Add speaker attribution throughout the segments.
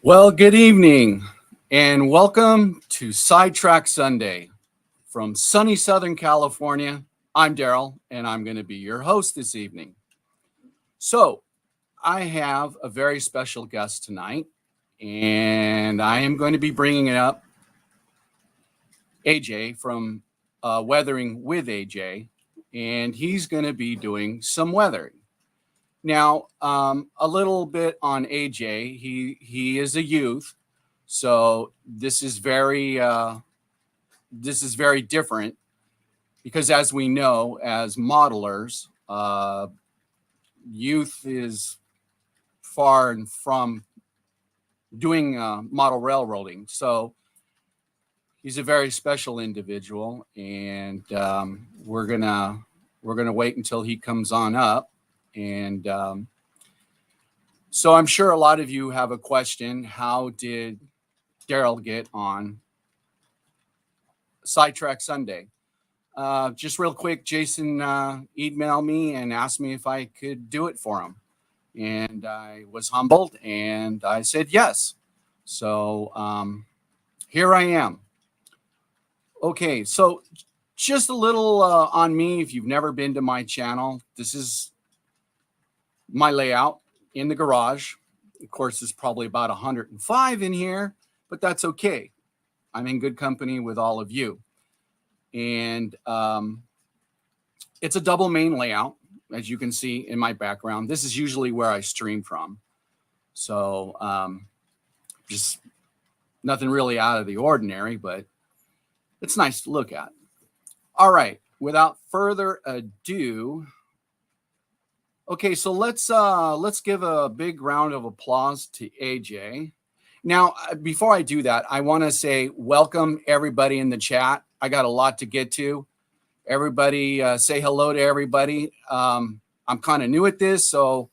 Speaker 1: Well, good evening and welcome to Sidetrack Sunday from sunny Southern California. I'm Daryl and I'm going to be your host this evening. So, I have a very special guest tonight and I am going to be bringing up AJ from Weathering with AJ, and he's going to be doing some weathering. Now, a little bit on AJ. He is a youth, so this is very different because, as we know, as modelers, youth is far and from doing model railroading. So he's a very special individual, and we're gonna wait until he comes on up. And so I'm sure a lot of you have a question. How did Daryl get on Sidetrack Sunday? Just real quick, Jason emailed me and asked me if I could do it for him. And I was humbled and I said yes. So here I am. Okay, so just a little on me. If you've never been to my channel, this is my layout in the garage. Of course, there's probably about 105 in here, but that's okay. I'm in good company with all of you. And it's a double main layout, as you can see in my background. This is usually where I stream from. So just nothing really out of the ordinary, but it's nice to look at. All right, without further ado, okay, so let's give a big round of applause to AJ. Now, before I do that, I want to say welcome everybody in the chat. I got a lot to get to. Everybody, say hello to everybody. I'm kind of new at this, so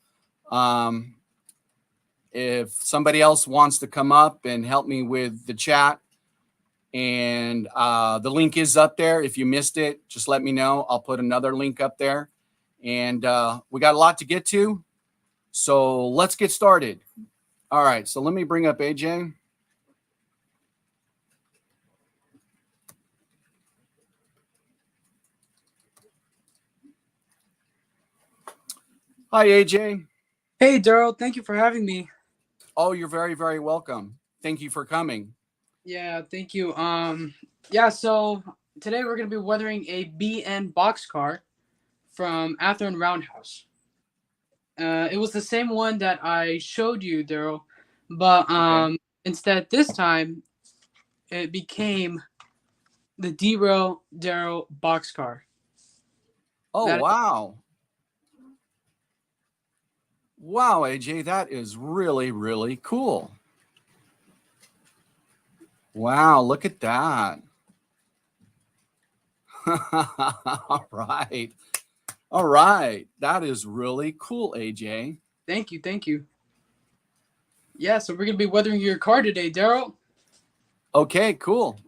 Speaker 1: if somebody else wants to come up and help me with the chat, and the link is up there. If you missed it, just let me know. I'll put another link up there. And we got a lot to get to, so let's get started. All right, so let me bring up AJ. Hi, AJ.
Speaker 2: Hey, Daryl. Thank you for having me.
Speaker 1: Oh, you're very, very welcome. Thank you for coming.
Speaker 2: Yeah, thank you. Yeah. So today we're gonna be weathering a BN boxcar from Athearn Roundhouse. It was the same one that I showed you, Daryl, but
Speaker 1: Okay.
Speaker 2: instead this time it became the Derail Daryl boxcar.
Speaker 1: Oh,
Speaker 2: That
Speaker 1: wow. Wow, AJ, that is really, really cool. Wow, look at that. All right. All right. That is really cool, AJ.
Speaker 2: Thank you, thank you. Yeah, so we're gonna be weathering your car today, Daryl.
Speaker 1: Okay, cool.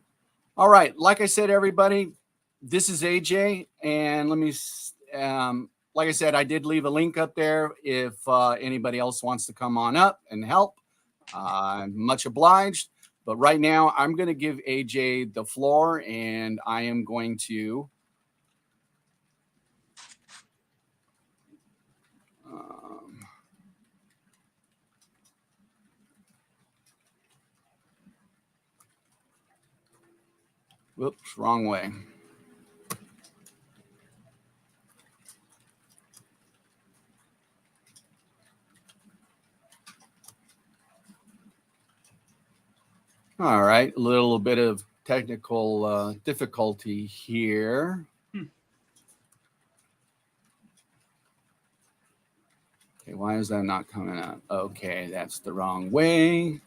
Speaker 1: All right. Like I said, everybody, this is AJ. And like I said, I did leave a link up there if anybody else wants to come on up and help. I'm much obliged. But right now, I'm going to give AJ the floor and I am going to whoops, wrong way. All right, a little bit of technical difficulty here. Okay, why is that not coming up? Okay, that's the wrong way.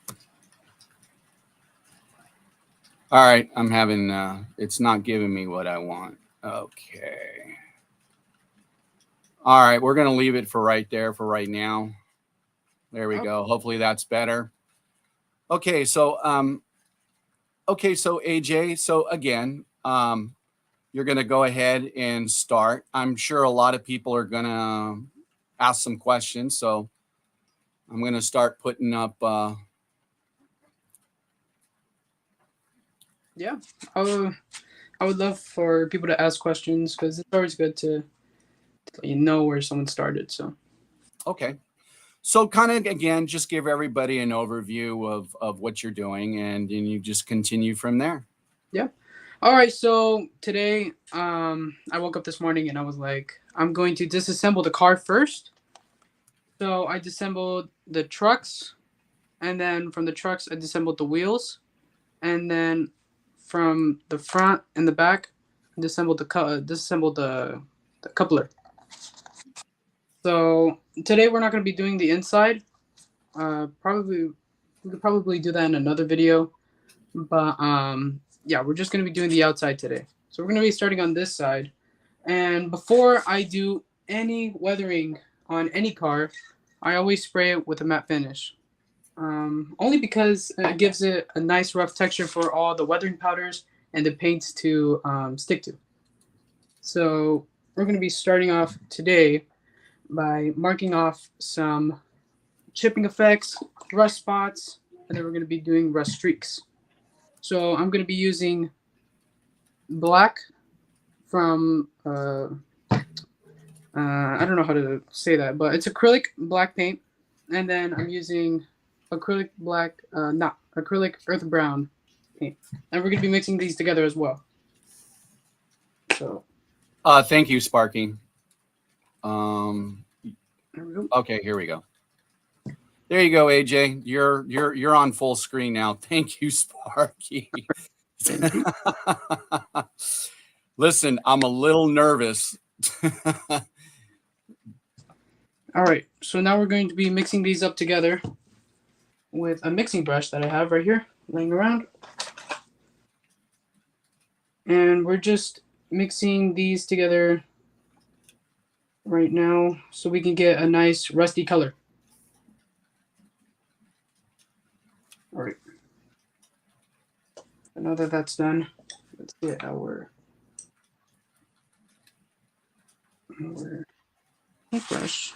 Speaker 1: All right, I'm having, it's not giving me what I want. Okay. All right, we're going to leave it for right there for right now. There we go. Hopefully that's better. Okay, so AJ, so again, you're going to go ahead and start. I'm sure a lot of people are going to ask some questions, so I'm going to start putting up
Speaker 2: Yeah, I would love for people to ask questions because it's always good to let you know where someone started. So
Speaker 1: Okay. So kind of again, just give everybody an overview of what you're doing, and then you just continue from there.
Speaker 2: yeah. All right. So today, I woke up this morning and I was like, I'm going to disassemble the car first. So I disassembled the trucks, and then from the trucks I disassembled the wheels, and then from the front and the back, I disassembled the coupler. So today we're not going to be doing the inside. Probably we could probably do that in another video, but yeah, we're just going to be doing the outside today. So we're going to be starting on this side. And before I do any weathering on any car, I always spray it with a matte finish. Only because it gives it a nice rough texture for all the weathering powders and the paints to stick to. So we're going to be starting off today by marking off some chipping effects, rust spots, and then we're going to be doing rust streaks. So I'm going to be using black from I don't know how to say that, but it's acrylic black paint, and then I'm using acrylic black, not acrylic earth brown paint, and we're going to be mixing these together as well. So
Speaker 1: Thank you, Sparky.
Speaker 2: there we go.
Speaker 1: Okay, here we go. There you go, AJ. You're on full screen now. Thank you, Sparky. Listen, I'm a little nervous.
Speaker 2: All right, so now we're going to be mixing these up together with a mixing brush that I have right here laying around. And we're just mixing these together right now so we can get a nice rusty color. All right. Now that that's done, let's get our paintbrush.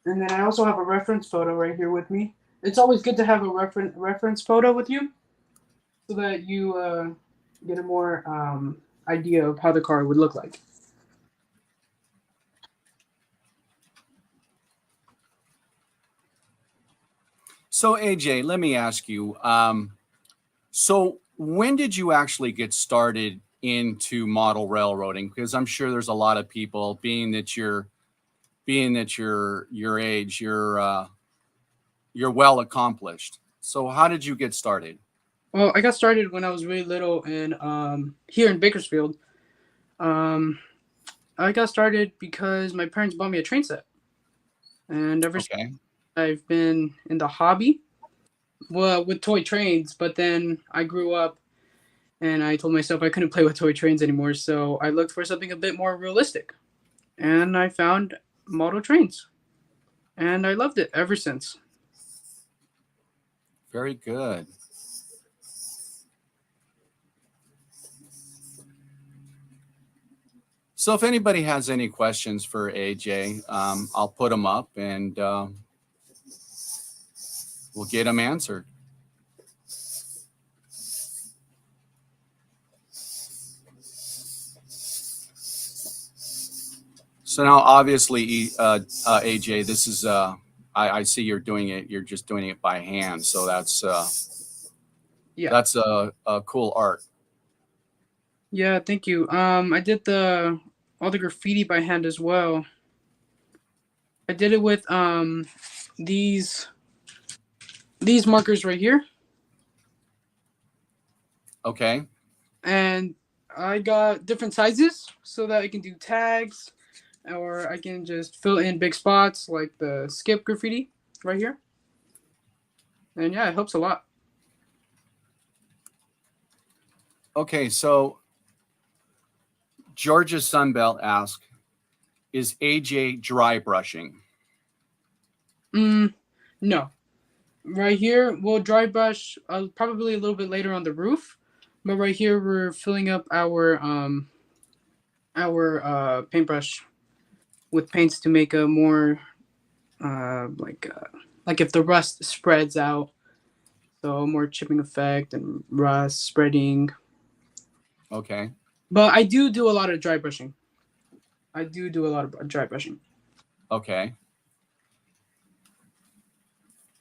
Speaker 2: And then I also have a reference photo right here with me. It's always good to have a reference photo with you so that you get a more idea of how the car would look like.
Speaker 1: So, AJ, let me ask you. So, when did you actually get started into model railroading? Because I'm sure there's a lot of people, being that you're your age, you're well accomplished. So, how did you get started?
Speaker 2: Well, I got started when I was really little, and here in Bakersfield, um, I got started because my parents bought me a train set, and ever since
Speaker 1: Okay.
Speaker 2: I've been in the hobby, well, with toy trains. But then I grew up, and I told myself I couldn't play with toy trains anymore, so I looked for something a bit more realistic, and I found model trains, and I loved it ever since.
Speaker 1: Very good. So, if anybody has any questions for AJ, I'll put them up and we'll get them answered. So now, obviously, AJ, this is I see you're doing it. You're just doing it by hand, so
Speaker 2: Yeah,
Speaker 1: that's a cool art.
Speaker 2: yeah, thank you. I did the all the graffiti by hand as well. I did it with these these markers right here,
Speaker 1: Okay.
Speaker 2: and I got different sizes so that I can do tags, or I can just fill in big spots like the skip graffiti right here. And yeah, it helps a lot.
Speaker 1: Okay. So Georgia Sunbelt asks, "Is AJ dry brushing?"
Speaker 2: No, right here we'll dry brush probably a little bit later on the roof, but right here we're filling up our paintbrush with paints to make a more like if the rust spreads out, So more chipping effect and rust spreading.
Speaker 1: Okay.
Speaker 2: But I do a lot of dry brushing. I do a lot of dry brushing.
Speaker 1: Okay.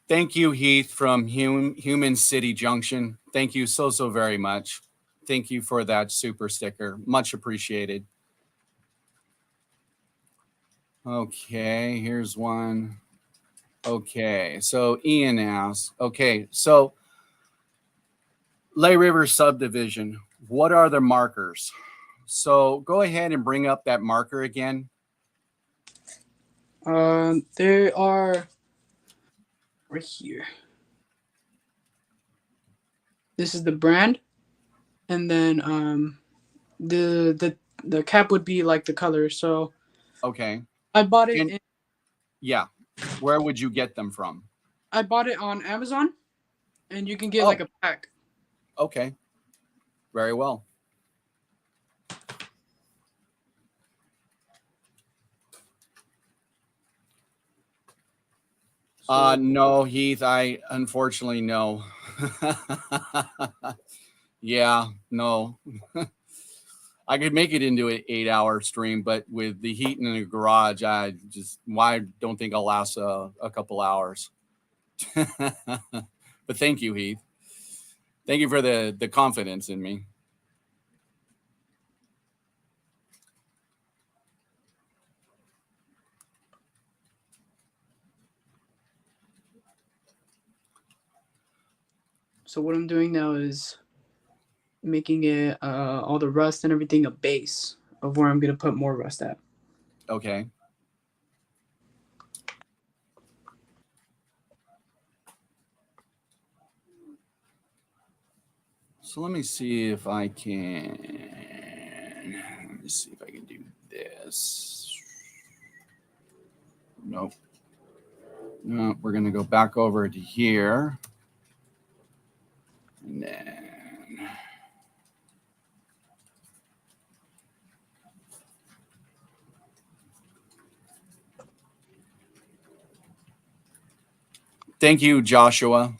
Speaker 1: Thank you, Heath from Human City Junction. Thank you so very much. Thank you for that super sticker. Much appreciated. Okay, here's one. Okay, so Ian asks, okay, so Lay River subdivision, what are the markers? So go ahead and bring up that marker again.
Speaker 2: They are right here. This is the brand, and then the cap would be like the color. So
Speaker 1: Okay.
Speaker 2: I bought it.
Speaker 1: And yeah, where would you get them from?
Speaker 2: I bought it on Amazon, and you can get like
Speaker 1: Oh,
Speaker 2: a pack.
Speaker 1: okay. Very well.
Speaker 2: So
Speaker 1: No, Heath, I unfortunately no. Yeah, no. I could make it into an 8-hour stream, but with the heat in the garage, why don't think I'll last a couple hours. But thank you, Heath. Thank you for the confidence in me.
Speaker 2: so what I'm doing now is making it all the rust and everything a base of where I'm gonna put more rust at.
Speaker 1: Okay. So let me see if I can. Let me see if I can do this. Nope. No, we're going to go back over to here. And then. Thank you, Joshua.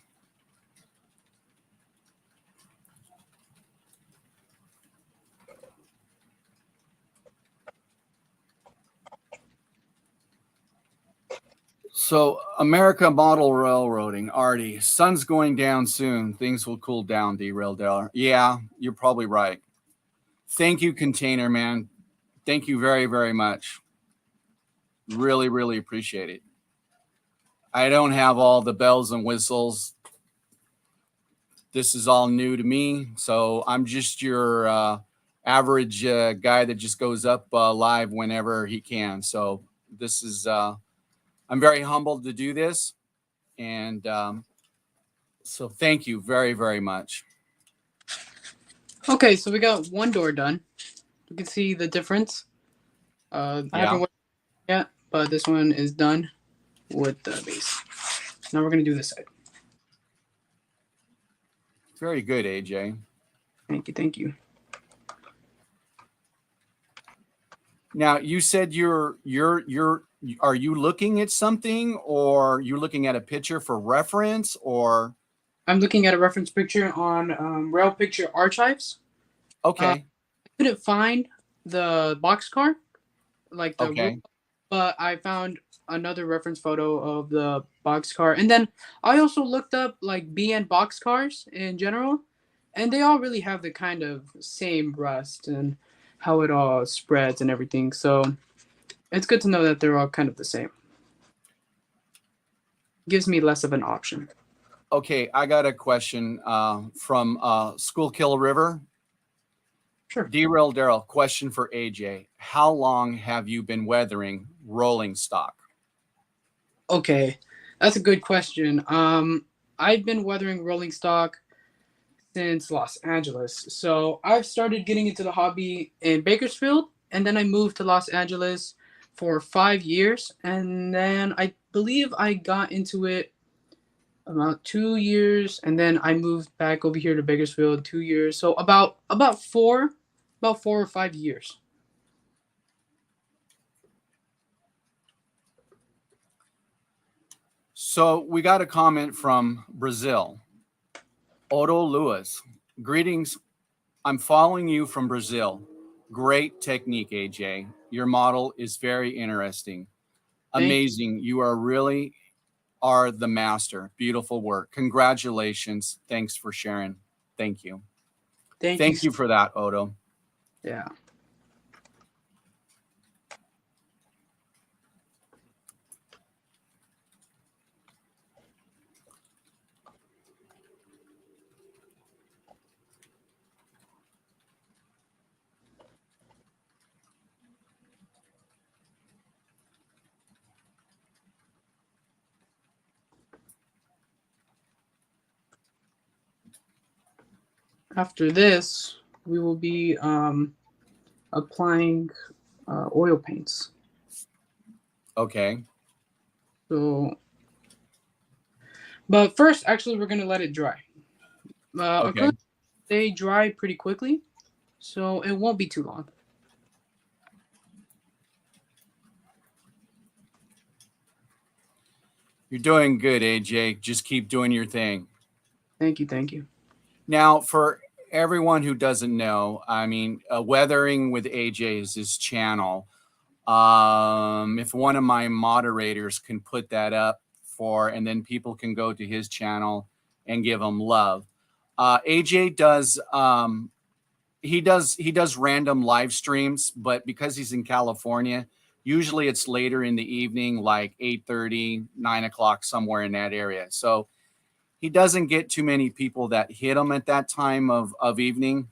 Speaker 1: So, America Model Railroading, Artie, sun's going down soon. Things will cool down, Derail. Yeah, you're probably right. Thank you, Container Man. Thank you very much. Really appreciate it. I don't have all the bells and whistles. This is all new to me. So, I'm just your average guy that just goes up live whenever he can. So, this is, I'm very humbled to do this. And so thank you very much.
Speaker 2: Okay, so we got one door done. You can see the difference. I haven't
Speaker 1: Yeah.
Speaker 2: worked yet, but this one is done with the base. Now we're gonna do this side.
Speaker 1: Very good, AJ.
Speaker 2: Thank you.
Speaker 1: Now you said are you looking at something or you looking at a picture for reference or
Speaker 2: I'm looking at a reference picture on Rail Picture Archives.
Speaker 1: okay.
Speaker 2: I couldn't find the boxcar, like the roof,
Speaker 1: Okay.
Speaker 2: but I found another reference photo of the boxcar. And then I also looked up like BN boxcars in general, and they all really have the kind of same rust and how it all spreads and everything. So it's good to know that they're all kind of the same. Gives me less of an option.
Speaker 1: Okay, I got a question from Schuylkill River.
Speaker 2: Sure.
Speaker 1: Derail Daryl, question for AJ. How long have you been weathering rolling stock?
Speaker 2: Okay, that's a good question. I've been weathering rolling stock since Los Angeles. So I've started getting into the hobby in Bakersfield, and then I moved to Los Angeles for 5 years, and then I believe I got into it about 2 years, and then I moved back over here to Bakersfield 2 years. So about 4 or 5 years.
Speaker 1: So we got a comment from Brazil. Otto Lewis, greetings. I'm following you from Brazil. Great technique, AJ. Your model is very interesting.
Speaker 2: Thank
Speaker 1: Amazing. You are really are the master. Beautiful work. Congratulations. Thanks for sharing. Thank you.
Speaker 2: thank you.
Speaker 1: Thank you for that, Odo.
Speaker 2: Yeah. After this, we will be applying oil paints.
Speaker 1: Okay.
Speaker 2: So, but first, actually, we're gonna let it dry.
Speaker 1: Okay.
Speaker 2: Acrylic, they dry pretty quickly, so it won't be too long.
Speaker 1: You're doing good, AJ. Just keep doing your thing.
Speaker 2: Thank you, thank you.
Speaker 1: Now, for everyone who doesn't know, I mean, Weathering with AJ is his channel. If one of my moderators can put that up and then people can go to his channel and give him love. AJ does, he does random live streams, but because he's in California, usually it's later in the evening, like 8:30, 9 o'clock, somewhere in that area. So he doesn't get too many people that hit him at that time of evening,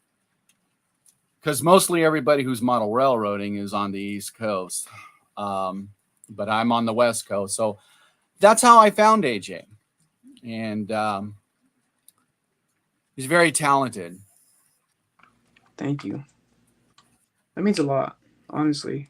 Speaker 1: because mostly everybody who's model railroading is on the East Coast. But I'm on the West Coast. So that's how I found AJ. And he's very talented.
Speaker 2: Thank you. That means a lot, honestly.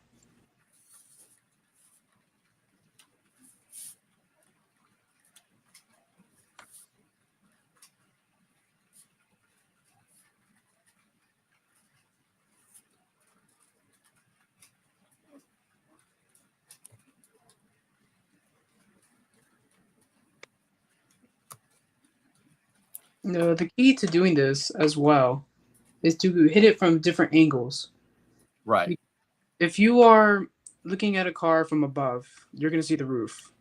Speaker 2: The key to doing this as well is to hit it from different angles.
Speaker 1: Right.
Speaker 2: If you are looking at a car from above, you're going to see the roof.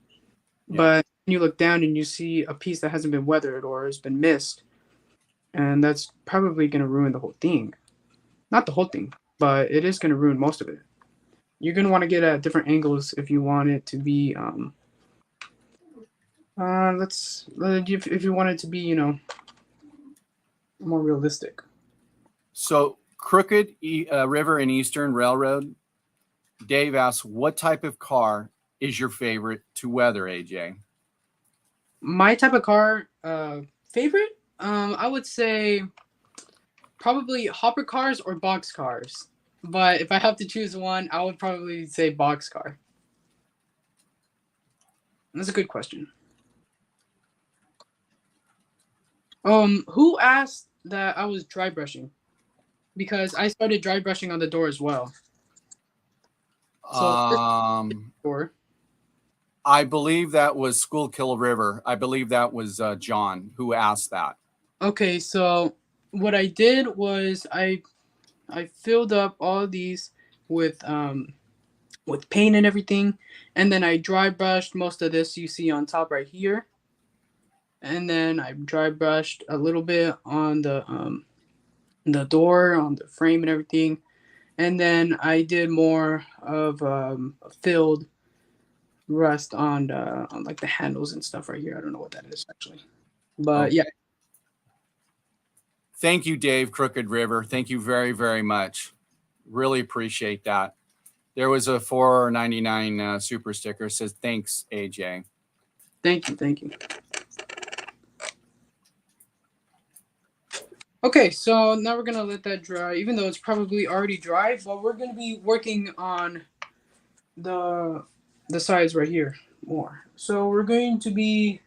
Speaker 1: Yeah.
Speaker 2: But when you look down and you see a piece that hasn't been weathered or has been missed, and that's probably going to ruin the whole thing. Not the whole thing, but it is going to ruin most of it. You're going to want to get at different angles if you want it to be if you want it to be, more realistic.
Speaker 1: So Crooked River and Eastern Railroad, Dave asks, what type of car is your favorite to weather, AJ?
Speaker 2: My type of car favorite, I would say probably hopper cars or box cars. But if I have to choose one, I would probably say box car. That's a good question. Who asked that I was dry brushing? Because I started dry brushing on the door as well. So door.
Speaker 1: I believe that was Schuylkill River. I believe that was John who asked that.
Speaker 2: Okay, so what I did was I filled up all these with paint and everything, and then I dry brushed most of this you see on top right here, and then I dry brushed a little bit on the door, on the frame and everything, and then I did more of filled rust on like the handles and stuff right here. I don't know what that is actually, but
Speaker 1: Okay.
Speaker 2: yeah.
Speaker 1: Thank you, Dave, Crooked River. Thank you very, very much. Really appreciate that. There was a $4.99 super sticker. Says thanks, AJ.
Speaker 2: Thank you, thank you. Okay, so now we're gonna let that dry, even though it's probably already dry, but we're gonna be working on the sides right here more. So we're going to be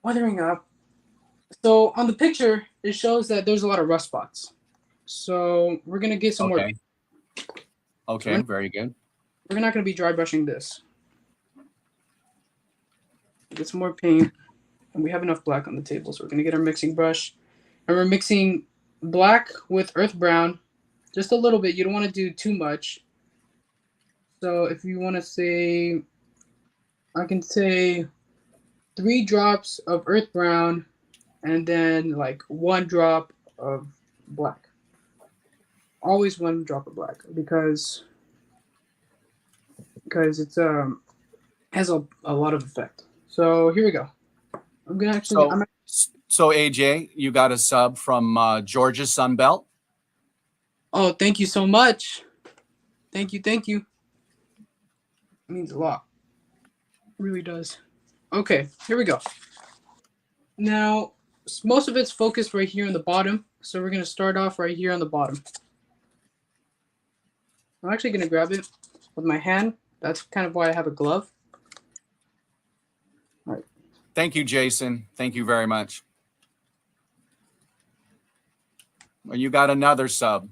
Speaker 2: weathering up. So on the picture, it shows that there's a lot of rust spots. So we're gonna get some more.
Speaker 1: Okay. Okay, very good.
Speaker 2: We're not gonna be dry brushing this. Get some more paint. And we have enough black on the table, so we're gonna get our mixing brush, and we're mixing black with earth brown, just a little bit. You don't want to do too much. So if you want to say, I can say 3 drops of earth brown, and then like 1 drop of black. Always 1 drop of black because it's has a lot of effect. So here we go. I'm gonna actually.
Speaker 1: So, so AJ, you got a sub from Georgia Sunbelt.
Speaker 2: Oh, thank you so much. Thank you, thank you. It means a lot. It really does. Okay, here we go. Now, most of it's focused right here on the bottom, so we're gonna start off right here on the bottom. I'm actually gonna grab it with my hand. That's kind of why I have a glove. All right.
Speaker 1: Thank you, Jason. Thank you very much. Well, you got another sub.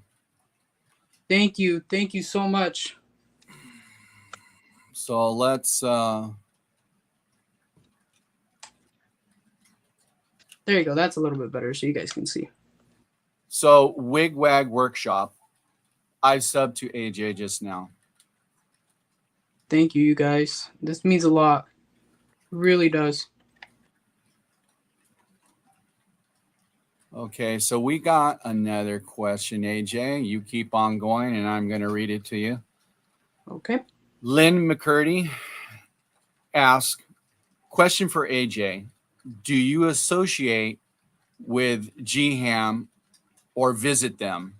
Speaker 2: Thank you so much.
Speaker 1: So let's.
Speaker 2: There you go. That's a little bit better, so you guys can see.
Speaker 1: So Wigwag Workshop. I subbed to AJ just now.
Speaker 2: Thank you, you guys. This means a lot. It really does.
Speaker 1: Okay, so we got another question, AJ. You keep on going, and I'm going to read it to you.
Speaker 2: Okay.
Speaker 1: Lynn McCurdy asks, question for AJ. Do you associate with GHAM or visit them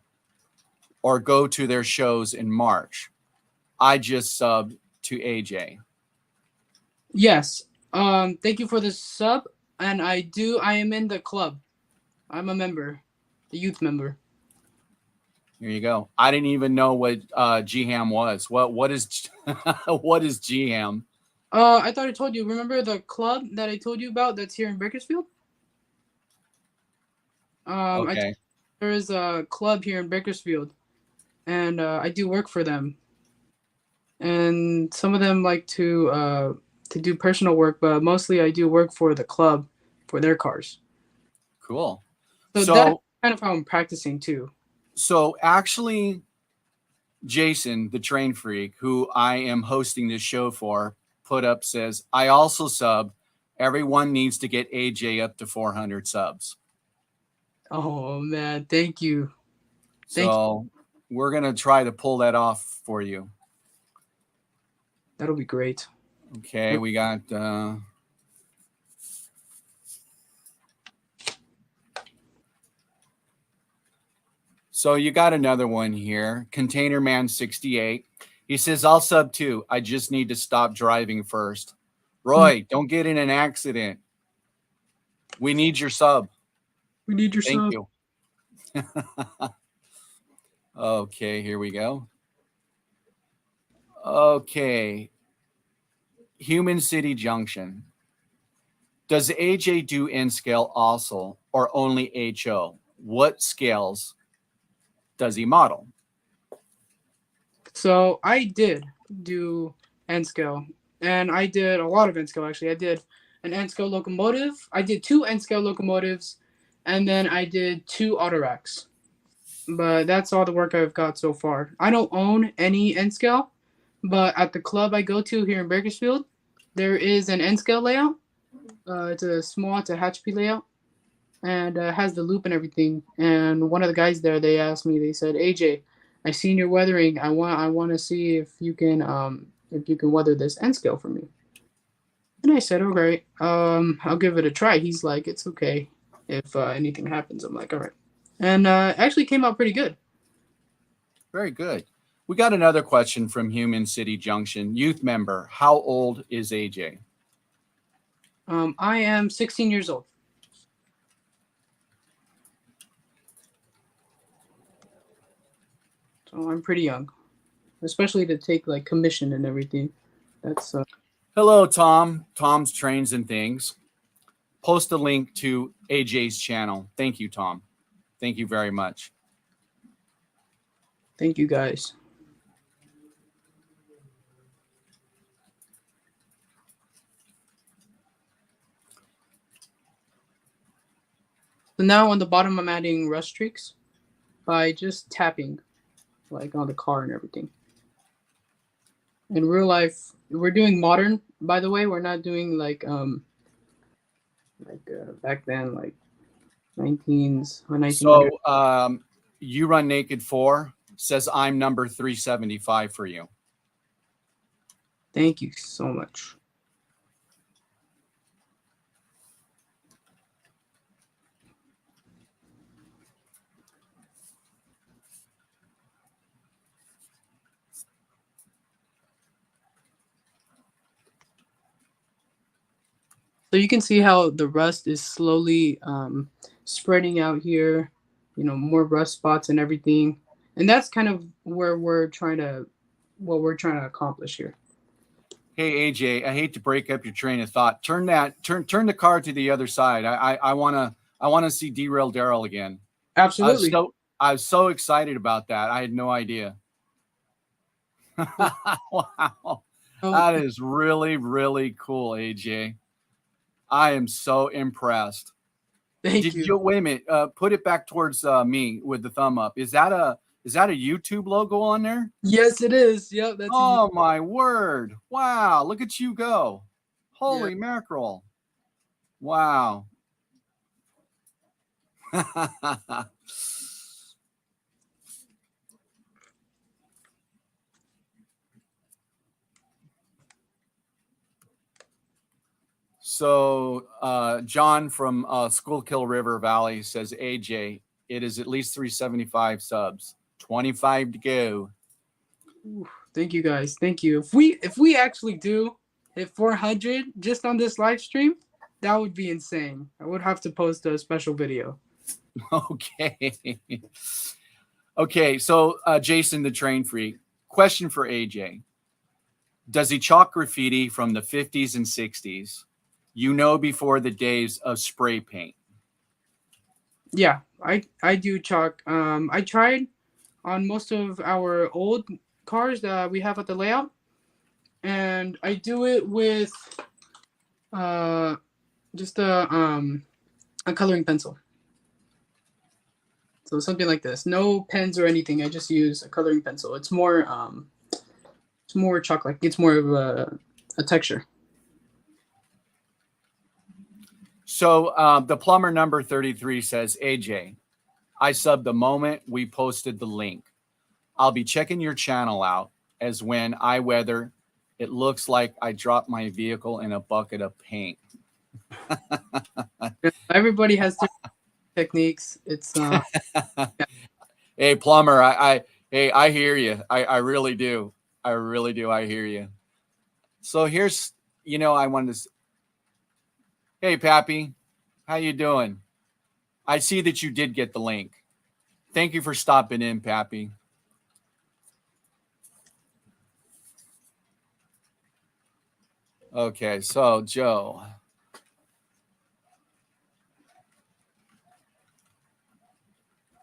Speaker 1: or go to their shows in March? I just subbed to AJ.
Speaker 2: Yes. Thank you for the sub. And I am in the club. I'm a member, the youth member.
Speaker 1: Here you go. I didn't even know what GHAM was. What is what is GHAM?
Speaker 2: I thought I told you. Remember the club that I told you about that's here in Bakersfield?
Speaker 1: Okay.
Speaker 2: There is a club here in Bakersfield, and I do work for them. And some of them like to do personal work, but mostly I do work for the club for their cars.
Speaker 1: Cool.
Speaker 2: So that's kind of how I'm practicing too.
Speaker 1: So actually, Jason, the train freak, who I am hosting this show for, put up says, I also sub. Everyone needs to get AJ up to 400 subs.
Speaker 2: Oh man, thank you.
Speaker 1: So we're going to try to pull that off for you.
Speaker 2: That'll be great.
Speaker 1: Okay, we got so you got another one here. Container Man 68. He says, I'll sub too. I just need to stop driving first. Roy, don't get in an accident. We need your sub.
Speaker 2: We need your
Speaker 1: Thank
Speaker 2: sub.
Speaker 1: you. Okay, here we go. Okay. Human City Junction. Does AJ do N scale also or only HO? What scales does he model?
Speaker 2: So I did do N scale, and I did a lot of N scale actually. I did an N scale locomotive. I did 2 N scale locomotives, and then I did 2 auto racks. But that's all the work I've got so far. I don't own any N scale, but at the club I go to here in Bakersfield, there is an N scale layout. It's a hatch P layout, and has the loop and everything. And one of the guys there, they asked me, they said, AJ, I seen your weathering. I want to see if you can weather this N scale for me. And I said, all right, I'll give it a try. He's like, it's okay if anything happens. I'm like, all right. And actually came out pretty good.
Speaker 1: Very good. We got another question from Human City Junction. Youth member, how old is AJ?
Speaker 2: I am 16 years old. So I'm pretty young, especially to take like commission and everything. That's
Speaker 1: Hello, Tom. Tom's Trains and Things. Post a link to AJ's channel. Thank you, Tom. Thank you very much.
Speaker 2: Thank you, guys. So now on the bottom, I'm adding rust streaks by just tapping, like on the car and everything. In real life, we're doing modern, by the way. We're not doing back then, like 19s or 1900s.
Speaker 1: So you run naked 4 says I'm number 375 for you.
Speaker 2: Thank you so much. So you can see how the rust is slowly spreading out here, more rust spots and everything. And that's kind of where what we're trying to accomplish here.
Speaker 1: Hey AJ, I hate to break up your train of thought. Turn the car to the other side. I wanna see Derail Daryl again.
Speaker 2: Absolutely.
Speaker 1: I was so excited about that. I had no idea. Wow. That is really, really cool, AJ. I am so impressed.
Speaker 2: Thank you.
Speaker 1: Wait a minute. Put it back towards me with the thumb up. Is that a YouTube logo on there?
Speaker 2: Yes, it is. Yep, that's
Speaker 1: Oh my word. Wow. Look at you go. Holy
Speaker 2: yeah.
Speaker 1: mackerel. Wow. So John from Schuylkill River Valley says, AJ, it is at least 375 subs. 25 to go.
Speaker 2: Ooh, thank you guys. Thank you. If we actually do hit 400 just on this live stream, that would be insane. I would have to post a special video.
Speaker 1: Okay. Okay, so Jason the Train Freak, question for AJ. Does he chalk graffiti from the 50s and 60s? Before the days of spray paint.
Speaker 2: Yeah, I do chalk. I tried on most of our old cars that we have at the layout, and I do it with just a coloring pencil. So something like this. No pens or anything. I just use a coloring pencil. It's more chalk like. It's more of a texture.
Speaker 1: So the plumber number 33 says, AJ, I subbed the moment we posted the link. I'll be checking your channel out as when I weather, it looks like I dropped my vehicle in a bucket of paint.
Speaker 2: Everybody has different techniques. It's
Speaker 1: Hey plumber, I hear you. I really do. I really do. I hear you. So here's, I wanted to. Hey Pappy, how you doing? I see that you did get the link. Thank you for stopping in, Pappy. Okay, so Joe.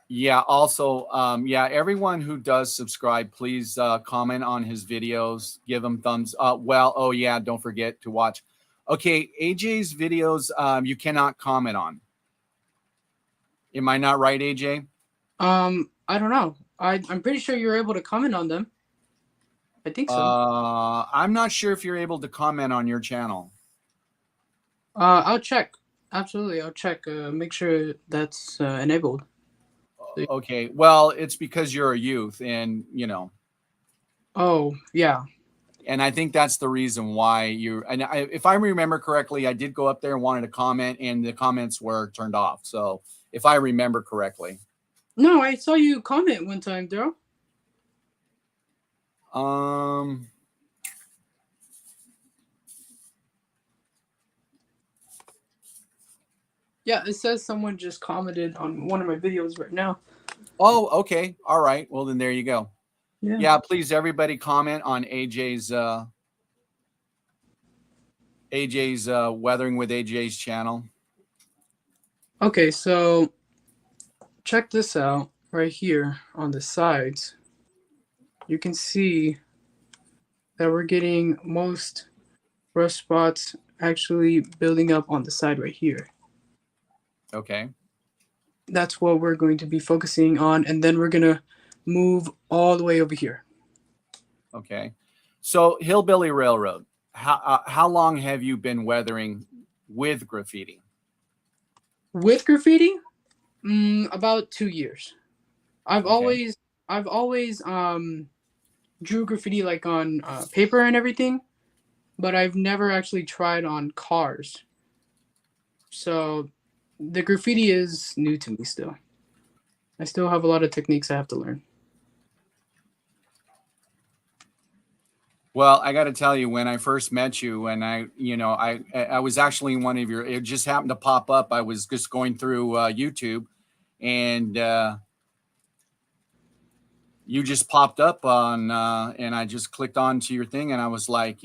Speaker 1: Yeah, also, everyone who does subscribe, please comment on his videos, give him thumbs up. Well, oh yeah, don't forget to watch. Okay, AJ's videos you cannot comment on. Am I not right, AJ?
Speaker 2: I don't know. I'm pretty sure you're able to comment on them. I think so.
Speaker 1: I'm not sure if you're able to comment on your channel.
Speaker 2: I'll check. Absolutely, I'll check. Make sure that's enabled.
Speaker 1: Okay, well, it's because you're a youth, and
Speaker 2: Oh yeah.
Speaker 1: and I think that's the reason why you. And if I remember correctly, I did go up there and wanted to comment, and the comments were turned off. So if I remember correctly.
Speaker 2: No, I saw you comment one time, Daryl. Yeah, it says someone just commented on one of my videos right now.
Speaker 1: Oh, okay. All right. Well, then there you go.
Speaker 2: Yeah.
Speaker 1: Yeah, please everybody comment on AJ's Weathering with AJ's channel.
Speaker 2: Okay, so check this out right here on the sides. You can see that we're getting most rust spots actually building up on the side right here.
Speaker 1: Okay.
Speaker 2: That's what we're going to be focusing on, and then we're gonna move all the way over here.
Speaker 1: Okay. So Hillbilly Railroad, how long have you been weathering with graffiti?
Speaker 2: With graffiti, about 2 years. I've
Speaker 1: Okay.
Speaker 2: always I've always drew graffiti like on paper and everything, but I've never actually tried on cars. So the graffiti is new to me still. I still have a lot of techniques I have to learn.
Speaker 1: Well, I got to tell you, when I first met you, and I was actually in one of your. It just happened to pop up. I was just going through YouTube, and you just popped up on, and I just clicked onto your thing, and I was like,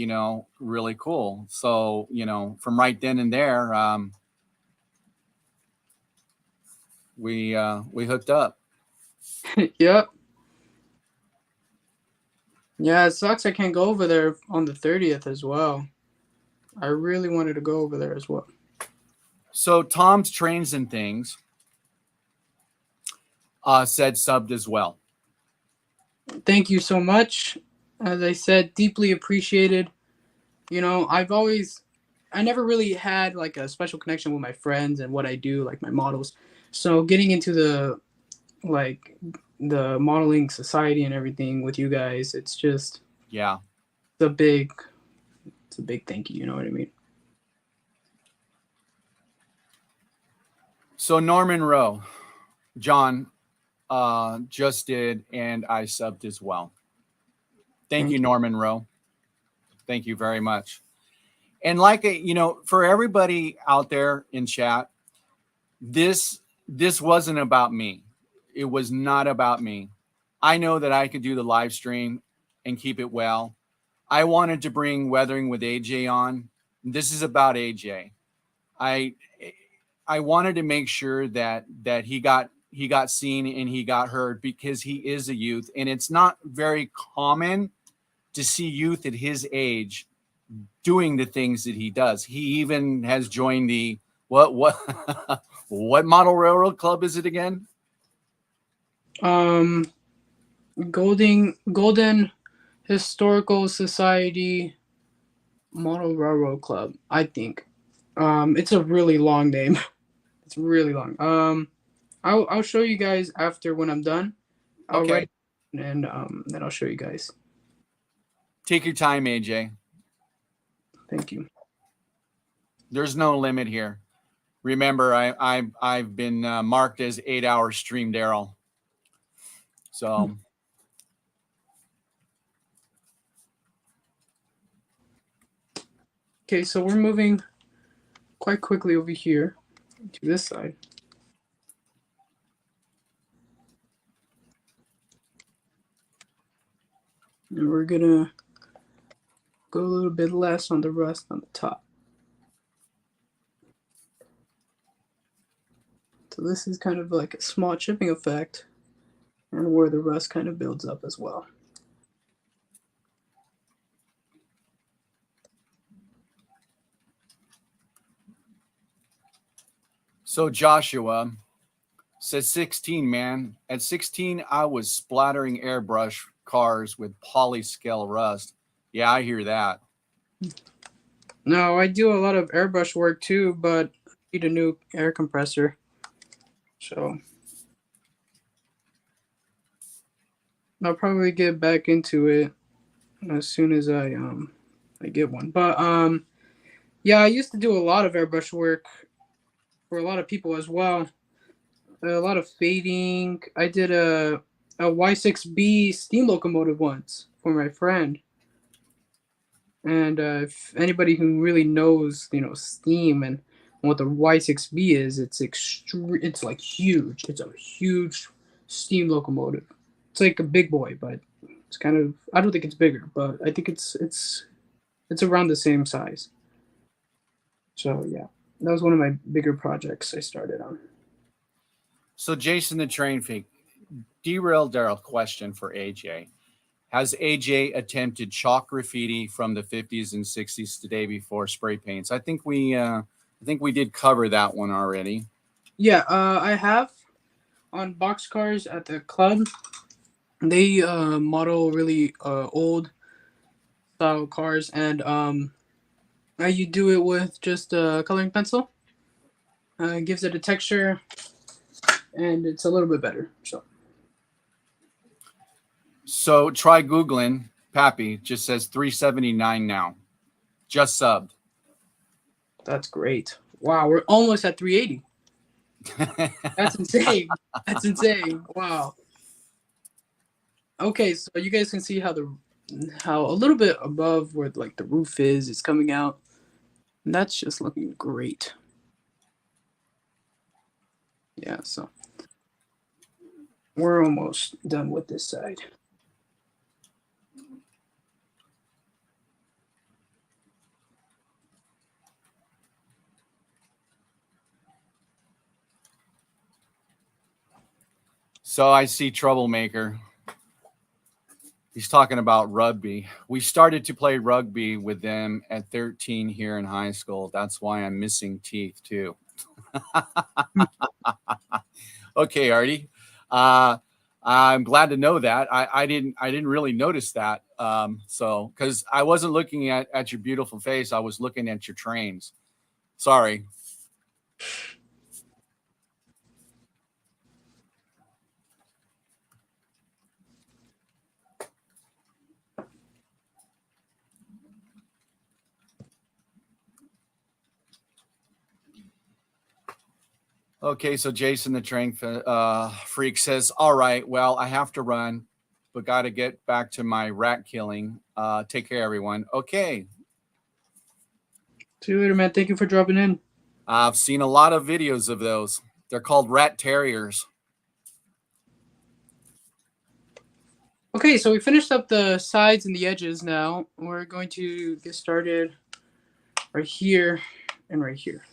Speaker 1: really cool. So, from right then and there, we hooked up.
Speaker 2: Yep. Yeah, it sucks I can't go over there on the 30th as well. I really wanted to go over there as well.
Speaker 1: So Tom's Trains and Things said subbed as well.
Speaker 2: Thank you so much. As I said, deeply appreciated. I never really had like a special connection with my friends and what I do, like my models. So getting into like the modeling society and everything with you guys,
Speaker 1: Yeah.
Speaker 2: it's a big, it's a big thank you. You know what I mean?
Speaker 1: So Norman Rowe, John just did, and I subbed as well. Thank you,
Speaker 2: Thank you.
Speaker 1: Norman Rowe. Thank you very much. And for everybody out there in chat, this wasn't about me. It was not about me. I know that I could do the live stream and keep it well. I wanted to bring Weathering with AJ on. This is about AJ. I I wanted to make sure that he got seen and he got heard, because he is a youth, and it's not very common to see youth at his age doing the things that he does. He even has joined the what what model railroad club is it again?
Speaker 2: Um, Golden Historical Society Model Railroad Club. I think. It's a really long name. It's really long. I'll show you guys after when I'm done. I'll write
Speaker 1: Okay,
Speaker 2: it and then I'll show you guys.
Speaker 1: take your time, AJ.
Speaker 2: Thank you.
Speaker 1: There's no limit here. Remember, I've been marked as 8-hour stream Daryl. So
Speaker 2: Okay, so we're moving quite quickly over here to this side. And we're gonna go a little bit less on the rust on the top. So this is kind of like a small chipping effect, and where the rust kind of builds up as well.
Speaker 1: so Joshua says 16, man. At 16, I was splattering airbrush cars with polyscale rust. Yeah, I hear that.
Speaker 2: No, I do a lot of airbrush work too, but I need a new air compressor. So I'll probably get back into it as soon as I get one. But yeah, I used to do a lot of airbrush work for a lot of people as well. A lot of fading. I did a Y6B steam locomotive once for my friend. And if anybody who really knows, steam and what the Y6B is, it's extreme. It's like huge. It's a huge steam locomotive. It's like a big boy, but it's kind of. I don't think it's bigger, but I think it's around the same size. So yeah, that was one of my bigger projects I started on.
Speaker 1: So Jason the Train Freak, Derail Daryl question for AJ. Has AJ attempted chalk graffiti from the 50s and 60s today before spray paints? I think we did cover that one already.
Speaker 2: Yeah, I have. on boxcars at the club, they model really old style cars, and you do it with just a coloring pencil. It gives it a texture, and it's a little bit better.
Speaker 1: So try Googling. Pappy just says 379 now. Just subbed.
Speaker 2: That's great. Wow, we're almost at 380. That's insane. That's insane. Wow. Okay, so you guys can see how a little bit above where like the roof is, it's coming out. And that's just looking great. Yeah, so we're almost done with this side.
Speaker 1: So I see Troublemaker. He's talking about rugby. We started to play rugby with them at 13 here in high school. That's why I'm missing teeth too. Okay, Artie. I'm glad to know that. I didn't really notice that. So because I wasn't looking at your beautiful face, I was looking at your trains. Sorry. Okay, so Jason the train freak says, "All right, well, I have to run, but got to get back to my rat killing. Take care, everyone." Okay,
Speaker 2: See you later, man. Thank you for dropping in.
Speaker 1: I've seen a lot of videos of those. They're called rat terriers.
Speaker 2: Okay, so we finished up the sides and the edges now. We're going to get started right here and right here.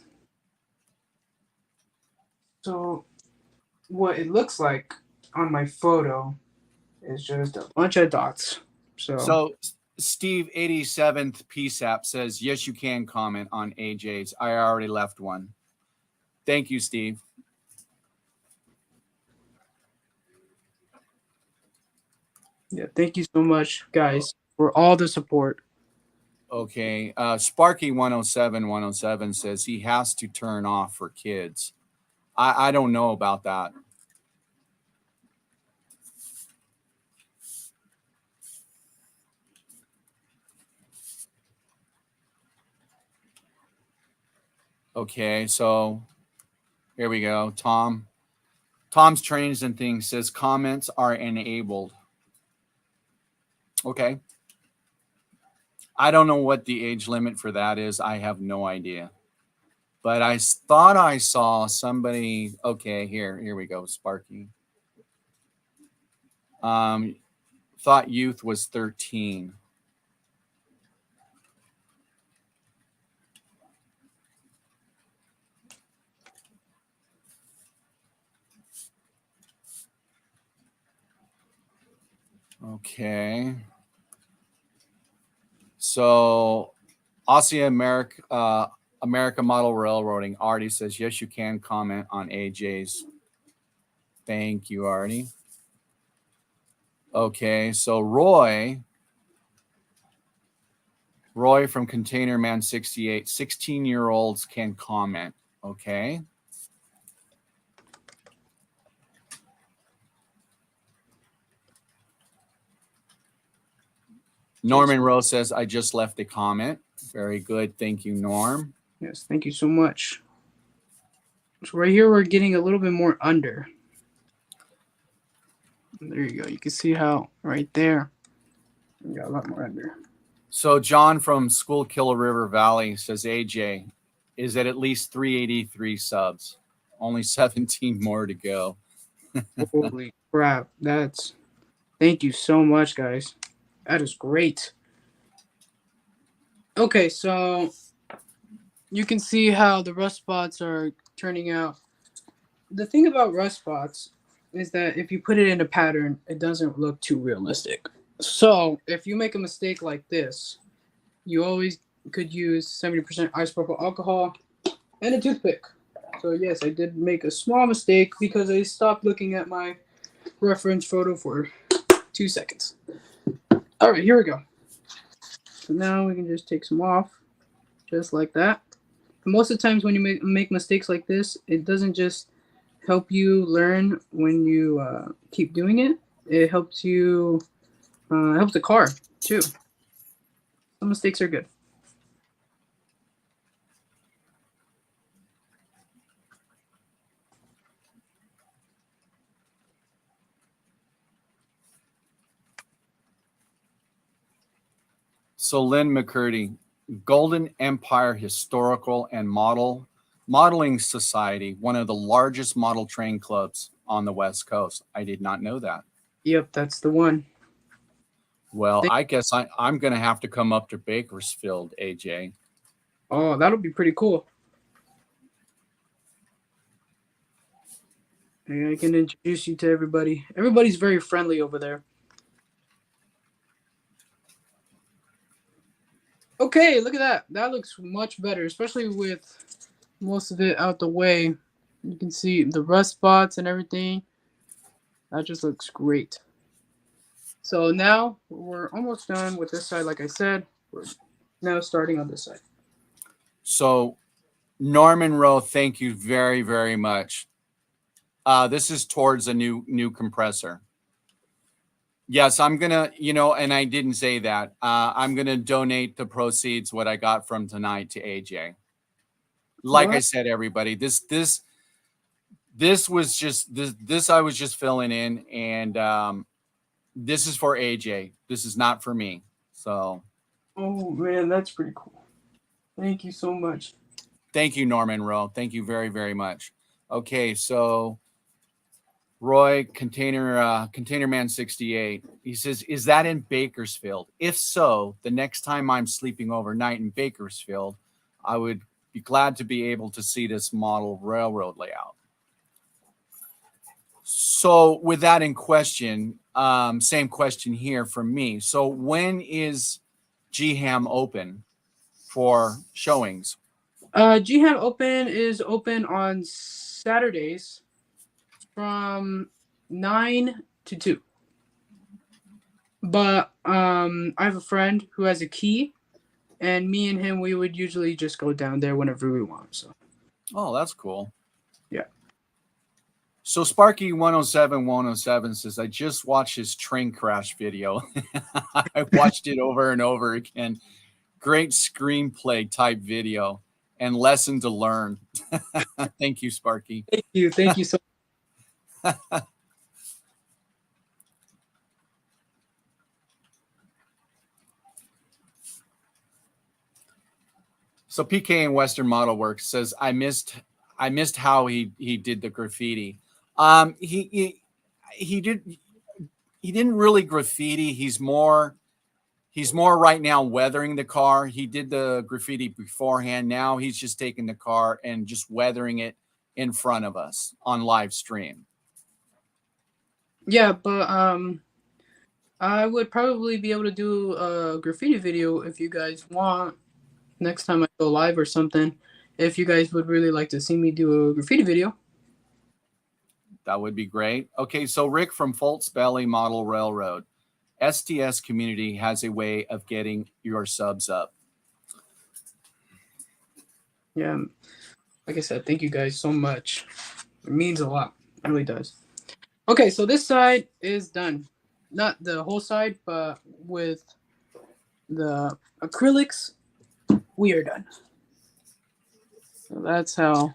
Speaker 2: So what it looks like on my photo is just a bunch of dots.
Speaker 1: So Steve 87th PSAP says, "Yes, you can comment on AJ's. I already left one." Thank you, Steve.
Speaker 2: Yeah, thank you so much, guys, for all the support.
Speaker 1: Okay, Sparky 107 says he has to turn off for kids. I don't know about that. Okay, so here we go. Tom's Trains and Things says comments are enabled. Okay. I don't know what the age limit for that is. I have no idea. But I thought I saw somebody. Okay, here we go, Sparky. Thought youth was 13. Okay. So Aussie America Model Railroading, Artie says, yes, you can comment on AJ's. Thank you, Artie. Okay, so Roy from Container Man 68, 16-year-olds can comment. Okay. Norman Rose says, I just left a comment. Very good. Thank you, Norm.
Speaker 2: Yes, thank you so much. So right here, we're getting a little bit more under. There you go. You can see how right there, we got a lot more under.
Speaker 1: So John from Schuylkill River Valley says, AJ, is at least 383 subs. Only 17 more to go.
Speaker 2: Holy crap. Thank you so much, guys. That is great. Okay, so you can see how the rust spots are turning out. The thing about rust spots is that if you put it in a pattern, it doesn't look too realistic. So if you make a mistake like this, you always could use 70% isopropyl alcohol and a toothpick. So yes, I did make a small mistake because I stopped looking at my reference photo for 2 seconds. All right, here we go. So now we can just take some off, just like that. And most of the times when you make mistakes like this, it doesn't just help you learn when you keep doing it. It helps you, helps the car too. Some mistakes are good.
Speaker 1: So Lynn McCurdy, Golden Empire Historical and Modeling Society, one of the largest model train clubs on the West Coast. I did not know that.
Speaker 2: Yep, that's the one.
Speaker 1: Well, I guess I'm going to have to come up to Bakersfield, AJ.
Speaker 2: Oh, that'll be pretty cool. And I can introduce you to everybody. Everybody's very friendly over there. Okay, look at that. That looks much better, especially with most of it out the way. You can see the rust spots and everything. That just looks great. So now we're almost done with this side. Like I said, we're now starting on this side.
Speaker 1: So Norman Rowe, thank you very, very much. This is towards a new compressor. Yes, I'm gonna, and I didn't say that. I'm gonna donate the proceeds, what I got from tonight, to AJ. Like I said, everybody, this was just this I was just filling in, and this is for AJ. This is not for me. So.
Speaker 2: Oh man, that's pretty cool. Thank you so much.
Speaker 1: Thank you, Norman Rowe. Thank you very, very much. Okay, so Roy Container Man 68. He says, "Is that in Bakersfield? If so, the next time I'm sleeping overnight in Bakersfield, I would be glad to be able to see this model railroad layout." So, with that in question, same question here from me. So, when is GHAM open for showings?
Speaker 2: GHAM Open is open on Saturdays from 9 to 2. But I have a friend who has a key, and me and him, we would usually just go down there whenever we want. So.
Speaker 1: Oh, that's cool.
Speaker 2: Yeah.
Speaker 1: So Sparky 107 says, "I just watched his train crash video. I watched it over and over again. Great screenplay type video and lesson to learn." Thank you, Sparky.
Speaker 2: Thank you. Thank you so much.
Speaker 1: So PK in Western Model Works says, I missed how he did the graffiti. He didn't really graffiti. He's more right now weathering the car. He did the graffiti beforehand. Now he's just taking the car and just weathering it in front of us on live stream.
Speaker 2: Yeah, but I would probably be able to do a graffiti video if you guys want. Next time I go live or something, if you guys would really like to see me do a graffiti video.
Speaker 1: That would be great. Okay, so Rick from Fult's Belly Model Railroad. STS community has a way of getting your subs up.
Speaker 2: Yeah, like I said, thank you guys so much. It means a lot. It really does. Okay, so this side is done. Not the whole side, but with the acrylics, we are done. So that's how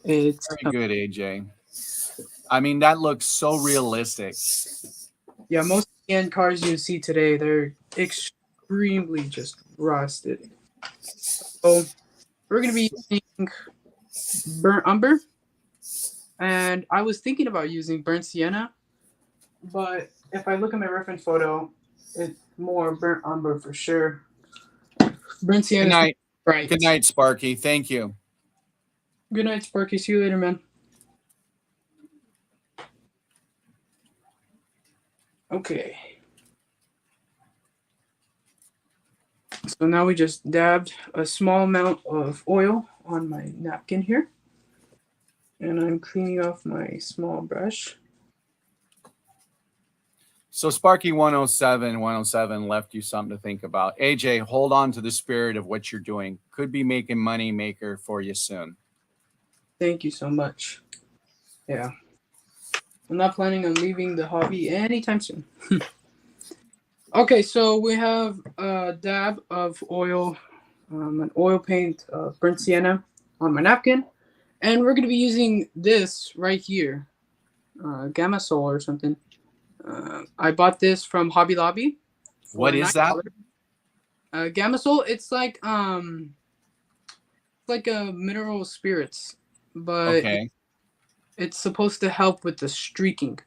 Speaker 2: it's
Speaker 1: very good, AJ. I mean, that looks so realistic.
Speaker 2: Yeah, most end cars you see today, they're extremely just rusted. So we're gonna be using burnt umber, and I was thinking about using burnt sienna, but if I look at my reference photo, it's more burnt umber for sure. Burnt sienna.
Speaker 1: Good night.
Speaker 2: Right.
Speaker 1: Good night, Sparky. Thank you.
Speaker 2: Good night, Sparky. See you later, man. Okay. So now we just dabbed a small amount of oil on my napkin here. And I'm cleaning off my small brush.
Speaker 1: So Sparky 107 left you something to think about. AJ, hold on to the spirit of what you're doing. Could be making money maker for you soon.
Speaker 2: Thank you so much. Yeah. I'm not planning on leaving the hobby anytime soon. Okay, so we have a dab of oil, an oil paint, burnt sienna on my napkin. And we're going to be using this right here, Gamma Soul or something. I bought this from Hobby Lobby
Speaker 1: What
Speaker 2: for
Speaker 1: is that?
Speaker 2: $9. Gamma Soul, it's like a mineral spirits, but
Speaker 1: Okay.
Speaker 2: it's supposed to help with the streaking,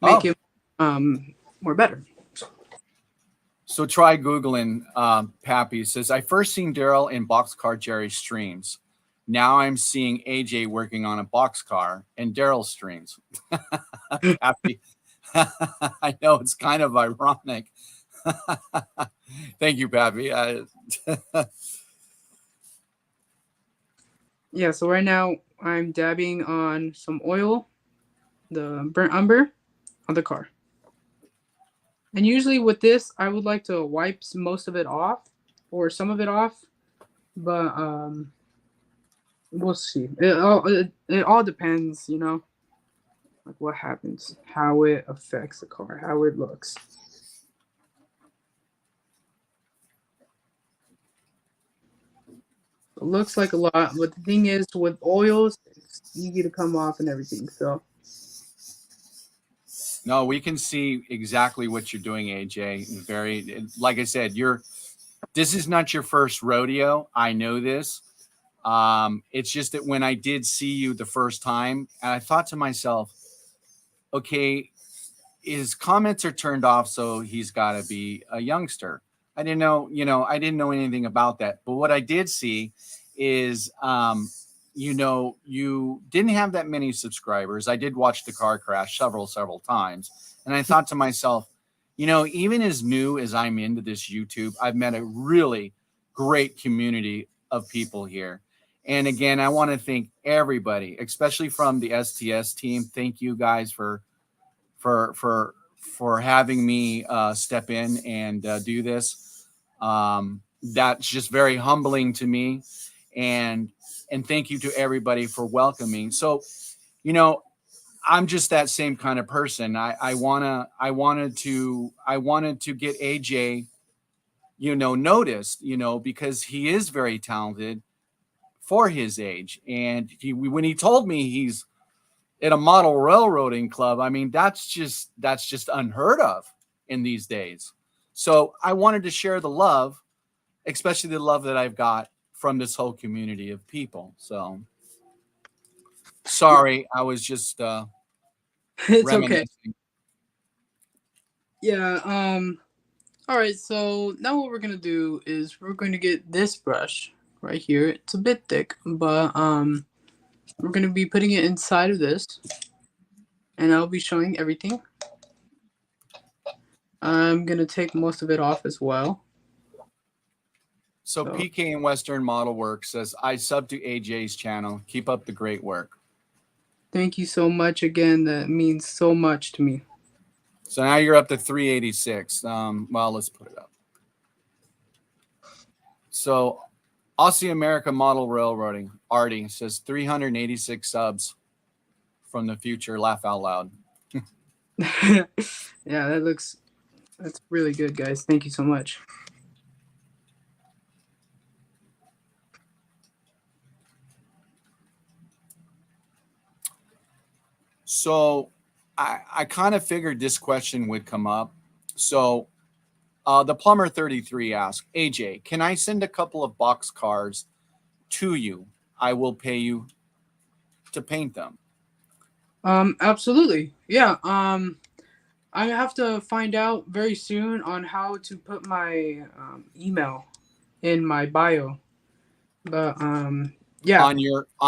Speaker 2: make it more better.
Speaker 1: So try Googling Pappy. It says, I first seen Daryl in Boxcar Jerry streams. Now I'm seeing AJ working on a boxcar and Daryl streams. Pappy. I know it's kind of ironic. Thank you, Pappy.
Speaker 2: Yeah, so right now I'm dabbing on some oil, the burnt umber, on the car. And usually with this, I would like to wipe most of it off or some of it off, but we'll see. It all depends, like what happens, how it affects the car, how it looks. It looks like a lot, but the thing is, with oils, it's easy to come off and everything. So
Speaker 1: No, we can see exactly what you're doing, AJ. Very, like I said, this is not your first rodeo. I know this. It's just that when I did see you the first time, and I thought to myself, okay, his comments are turned off, so he's got to be a youngster. I didn't know anything about that. But what I did see is, you didn't have that many subscribers. I did watch the car crash several times. And I thought to myself, even as new as I'm into this YouTube, I've met a really great community of people here. And again, I want to thank everybody, especially from the STS team. Thank you guys for having me step in and do this. That's just very humbling to me, and thank you to everybody for welcoming. So, I'm just that same kind of person. I wanted to get AJ, noticed, because he is very talented for his age, and when he told me he's in a model railroading club, I mean, that's just unheard of in these days. So I wanted to share the love, especially the love that I've got from this whole community of people. So sorry, I was just
Speaker 2: it's okay.
Speaker 1: reminiscing.
Speaker 2: Yeah. All right. So now what we're gonna do is we're going to get this brush right here. It's a bit thick, but we're gonna be putting it inside of this, and I'll be showing everything. I'm gonna take most of it off as well.
Speaker 1: So PK in Western Model Works says, I sub to AJ's channel. Keep up the great work.
Speaker 2: Thank you so much again. That means so much to me.
Speaker 1: So now you're up to 386. Well, let's put it up. So Aussie America Model Railroading, Artie, says 386 subs from the future. Laugh out loud.
Speaker 2: Yeah, that's really good, guys. Thank you so much.
Speaker 1: So I kind of figured this question would come up. So the plumber 33 asked, AJ, can I send a couple of box cars to you? I will pay you to paint them.
Speaker 2: Absolutely. Yeah. I have to find out very soon on how to put my email in my bio. But yeah.
Speaker 1: On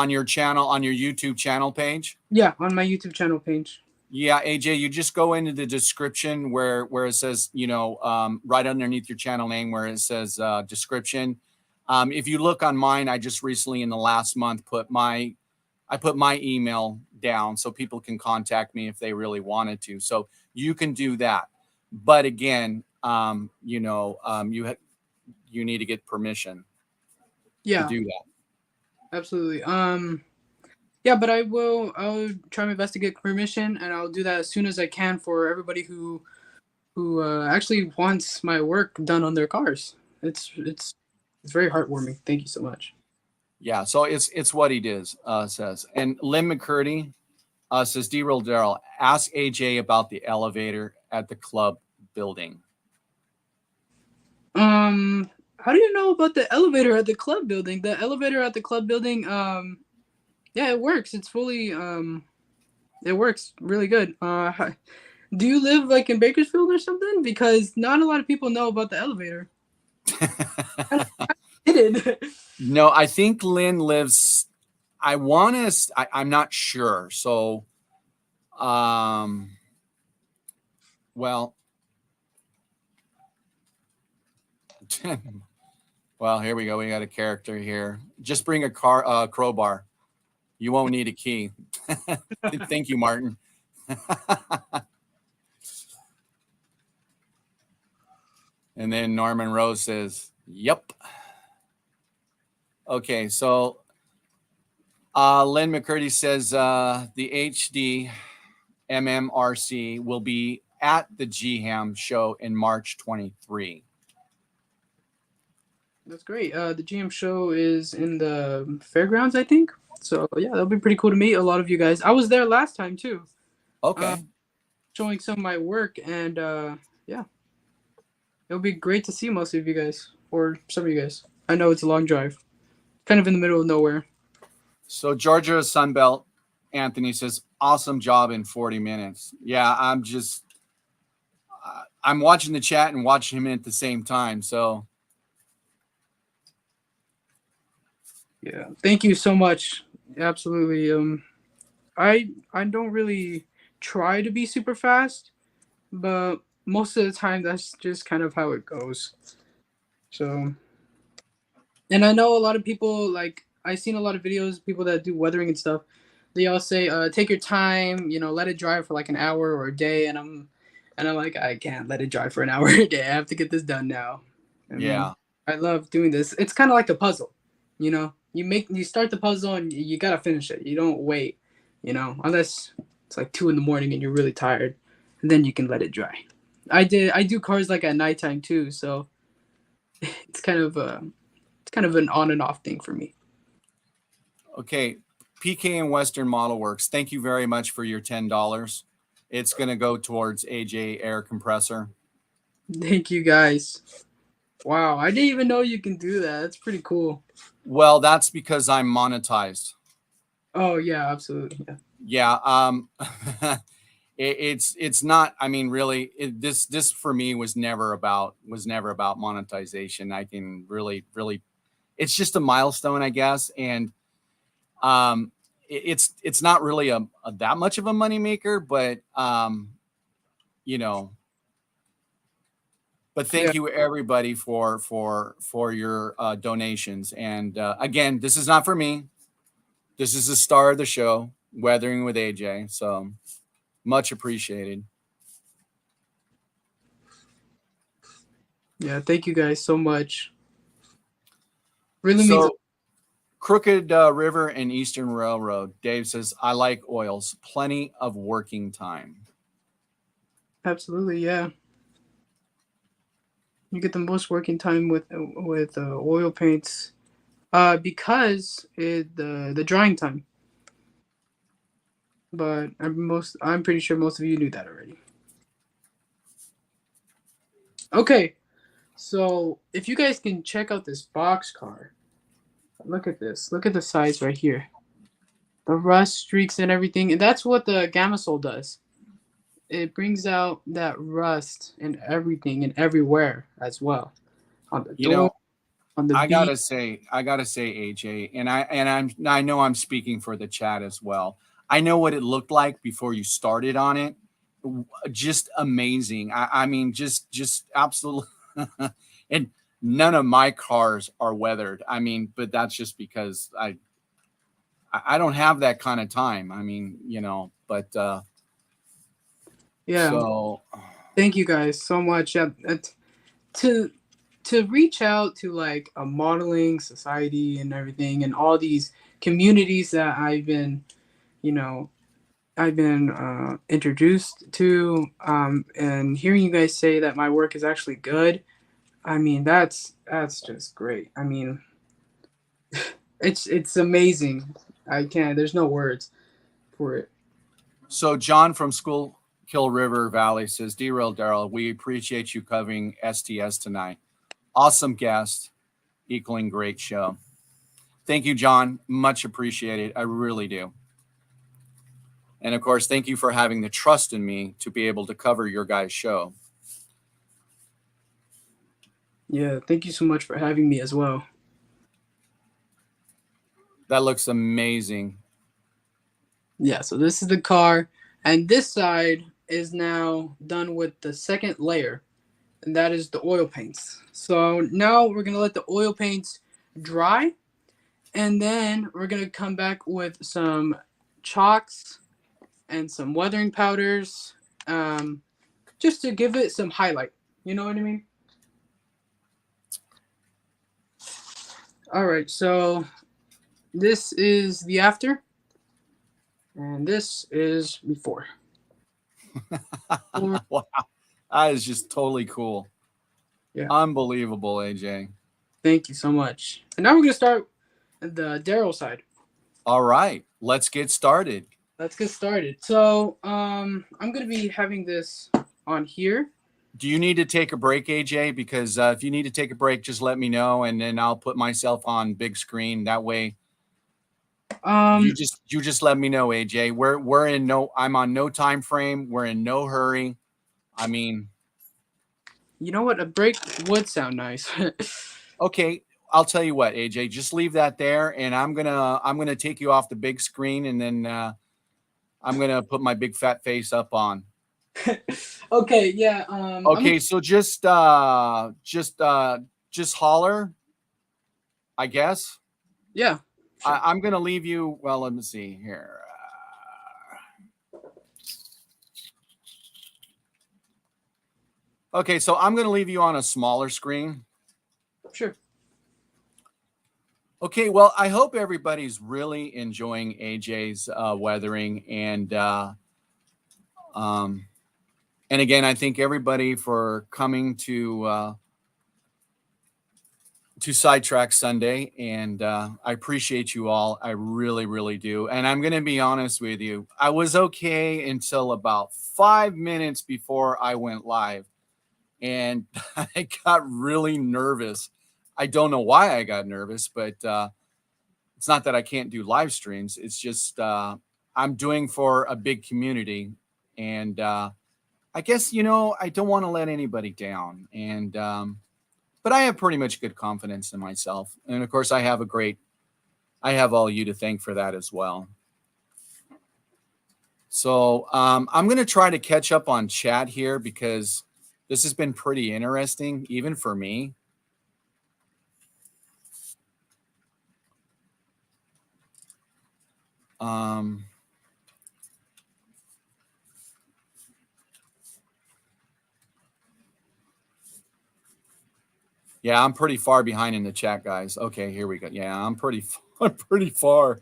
Speaker 1: your channel, on your YouTube channel page?
Speaker 2: Yeah, on my YouTube channel page.
Speaker 1: Yeah, AJ, you just go into the description where it says, right underneath your channel name where it says description. If you look on mine, I just recently in the last month put my I put my email down so people can contact me if they really wanted to. So you can do that. But again, you need to get permission to
Speaker 2: Yeah,
Speaker 1: do that.
Speaker 2: absolutely. Yeah, but I'll try my best to get permission, and I'll do that as soon as I can for everybody who actually wants my work done on their cars. It's very heartwarming. Thank you so much.
Speaker 1: Yeah. So it's what he does, says. And Lynn McCurdy says, Daryl, ask AJ about the elevator at the club building.
Speaker 2: How do you know about the elevator at the club building? The elevator at the club building, yeah, it works. It's fully, it works really good. Do you live like in Bakersfield or something? Because not a lot of people know about the elevator. I did.
Speaker 1: No, I think Lynn lives. I'm not sure. So, well, well, here we go. We got a character here. Just bring a crowbar. You won't need a key. Thank you, Martin. And then Norman Rose says, "Yep." Okay, so Lynn McCurdy says the HD MMRC will be at the GHAM show in March 23.
Speaker 2: That's great. The GM show is in the fairgrounds, I think. So yeah, that'll be pretty cool to meet a lot of you guys. I was there last time too,
Speaker 1: Okay.
Speaker 2: showing some of my work, and yeah, it'll be great to see most of you guys, or some of you guys. I know it's a long drive, kind of in the middle of nowhere.
Speaker 1: So Georgia Sunbelt Anthony says, awesome job in 40 minutes. Yeah, I'm watching the chat and watching him at the same time. So
Speaker 2: Yeah, thank you so much. Absolutely. I don't really try to be super fast, but most of the time that's just kind of how it goes. So, and I know a lot of people, like I've seen a lot of videos, people that do weathering and stuff. They all say, take your time, let it dry for like an hour or a day, and I'm like, I can't let it dry for an hour a day. I have to get this done now. I
Speaker 1: yeah.
Speaker 2: mean, I love doing this. It's kind of like a puzzle, you start the puzzle and you gotta finish it. You don't wait, unless it's like 2 in the morning and you're really tired, and then you can let it dry. I do cars like at nighttime too, so it's kind of an on and off thing for me.
Speaker 1: Okay. PK and Western Model Works, thank you very much for your $10. It's going to go towards AJ air compressor.
Speaker 2: Thank you guys. Wow, I didn't even know you can do that. That's pretty cool.
Speaker 1: Well, that's because I'm monetized.
Speaker 2: Oh yeah, absolutely. Yeah.
Speaker 1: Yeah. It's not, I mean, really this for me was never about monetization. I can really, it's just a milestone, I guess. And it's not really a that much of a moneymaker, but but
Speaker 2: Yeah.
Speaker 1: thank you everybody for your donations. And again, this is not for me. This is the star of the show, Weathering with AJ. So much appreciated.
Speaker 2: Yeah, thank you guys so much. Really means
Speaker 1: So Crooked River and Eastern Railroad. Dave says, I like oils. Plenty of working time.
Speaker 2: absolutely, yeah. You get the most working time with oil paints, because the drying time. But I'm pretty sure most of you knew that already. Okay, so if you guys can check out this box car, look at this. Look at the sides right here. The rust streaks and everything, and that's what the Gamasol does. It brings out that rust and everything and everywhere as well, on the
Speaker 1: You
Speaker 2: door,
Speaker 1: know,
Speaker 2: on the
Speaker 1: I
Speaker 2: beat.
Speaker 1: gotta say, AJ, and I know I'm speaking for the chat as well. I know what it looked like before you started on it. Just amazing. I mean, just absolutely. And none of my cars are weathered. I mean, but that's just because I don't have that kind of time. I mean, but
Speaker 2: Yeah.
Speaker 1: so
Speaker 2: Thank you guys so much. Yeah, to to reach out to like a modeling society and everything, and all these communities that you know, I've been introduced to, and hearing you guys say that my work is actually good. I mean, that's just great. I mean, it's amazing. I can't. There's no words for it.
Speaker 1: So John from Schuylkill River Valley says, Derail Darrell, we appreciate you covering STS tonight. Awesome guest, equaling great show. Thank you, John. Much appreciated. I really do. And of course, thank you for having the trust in me to be able to cover your guys' show.
Speaker 2: Yeah, thank you so much for having me as well.
Speaker 1: That looks amazing.
Speaker 2: Yeah, so this is the car, and this side is now done with the second layer, and that is the oil paints. So now we're gonna let the oil paints dry, and then we're gonna come back with some chalks and some weathering powders, just to give it some highlight. You know what I mean? All right, so this is the after, and this is before.
Speaker 1: Wow. That is just totally cool.
Speaker 2: Yeah.
Speaker 1: Unbelievable, AJ.
Speaker 2: Thank you so much. And now we're gonna start the Daryl side.
Speaker 1: All right, let's get started.
Speaker 2: Let's get started. So I'm gonna be having this on here.
Speaker 1: Do you need to take a break, AJ? Because if you need to take a break, just let me know, and then I'll put myself on big screen. That way,
Speaker 2: Um,
Speaker 1: you just let me know, AJ. We're in no. I'm on no time frame. We're in no hurry. I mean,
Speaker 2: you know what? A break would sound nice.
Speaker 1: okay. I'll tell you what, AJ. Just leave that there, and I'm gonna take you off the big screen, and then I'm gonna put my big fat face up on.
Speaker 2: Okay, yeah.
Speaker 1: Okay, so just holler, I guess.
Speaker 2: Yeah. Sure.
Speaker 1: I'm gonna leave you. Well, let me see here. Okay, so I'm gonna leave you on a smaller screen.
Speaker 2: Sure.
Speaker 1: Okay, well, I hope everybody's really enjoying AJ's weathering, um, and again, I thank everybody for coming to Sidetrack Sunday, and I appreciate you all. I really, really do. And I'm going to be honest with you. I was okay until about 5 minutes before I went live, and I got really nervous. I don't know why I got nervous, but it's not that I can't do live streams. It's just I'm doing for a big community, and I guess I don't want to let anybody down, and but I have pretty much good confidence in myself. And of course, I have all you to thank for that as well. So I'm going to try to catch up on chat here because this has been pretty interesting, even for me. Um, yeah, I'm pretty far behind in the chat, guys. Okay, here we go. Yeah, I'm pretty far.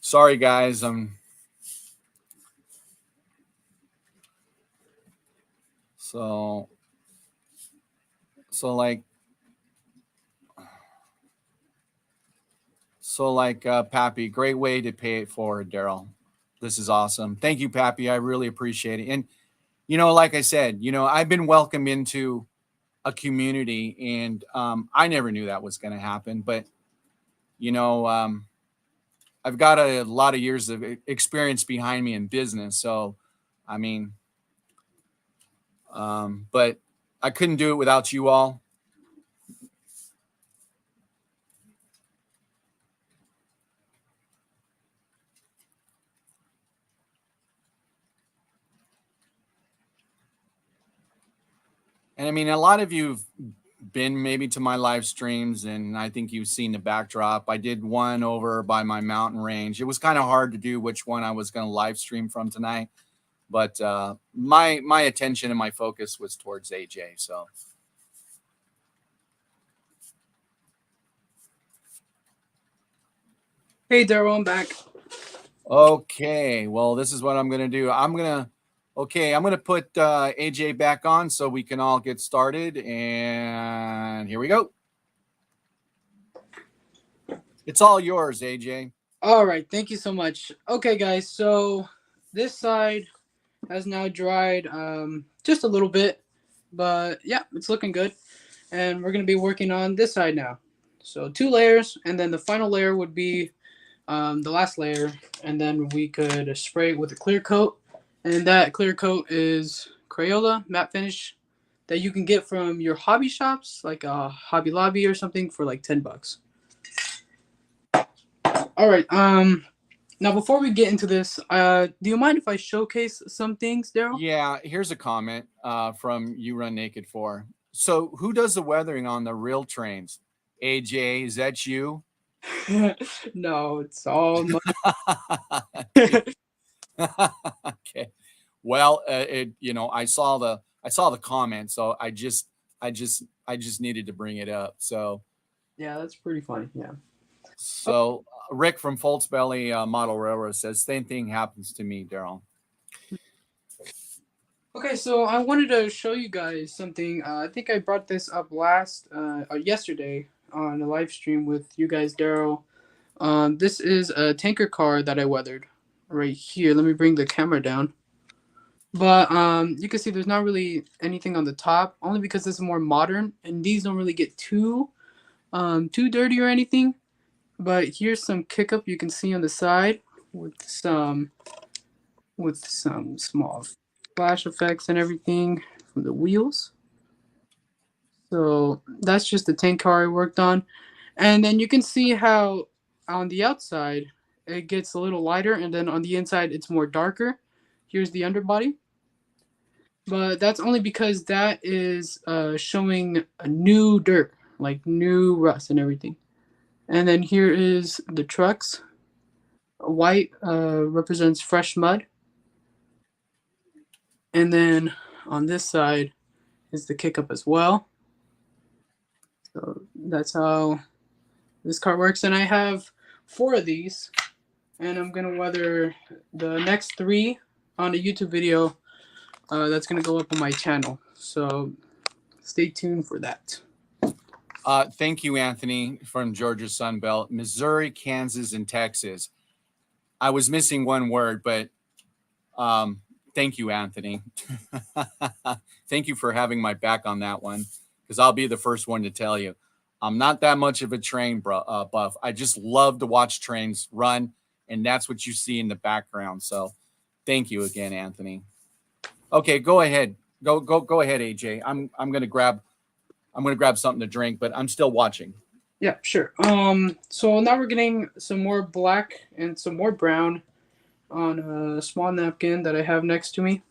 Speaker 1: Sorry, guys. So so like Pappy, great way to pay it forward, Daryl. This is awesome. Thank you, Pappy. I really appreciate it. And like I said, I've been welcomed into a community, and I never knew that was going to happen. But I've got a lot of years of experience behind me in business, so I mean, but I couldn't do it without you all. And I mean, a lot of you've been maybe to my live streams, and I think you've seen the backdrop. I did one over by my mountain range. It was kind of hard to do which one I was going to live stream from tonight, but my attention and my focus was towards AJ. So.
Speaker 2: Hey, Daryl, I'm back.
Speaker 1: Okay, well, this is what I'm going to do. I'm going to put AJ back on so we can all get started. And here we go. It's all yours, AJ.
Speaker 2: All right, thank you so much. Okay, guys, so this side has now dried just a little bit, but yeah, it's looking good. And we're going to be working on this side now. So 2 layers, and then the final layer would be the last layer, and then we could spray it with a clear coat. And that clear coat is Crayola matte finish that you can get from your hobby shops, like a Hobby Lobby or something, for like $10. All right. Now before we get into this, do you mind if I showcase some things, Daryl?
Speaker 1: Yeah, here's a comment from You Run Naked 4. So who does the weathering on the real trains? AJ, is that you?
Speaker 2: No, it's all
Speaker 1: Okay. Well, I saw the comment, so I just needed to bring it up. So
Speaker 2: yeah, that's pretty funny. Yeah.
Speaker 1: So Rick from Folt's Belly Model Railroad says same thing happens to me, Daryl.
Speaker 2: Okay, so I wanted to show you guys something. I think I brought this up yesterday on a live stream with you guys, Daryl. This is a tanker car that I weathered right here. Let me bring the camera down. But you can see there's not really anything on the top, only because this is more modern, and these don't really get too dirty or anything. But here's some kick up you can see on the side with some small splash effects and everything from the wheels. So that's just the tank car I worked on. And then you can see how on the outside it gets a little lighter, and then on the inside it's more darker. Here's the underbody. But that's only because that is showing a new dirt, like new rust and everything. And then here is the trucks. White represents fresh mud. And then on this side is the kick up as well. So that's how this car works. And I have 4 of these. And I'm going to weather the next 3 on a YouTube video that's going to go up on my channel. So stay tuned for that.
Speaker 1: Thank you, Anthony, from Georgia Sunbelt, Missouri, Kansas, and Texas. I was missing one word, but thank you, Anthony. Thank you for having my back on that one, because I'll be the first one to tell you, I'm not that much of a train buff. I just love to watch trains run, and that's what you see in the background. So thank you again, Anthony. Okay, go ahead. Go ahead, AJ. I'm gonna grab something to drink, but I'm still watching.
Speaker 2: Yeah, sure. So now we're getting some more black and some more brown on a small napkin that I have next to me.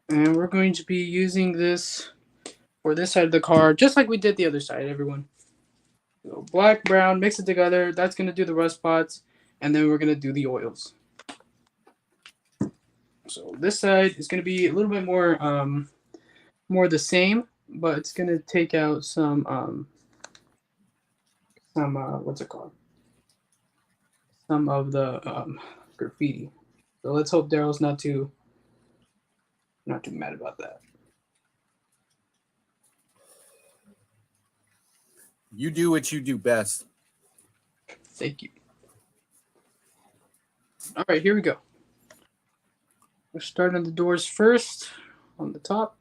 Speaker 2: And we're going to be using this for this side of the car, just like we did the other side, everyone. So black, brown, mix it together. That's going to do the rust spots. And then we're going to do the oils. So this side is going to be a little bit more the same, but it's going to take out some what's it called? Some of the graffiti. So let's hope Daryl's not too mad about that.
Speaker 1: You do what you do best.
Speaker 2: Thank you. All right, here we go. We're starting on the doors first, on the top.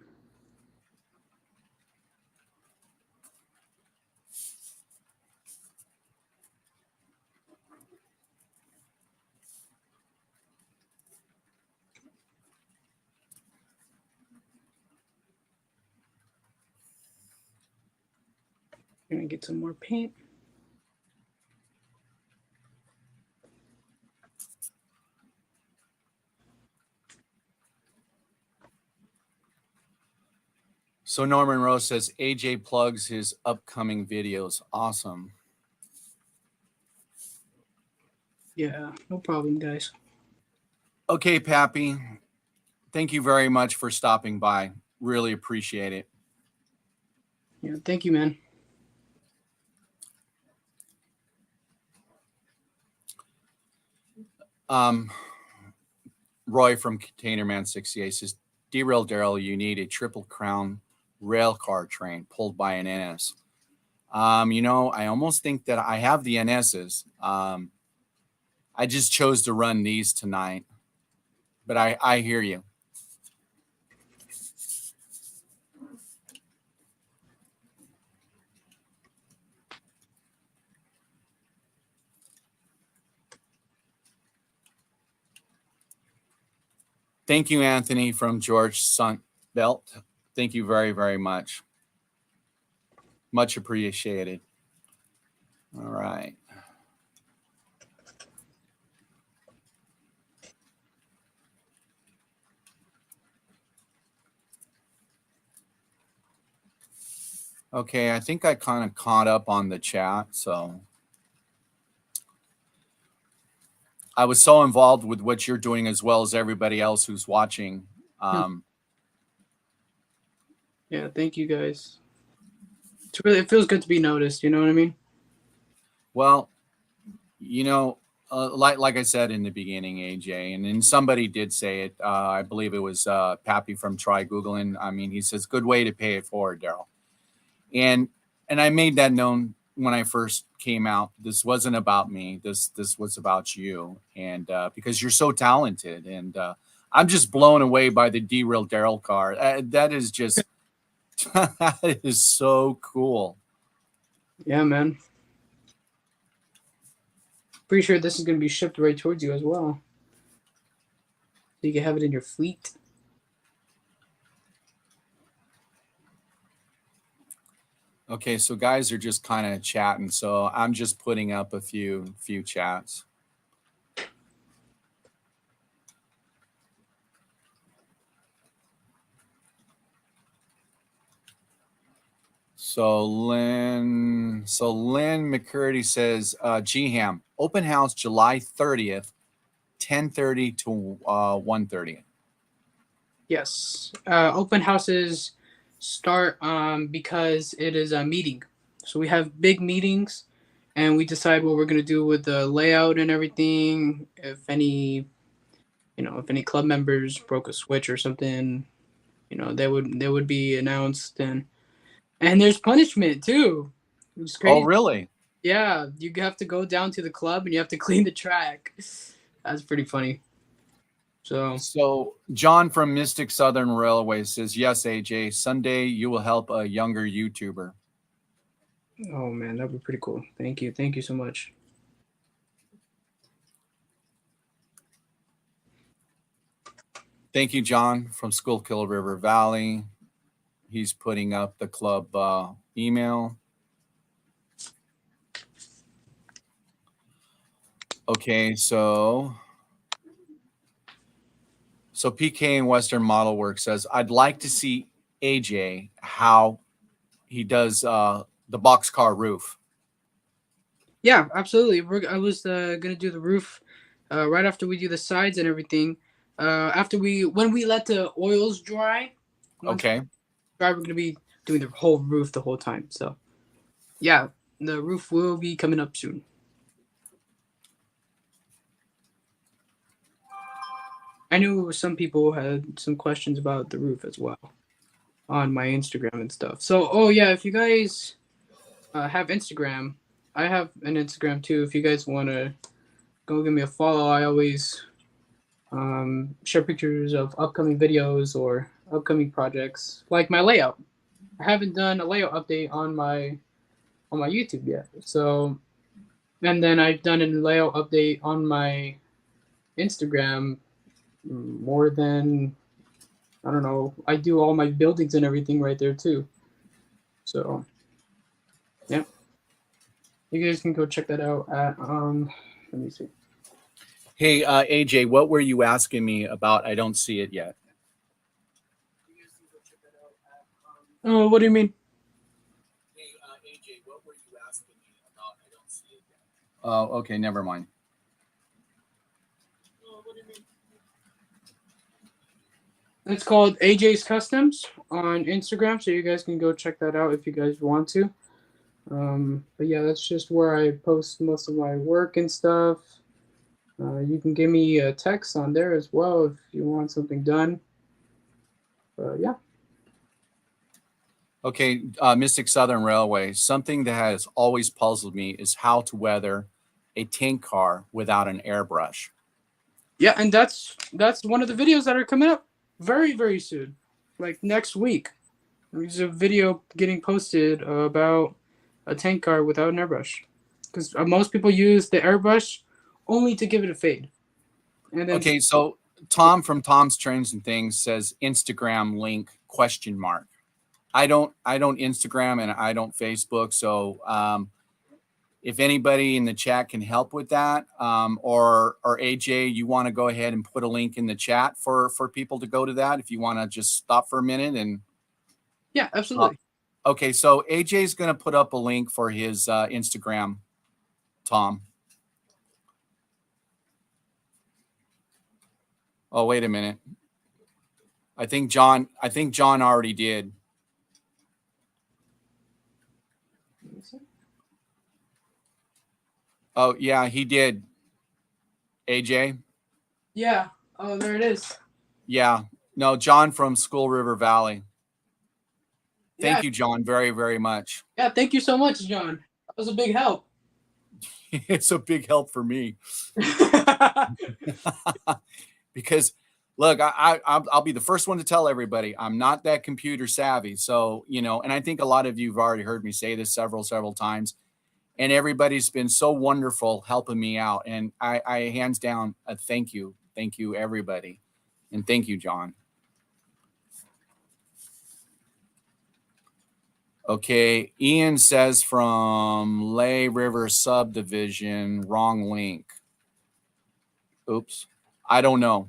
Speaker 2: Gonna get some more paint.
Speaker 1: So Norman Rose says AJ plugs his upcoming videos. Awesome.
Speaker 2: Yeah, no problem, guys.
Speaker 1: Okay, Pappy. Thank you very much for stopping by. Really appreciate it.
Speaker 2: Yeah, thank you, man.
Speaker 1: Roy from Container Man 68 says, Derail Daryl, you need a triple crown rail car train pulled by an NS. I almost think that I have the NSs. I just chose to run these tonight, but I hear you. Thank you, Anthony from George Sunbelt. Thank you very, very much. Much appreciated. All right. Okay, I think I kind of caught up on the chat, so I was so involved with what you're doing as well as everybody else who's watching.
Speaker 2: Yeah, thank you, guys. It feels good to be noticed. You know what I mean?
Speaker 1: Well, like I said in the beginning, AJ, and then somebody did say it. I believe it was Pappy from Try Googling. I mean, he says, "Good way to pay it forward, Daryl." And I made that known when I first came out. This wasn't about me. This was about you, and because you're so talented, and I'm just blown away by the Derail Daryl car. That is just that is so cool.
Speaker 2: Yeah, man. Pretty sure this is going to be shipped right towards you as well, so you can have it in your fleet.
Speaker 1: Okay, so guys are just kind of chatting, so I'm just putting up a few chats. So Lynn McCurdy says, GHAM, open house July 30th, 10:30 to 1:30.
Speaker 2: Yes. Open houses start because it is a meeting. So we have big meetings and we decide what we're going to do with the layout and everything. If any club members broke a switch or something, they would be announced, and there's punishment too. It's
Speaker 1: Oh,
Speaker 2: crazy.
Speaker 1: really?
Speaker 2: Yeah, you have to go down to the club and you have to clean the track. That's pretty funny.
Speaker 1: So John from Mystic Southern Railway says, yes, AJ, Sunday you will help a younger YouTuber.
Speaker 2: Oh man, that'd be pretty cool. Thank you so much.
Speaker 1: Thank you, John from Schuylkill River Valley. He's putting up the club email. Okay, so PK in Western Model Works says, I'd like to see AJ how he does the boxcar roof.
Speaker 2: Yeah, absolutely. I was gonna do the roof right after we do the sides and everything. When we let the oils dry.
Speaker 1: Okay.
Speaker 2: Dry, we're gonna be doing the whole roof the whole time. So, yeah, the roof will be coming up soon. I knew some people had some questions about the roof as well on my Instagram and stuff. So, oh yeah, if you guys have Instagram, I have an Instagram too. If you guys want to go give me a follow, I always share pictures of upcoming videos or upcoming projects, like my layout. I haven't done a layout update on my YouTube yet. So, and then I've done a layout update on my Instagram more than, I don't know. I do all my buildings and everything right there too. So, yeah, you guys can go check that out at let me see.
Speaker 1: Hey, AJ, what were you asking me about? I don't see it yet.
Speaker 2: Oh, what do you mean?
Speaker 1: Hey, AJ, what were you asking me about? I don't see it yet. Oh, okay, never mind.
Speaker 2: It's called AJ's Customs on Instagram, so you guys can go check that out if you guys want to. But yeah, that's just where I post most of my work and stuff. You can give me a text on there as well if you want something done. Yeah.
Speaker 1: Okay, Mystic Southern Railway. Something that has always puzzled me is how to weather a tank car without an airbrush.
Speaker 2: Yeah, and that's one of the videos that are coming up very, very soon. Like next week. There's a video getting posted about a tank car without an airbrush. Because most people use the airbrush only to give it a fade. And then
Speaker 1: Okay, so Tom from Tom's Trains and Things says Instagram link question mark. I don't Instagram and I don't Facebook. So if anybody in the chat can help with that, or AJ, you want to go ahead and put a link in the chat for people to go to that. If you want to just stop for a minute and
Speaker 2: yeah, absolutely.
Speaker 1: okay, so AJ's going to put up a link for his Instagram, Tom. Oh, wait a minute. I think John already did. Oh, yeah, he did. AJ?
Speaker 2: Yeah. Oh, there it is.
Speaker 1: Yeah. No, John from School River Valley.
Speaker 2: Yeah.
Speaker 1: Thank you, John, very, very much.
Speaker 2: Yeah. Thank you so much, John. That was a big help.
Speaker 1: It's a big help for me. Because look, I'll be the first one to tell everybody I'm not that computer savvy. So, and I think a lot of you have already heard me say this several times, and everybody's been so wonderful helping me out. And I hands down, thank you. Thank you, everybody. And thank you, John. Okay. Ian says from Lay River subdivision, wrong link. Oops. I don't know.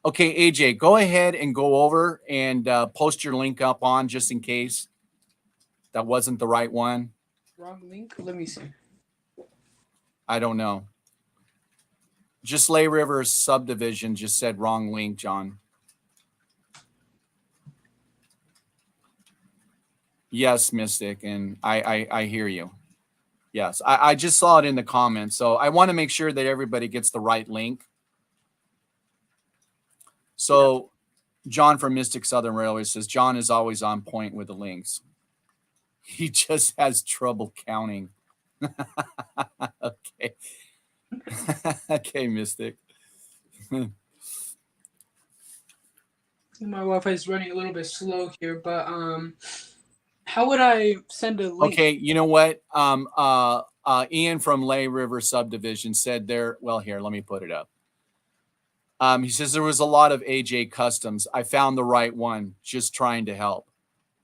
Speaker 1: Okay, AJ, go ahead and go over and post your link up on just in case that wasn't the right one.
Speaker 2: Wrong link. Let me see.
Speaker 1: I don't know. Just Lay River subdivision just said wrong link, John. Yes, Mystic, and I hear you. Yes, I just saw it in the comments, so I want to make sure that everybody gets the right link. So, John from Mystic Southern Railway says John is always on point with the links. He just has trouble counting. Okay. Okay, Mystic.
Speaker 2: My Wi-Fi is running a little bit slow here, but how would I send a link?
Speaker 1: Okay, you know what? Ian from Lay River subdivision said there. Well, here, let me put it up. He says there was a lot of AJ customs. I found the right one, just trying to help.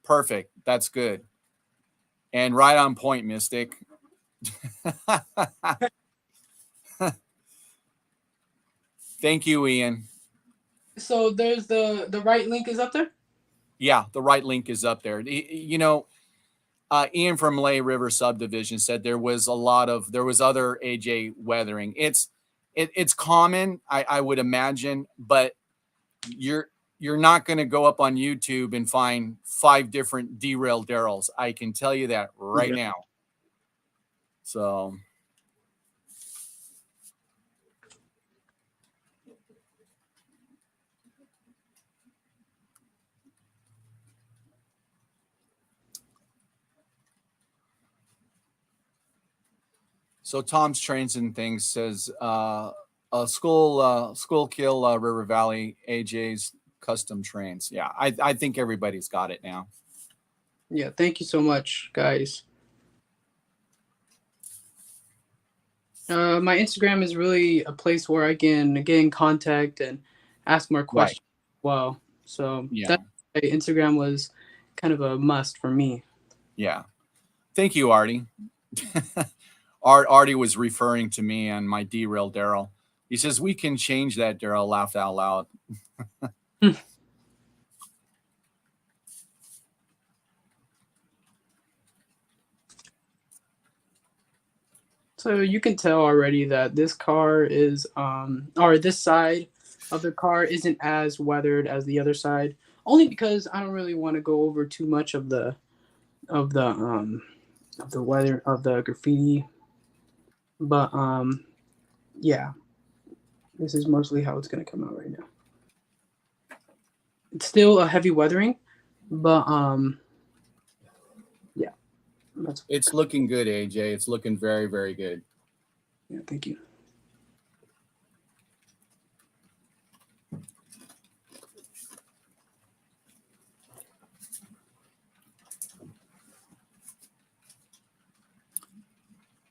Speaker 1: Perfect. That's good. And right on point, Mystic. Thank you, Ian.
Speaker 2: So there's the right link is up there?
Speaker 1: Yeah, the right link is up there. Ian from Lay River subdivision said there was other AJ weathering. It's common, I would imagine, but you're not going to go up on YouTube and find 5 different Derail Darrells. I can tell you that right now. So Tom's Trains and Things says school kill River Valley AJ's custom trains. Yeah, I think everybody's got it now.
Speaker 2: Yeah, thank you so much, guys. My Instagram is really a place where I can get in contact and ask more questions. Right. Wow. So
Speaker 1: yeah,
Speaker 2: that's why Instagram was kind of a must for me.
Speaker 1: Yeah. Thank you, Artie. Artie was referring to me and my Derail Daryl. He says, we can change that, Daryl. Laughed out loud.
Speaker 2: So you can tell already that this car is or this side of the car isn't as weathered as the other side. Only because I don't really want to go over too much of the um of the weather of the graffiti. But yeah, this is mostly how it's gonna come out right now. It's still a heavy weathering, but yeah, that's
Speaker 1: It's looking good, AJ. It's looking very, very good.
Speaker 2: yeah, thank you.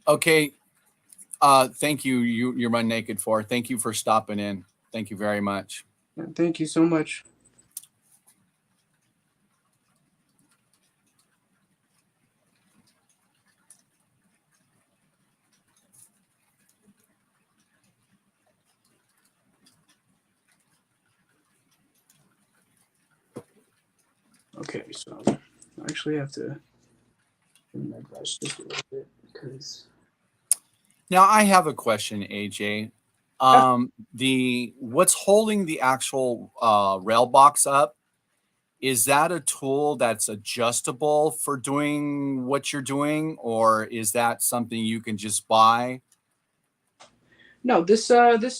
Speaker 1: Okay. Thank you. You're my naked for. Thank you for stopping in. Thank you very much.
Speaker 2: Yeah, thank you so much. Okay, so I actually have to trim my brush just a little bit because
Speaker 1: Now I have a question, AJ. The what's holding the actual rail box up? Is that a tool that's adjustable for doing what you're doing, or is that something you can just buy?
Speaker 2: no, this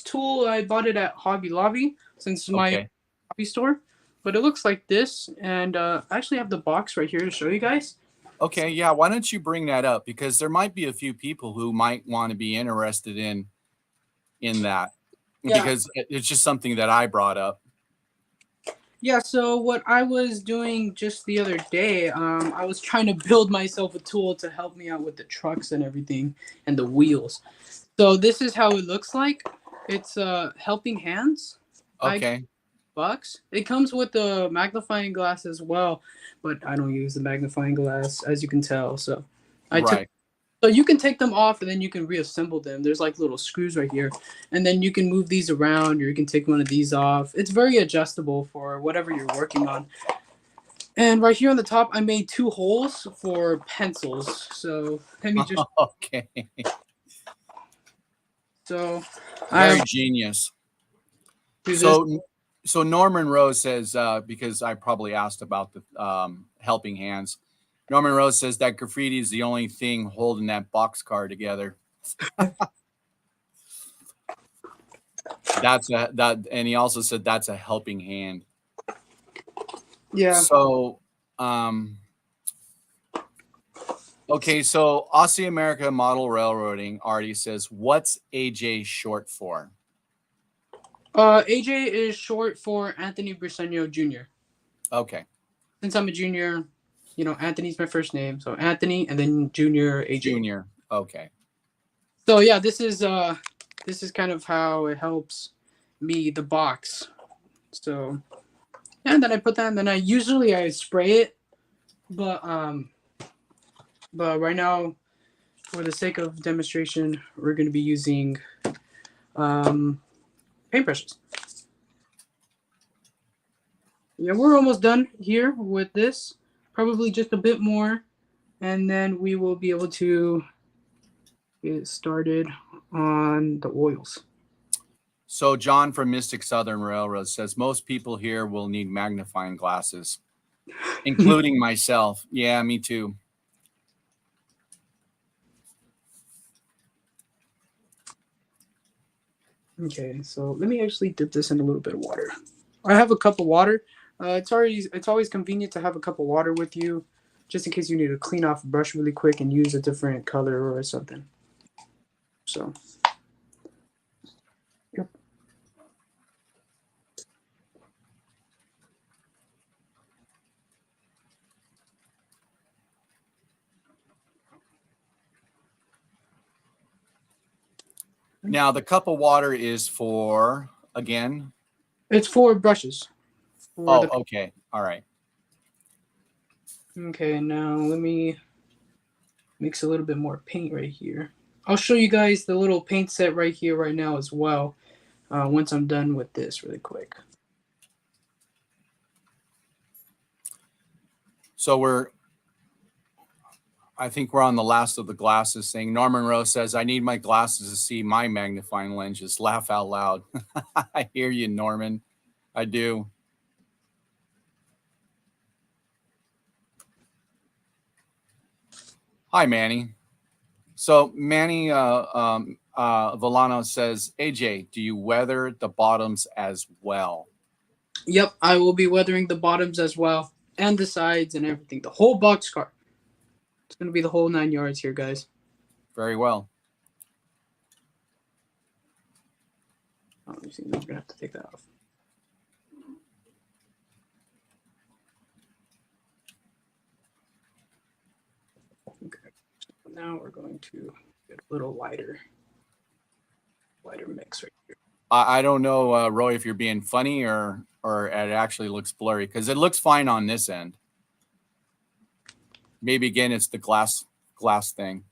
Speaker 2: tool I bought it at Hobby Lobby since my
Speaker 1: Okay.
Speaker 2: hobby store, but it looks like this, and I actually have the box right here to show you guys.
Speaker 1: Okay, yeah. Why don't you bring that up? Because there might be a few people who might want to be interested in that.
Speaker 2: Yeah,
Speaker 1: Because it's just something that I brought up.
Speaker 2: yeah. So what I was doing just the other day, I was trying to build myself a tool to help me out with the trucks and everything and the wheels. So this is how it looks like. It's helping hands. I
Speaker 1: Okay.
Speaker 2: bucks. It comes with the magnifying glass as well, but I don't use the magnifying glass as you can tell. So I took
Speaker 1: Right.
Speaker 2: so you can take them off and then you can reassemble them. There's like little screws right here, and then you can move these around or you can take one of these off. It's very adjustable for whatever you're working on. And right here on the top, I made two holes for pencils. So let me just
Speaker 1: Okay.
Speaker 2: so I
Speaker 1: Very
Speaker 2: have
Speaker 1: genius.
Speaker 2: do this.
Speaker 1: So Norman Rose says, because I probably asked about the helping hands. Norman Rose says that graffiti is the only thing holding that boxcar together. And he also said that's a helping hand.
Speaker 2: Yeah.
Speaker 1: So, okay, so Aussie America Model Railroading already says, what's AJ short for?
Speaker 2: AJ is short for Anthony Briseño Jr.
Speaker 1: Okay.
Speaker 2: Since I'm a junior, Anthony's my first name, so Anthony, and then Junior AJ.
Speaker 1: Junior. Okay.
Speaker 2: So yeah, this is kind of how it helps me the box. So yeah, and then I put that, and then I spray it, but right now, for the sake of demonstration, we're going to be using paintbrushes. Yeah, we're almost done here with this. Probably just a bit more, and then we will be able to get started on the oils.
Speaker 1: So John from Mystic Southern Railroad says most people here will need magnifying glasses, including myself. Yeah, me too.
Speaker 2: Okay, so let me actually dip this in a little bit of water. I have a cup of water. It's always convenient to have a cup of water with you, just in case you need to clean off a brush really quick and use a different color or something. So, yep.
Speaker 1: Now the cup of water is for again.
Speaker 2: It's for brushes. For
Speaker 1: Oh,
Speaker 2: the
Speaker 1: okay. All right.
Speaker 2: okay, now let me mix a little bit more paint right here. I'll show you guys the little paint set right here right now as well. Once I'm done with this, really quick.
Speaker 1: So I think we're on the last of the glasses thing. Norman Rose says, I need my glasses to see my magnifying lenses. Laugh out loud. I hear you, Norman. I do. Hi, Manny. So Manny Volano says, AJ, do you weather the bottoms as well?
Speaker 2: Yep, I will be weathering the bottoms as well, and the sides and everything. The whole boxcar. It's gonna be the whole 9 yards here, guys.
Speaker 1: Very well.
Speaker 2: Oh, you see, I'm gonna have to take that off. Okay, so now we're going to get a little lighter mix right here.
Speaker 1: I don't know, Roy, if you're being funny or it actually looks blurry, because it looks fine on this end. Maybe again, it's the glass thing.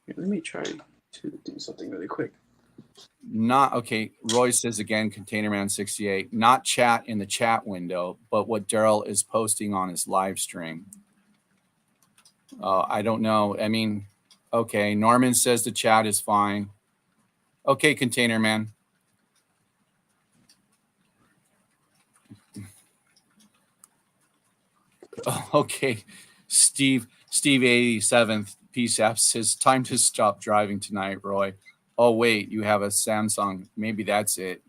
Speaker 2: Here, let me try to do something really quick.
Speaker 1: Not okay. Roy says again, Containerman 68, not chat in the chat window, but what Daryl is posting on his live stream. I don't know. I mean, okay. Norman says the chat is fine. Okay, Containerman. Okay, Steve 87th PSAP says time to stop driving tonight, Roy. Oh wait, you have a Samsung. Maybe that's it.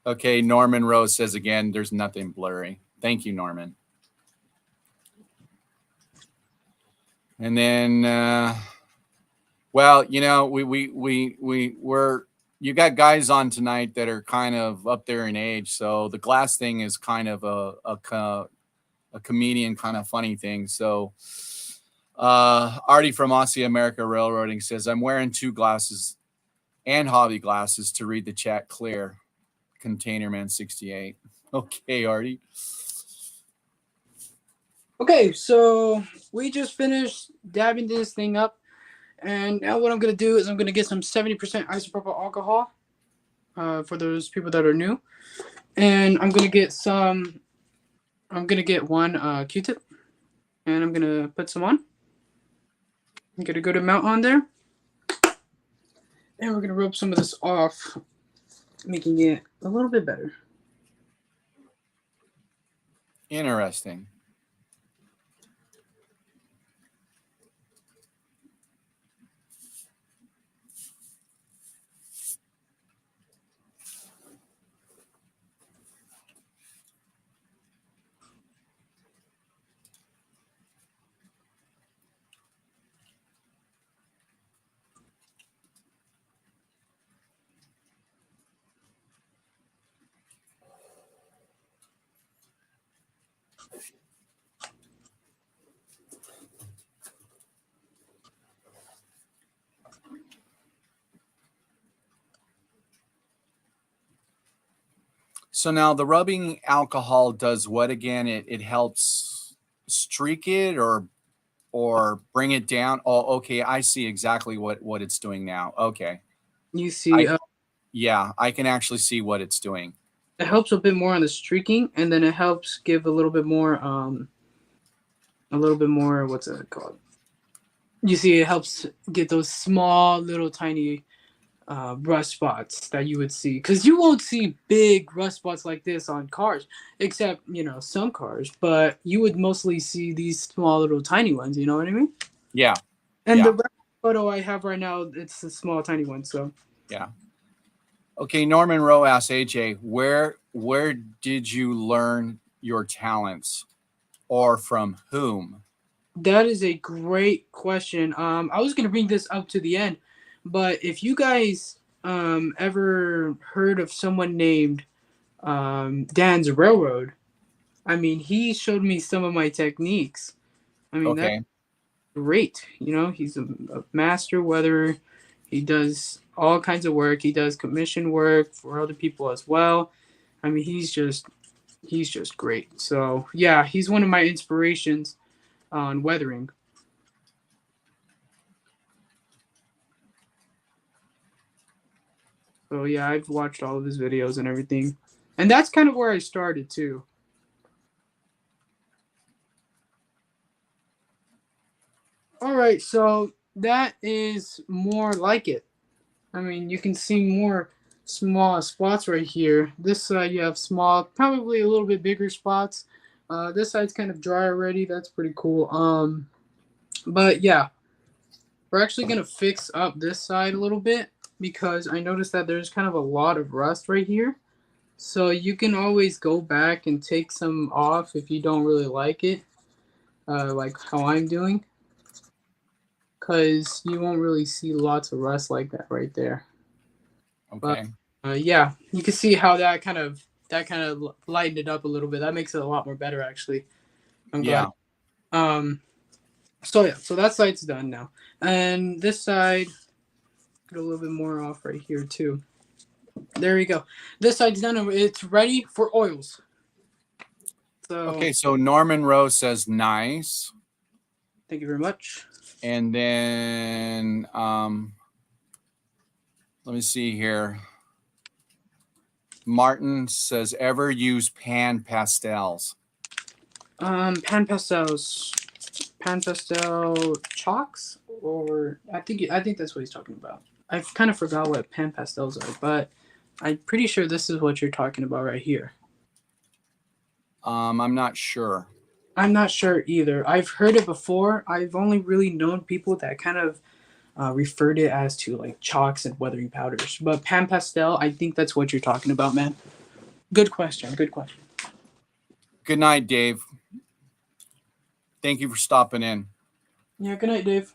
Speaker 1: Okay, Norman Rose says again, there's nothing blurry. Thank you, Norman. And then, well, you know, we're you got guys on tonight that are kind of up there in age, so the glass thing is kind of a comedian kind of funny thing. So Artie from Aussie America Railroading says, I'm wearing 2 glasses and hobby glasses to read the chat clear. Containerman 68. Okay, Artie.
Speaker 2: Okay, so we just finished dabbing this thing up, and now what I'm gonna do is I'm gonna get some 70% isopropyl alcohol for those people that are new, and I'm gonna get one Q-tip, and I'm gonna put some on. I'm gonna go to mount on there, and we're gonna rub some of this off, making it a little bit better.
Speaker 1: Interesting. So now the rubbing alcohol does what again? It helps streak it or bring it down. Oh, okay. I see exactly what it's doing now. Okay.
Speaker 2: You see,
Speaker 1: Yeah, I can actually see what it's doing.
Speaker 2: it helps a bit more on the streaking, and then it helps give a little bit more, what's it called? You see, it helps get those small, little, tiny rust spots that you would see, because you won't see big rust spots like this on cars, except some cars, but you would mostly see these small, little, tiny ones. You know what I mean?
Speaker 1: Yeah.
Speaker 2: And
Speaker 1: yeah.
Speaker 2: the photo I have right now, it's a small, tiny one. So
Speaker 1: yeah. Okay, Norman Rowe asks AJ, where did you learn your talents, or from whom?
Speaker 2: that is a great question. I was gonna bring this up to the end, but if you guys ever heard of someone named Dan's Railroad, I mean, he showed me some of my techniques. I mean,
Speaker 1: Okay.
Speaker 2: that's great. He's a master weatherer. He does all kinds of work. He does commission work for other people as well. I mean, he's just He's just great. So yeah, he's one of my inspirations on weathering. So yeah, I've watched all of his videos and everything. And that's kind of where I started too. All right, so that is more like it. I mean, you can see more small spots right here. This side you have small, probably a little bit bigger spots. This side's kind of dry already. That's pretty cool. But yeah, we're actually gonna fix up this side a little bit because I noticed that there's kind of a lot of rust right here. So you can always go back and take some off if you don't really like it, like how I'm doing, because you won't really see lots of rust like that right there. But
Speaker 1: Okay.
Speaker 2: yeah, you can see how that kind of lightened it up a little bit. That makes it a lot more better actually. I'm glad.
Speaker 1: Yeah.
Speaker 2: Um, so yeah, so that side's done now, and this side get a little bit more off right here too. There you go. This side's done and it's ready for oils. So
Speaker 1: Okay. So Norman Rose says nice.
Speaker 2: thank you very much.
Speaker 1: And then let me see here. Martin says, ever use pan pastels?
Speaker 2: Pan pastels, pan pastel chalks, or I think that's what he's talking about. I kind of forgot what pan pastels are, but I'm pretty sure this is what you're talking about right here.
Speaker 1: I'm not sure.
Speaker 2: I'm not sure either. I've heard it before. I've only really known people that kind of referred it as to like chalks and weathering powders. But pan pastel, I think that's what you're talking about, man. Good question. Good question.
Speaker 1: Good night, Dave. Thank you for stopping in.
Speaker 2: Yeah. Good night, Dave.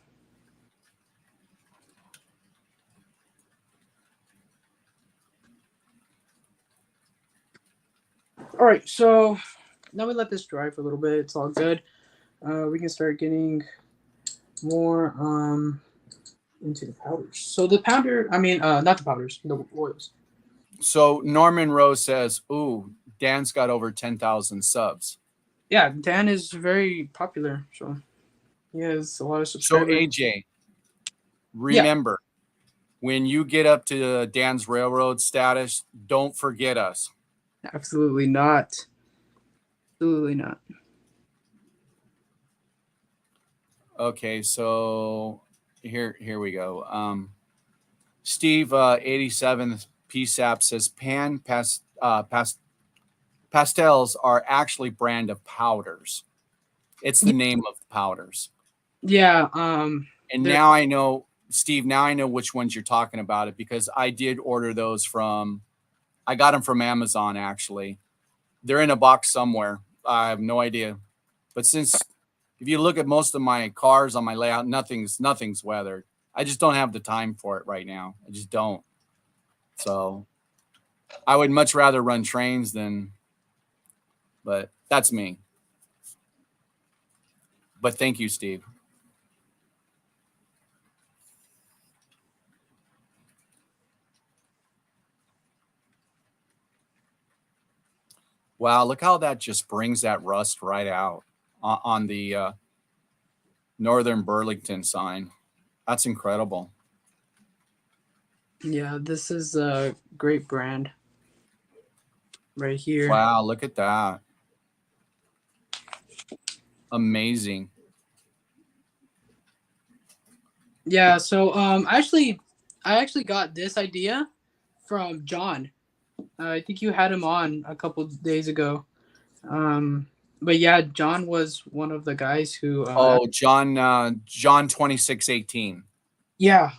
Speaker 2: All right. So now we let this dry for a little bit. It's all good. We can start getting more into the powders. So the powder, I mean, not the powders, the oils.
Speaker 1: So Norman Rose says, ooh, Dan's got over 10,000 subs.
Speaker 2: Yeah, Dan is very popular, so he has a lot of
Speaker 1: So
Speaker 2: subscribers.
Speaker 1: AJ,
Speaker 2: Yeah,
Speaker 1: remember, when you get up to Dan's railroad status, don't forget us.
Speaker 2: absolutely not. Absolutely not.
Speaker 1: Okay, so here we go. Steve 87 PSAP says pastels are actually brand of powders. It's the name of the powders.
Speaker 2: Yeah,
Speaker 1: And
Speaker 2: there.
Speaker 1: now I know, Steve, now I know which ones you're talking about it because I did order those I got them from Amazon actually. They're in a box somewhere. I have no idea. But if you look at most of my cars on my layout, nothing's weathered. I just don't have the time for it right now. I just don't. So I would much rather run trains but that's me. But thank you, Steve. Wow, look how that just brings that rust right out on the Northern Burlington sign. That's incredible.
Speaker 2: Yeah, this is a great brand right here.
Speaker 1: Wow, look at that. Amazing.
Speaker 2: Yeah, so I actually got this idea from John. I think you had him on a couple days ago. Um, but yeah, John was one of the guys who
Speaker 1: Oh, John 2618.
Speaker 2: yeah,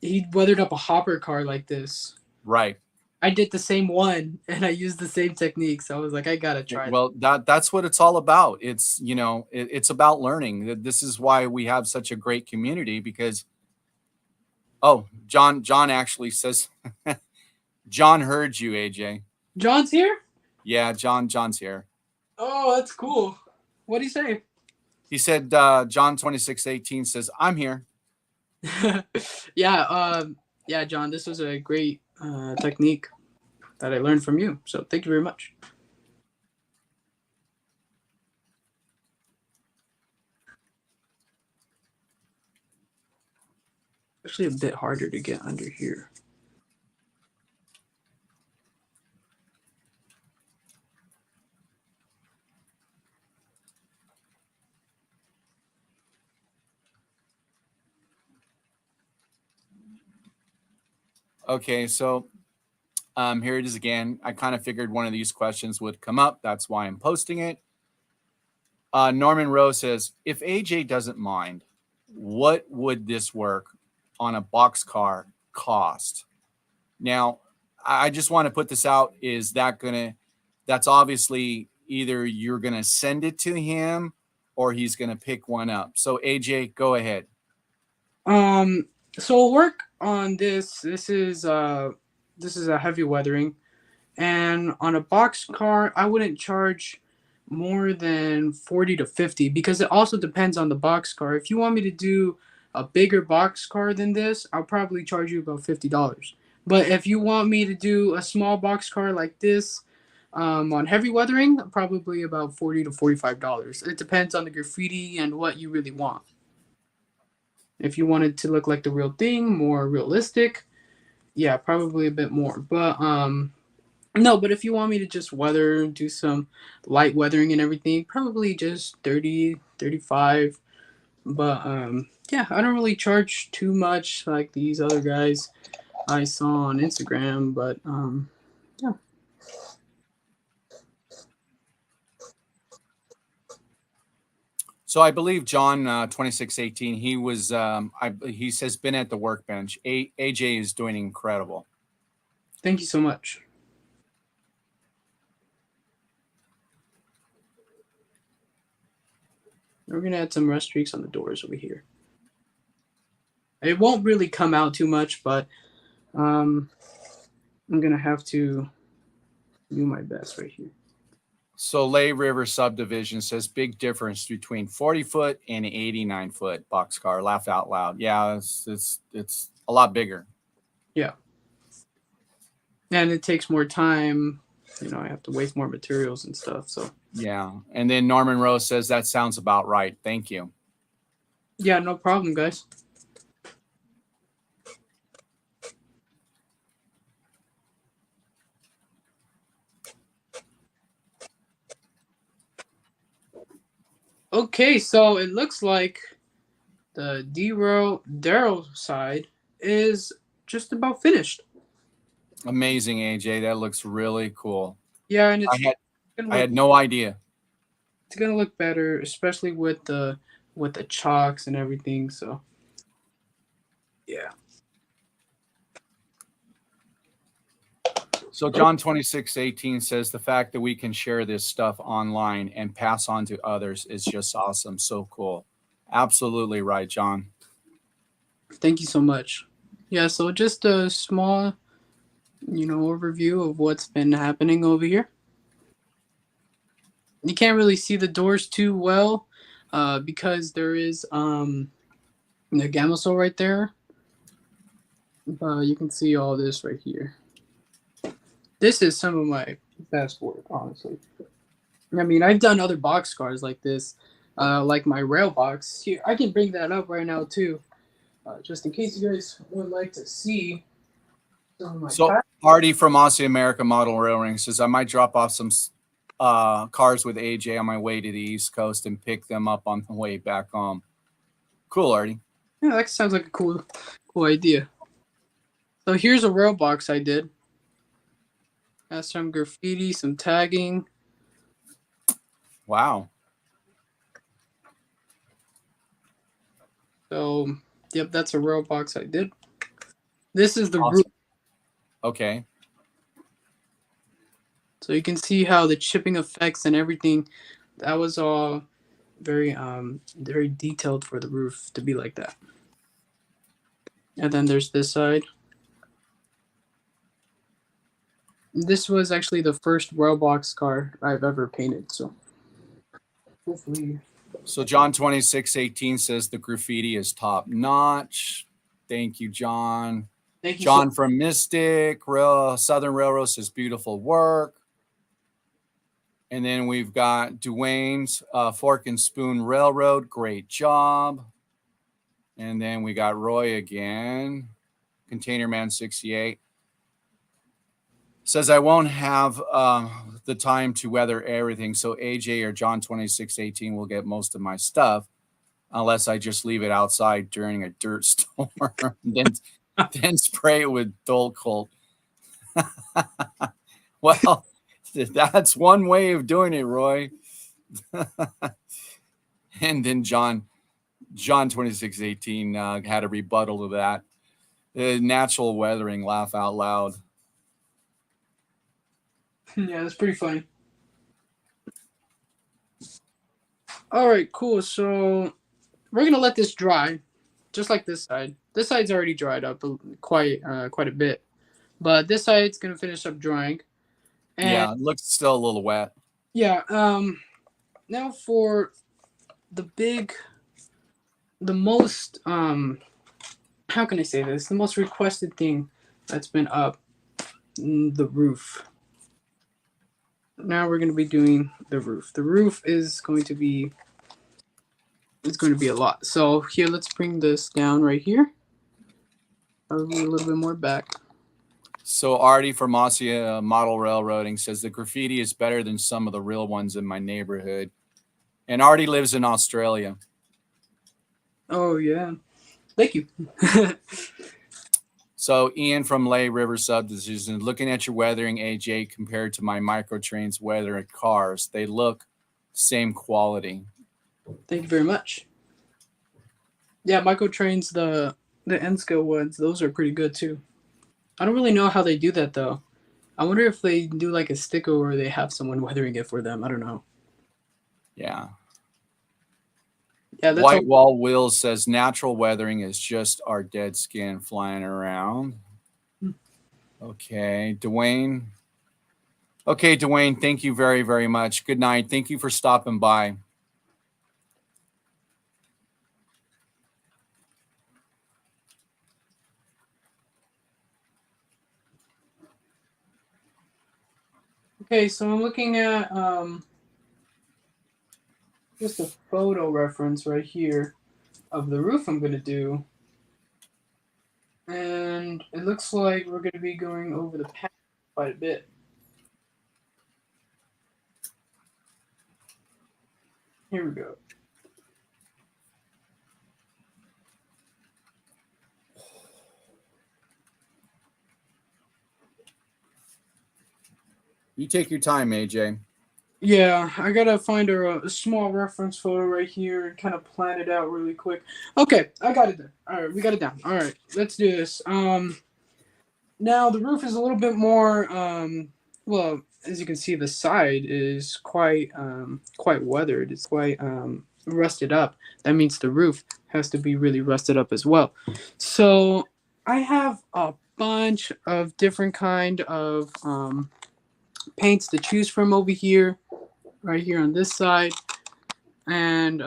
Speaker 2: he weathered up a hopper car like this.
Speaker 1: Right.
Speaker 2: I did the same one and I used the same technique, so I was like, I gotta try.
Speaker 1: Well, that's what it's all about. It's about learning. This is why we have such a great community because John actually says John heard you, AJ.
Speaker 2: John's here.
Speaker 1: Yeah, John's here.
Speaker 2: Oh, that's cool. What do you say?
Speaker 1: He said John 2618 says, I'm here.
Speaker 2: Yeah, yeah, John, this was a great technique that I learned from you. So thank you very much. actually a bit harder to get under here.
Speaker 1: Okay, so here it is again. I kind of figured one of these questions would come up. That's why I'm posting it. Norman Rowe says, if AJ doesn't mind, what would this work on a boxcar cost? Now, I just want to put this out. Is that that's obviously either you're going to send it to him or he's going to pick one up. So AJ, go ahead.
Speaker 2: So we'll work on this. This is a heavy weathering. And on a box car, I wouldn't charge more than 40 to 50 because it also depends on the box car. If you want me to do a bigger box car than this, I'll probably charge you about $50. But if you want me to do a small box car like this, on heavy weathering, probably about $40 to $45. It depends on the graffiti and what you really want. If you want it to look like the real thing, more realistic, yeah, probably a bit more. But no, but if you want me to just weather, do some light weathering and everything, probably just 30, 35. But yeah, I don't really charge too much like these other guys I saw on Instagram, but yeah.
Speaker 1: So I believe John 2618, he was he says been at the workbench. AJ is doing incredible.
Speaker 2: Thank you so much. We're gonna add some rust streaks on the doors over here. It won't really come out too much, but I'm gonna have to do my best right here.
Speaker 1: So Lay River Subdivision says big difference between 40-foot and 89-foot boxcar. Laugh out loud. Yeah, it's a lot bigger.
Speaker 2: Yeah. And it takes more time. You know, I have to waste more materials and stuff. So
Speaker 1: yeah. And then Norman Rose says that sounds about right. Thank you.
Speaker 2: Yeah, no problem, guys. Okay, so it looks like the Daryl side is just about finished.
Speaker 1: Amazing, AJ. That looks really cool.
Speaker 2: Yeah, and
Speaker 1: I had no idea.
Speaker 2: It's gonna look better, especially with the chalks and everything. So yeah.
Speaker 1: So John 2618 says the fact that we can share this stuff online and pass on to others is just awesome. So cool. Absolutely right, John.
Speaker 2: Thank you so much. Yeah, so just a small, overview of what's been happening over here. You can't really see the doors too well because there is the gamma right there. But you can see all this right here. This is some of my best work, honestly. I mean, I've done other box cars like this, like my rail box. Here, I can bring that up right now too, just in case you guys would like to see some of my.
Speaker 1: So Artie from Aussie America Model Railring says I might drop off some cars with AJ on my way to the East Coast and pick them up on the way back home. Cool, Artie.
Speaker 2: Yeah, that sounds like a cool idea. So here's a rail box I did. Has some graffiti, some tagging.
Speaker 1: Wow.
Speaker 2: So, yep, that's a rail box I did. This is the
Speaker 1: awesome.
Speaker 2: roof.
Speaker 1: Okay.
Speaker 2: So you can see how the chipping effects and everything, that was all very very detailed for the roof to be like that. And then there's this side. This was actually the first rail box car I've ever painted, so hopefully.
Speaker 1: So John 2618 says the graffiti is top notch. Thank you, John.
Speaker 2: Thank you,
Speaker 1: John from Mystic Southern Railroad says beautiful work. And then we've got Dwayne's Fork and Spoon Railroad. Great job. And then we got Roy again. Container Man 68 says, I won't have the time to weather everything, so AJ or John 2618 will get most of my stuff unless I just leave it outside during a dirt storm. then spray it with Dulco. Well, that's one way of doing it, Roy. And then John 2618 had a rebuttal to that. Natural weathering, laugh out loud.
Speaker 2: Yeah, that's pretty funny. All right, cool. So we're gonna let this dry, just like this side. This side's already dried up quite a bit, but this side's gonna finish up drying. And
Speaker 1: yeah, it looks still a little wet.
Speaker 2: yeah, now for the most how can I say this? The most requested thing that's been up, the roof. Now we're going to be doing the roof. The roof is going to be a lot. So here, let's bring this down right here. Probably a little bit more back.
Speaker 1: So Artie from Ossia Model Railroading says the graffiti is better than some of the real ones in my neighborhood. And Artie lives in Australia.
Speaker 2: Oh yeah, thank you.
Speaker 1: So Ian from Lay River Subdivision, looking at your weathering, AJ, compared to my microtrains weathering cars, they look same quality.
Speaker 2: Thank you very much. Yeah, Microtrains, the Enska ones, those are pretty good too. I don't really know how they do that though. I wonder if they do like a sticker or they have someone weathering it for them. I don't know.
Speaker 1: Yeah.
Speaker 2: Yeah, that's
Speaker 1: White
Speaker 2: all.
Speaker 1: Wall Will says natural weathering is just our dead skin flying around. Okay, Dwayne. Okay, Dwayne, thank you very, very much. Good night. Thank you for stopping by.
Speaker 2: Okay, so I'm looking at just a photo reference right here of the roof I'm going to do. And it looks like we're going to be going over the path quite a bit. Here we go.
Speaker 1: You take your time, AJ.
Speaker 2: Yeah, I gotta find a small reference photo right here and kind of plan it out really quick. Okay, I got it there. All right, we got it down. All right, let's do this. Now the roof is a little bit more. Well, as you can see, the side is quite weathered. It's quite rusted up. That means the roof has to be really rusted up as well. So I have a bunch of different kind of paints to choose from over here, right here on this side, and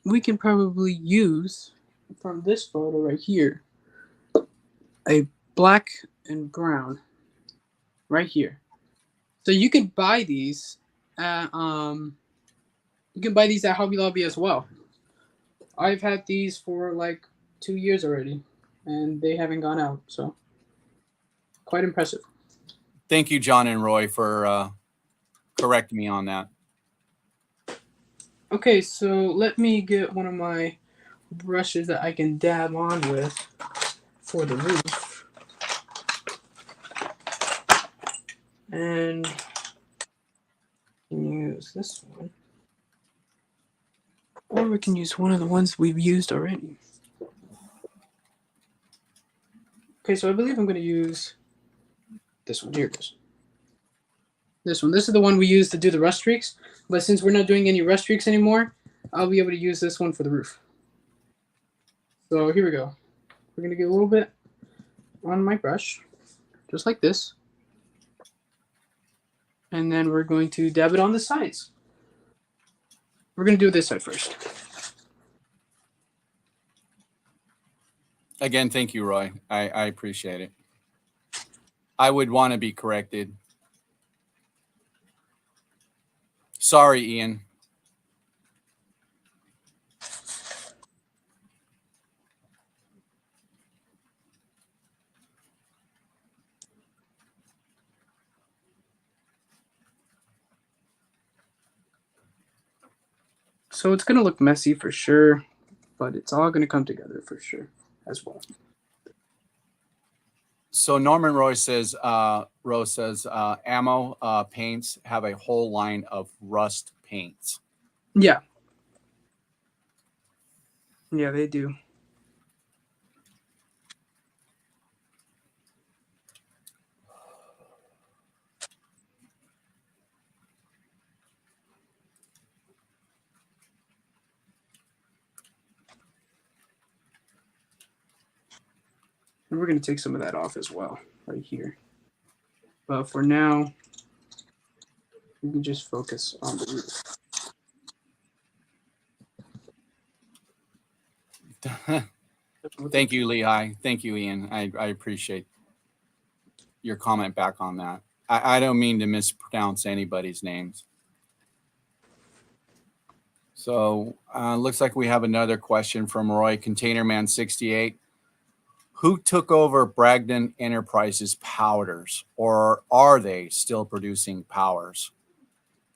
Speaker 2: we can probably use from this photo right here a black and brown right here. So you can buy these at Hobby Lobby as well. I've had these for like 2 years already, and they haven't gone out. So quite impressive.
Speaker 1: Thank you, John and Roy, for correcting me on that.
Speaker 2: Okay, so let me get one of my brushes that I can dab on with for the roof. And use this one. Or we can use one of the ones we've used already. Okay, so I believe I'm going to use this one. Here it is. This one. This is the one we used to do the rust streaks. But since we're not doing any rust streaks anymore, I'll be able to use this one for the roof. So here we go. We're going to get a little bit on my brush, just like this. And then we're going to dab it on the sides. We're going to do this side first.
Speaker 1: Again, thank you, Roy. I appreciate it. I would want to be corrected. Sorry, Ian.
Speaker 2: So it's gonna look messy for sure, but it's all gonna come together for sure as well.
Speaker 1: So Norman Rose says, ammo paints have a whole line of rust paints.
Speaker 2: Yeah. Yeah, they do. And we're gonna take some of that off as well, right here. But for now, we can just focus on the roof.
Speaker 1: Thank you, Lehigh. Thank you, Ian. I appreciate your comment back on that. I don't mean to mispronounce anybody's names. So looks like we have another question from Roy Containerman 68. Who took over Bragdon Enterprises powders, or are they still producing powers?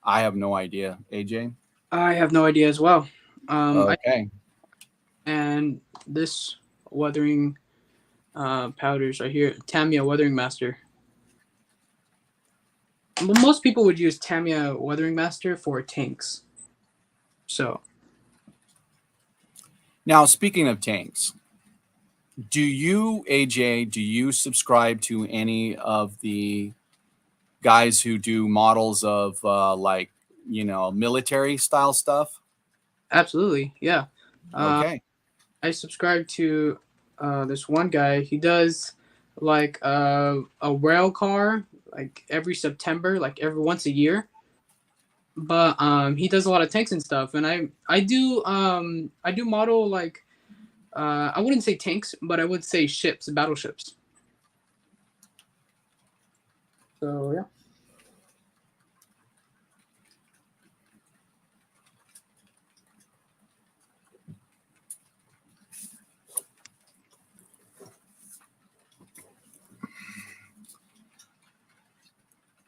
Speaker 1: I have no idea. AJ?
Speaker 2: I have no idea as well.
Speaker 1: Okay.
Speaker 2: And this weathering powders right here, Tamiya Weathering Master. Well, most people would use Tamiya Weathering Master for tanks. So
Speaker 1: Now, speaking of tanks, do you, AJ, do you subscribe to any of the guys who do models of like, military style stuff?
Speaker 2: absolutely, yeah.
Speaker 1: Okay.
Speaker 2: I subscribe to this one guy. He does like a rail car like every September, like every once a year. But he does a lot of tanks and stuff, and I do model like I wouldn't say tanks, but I would say ships, battleships. So yeah.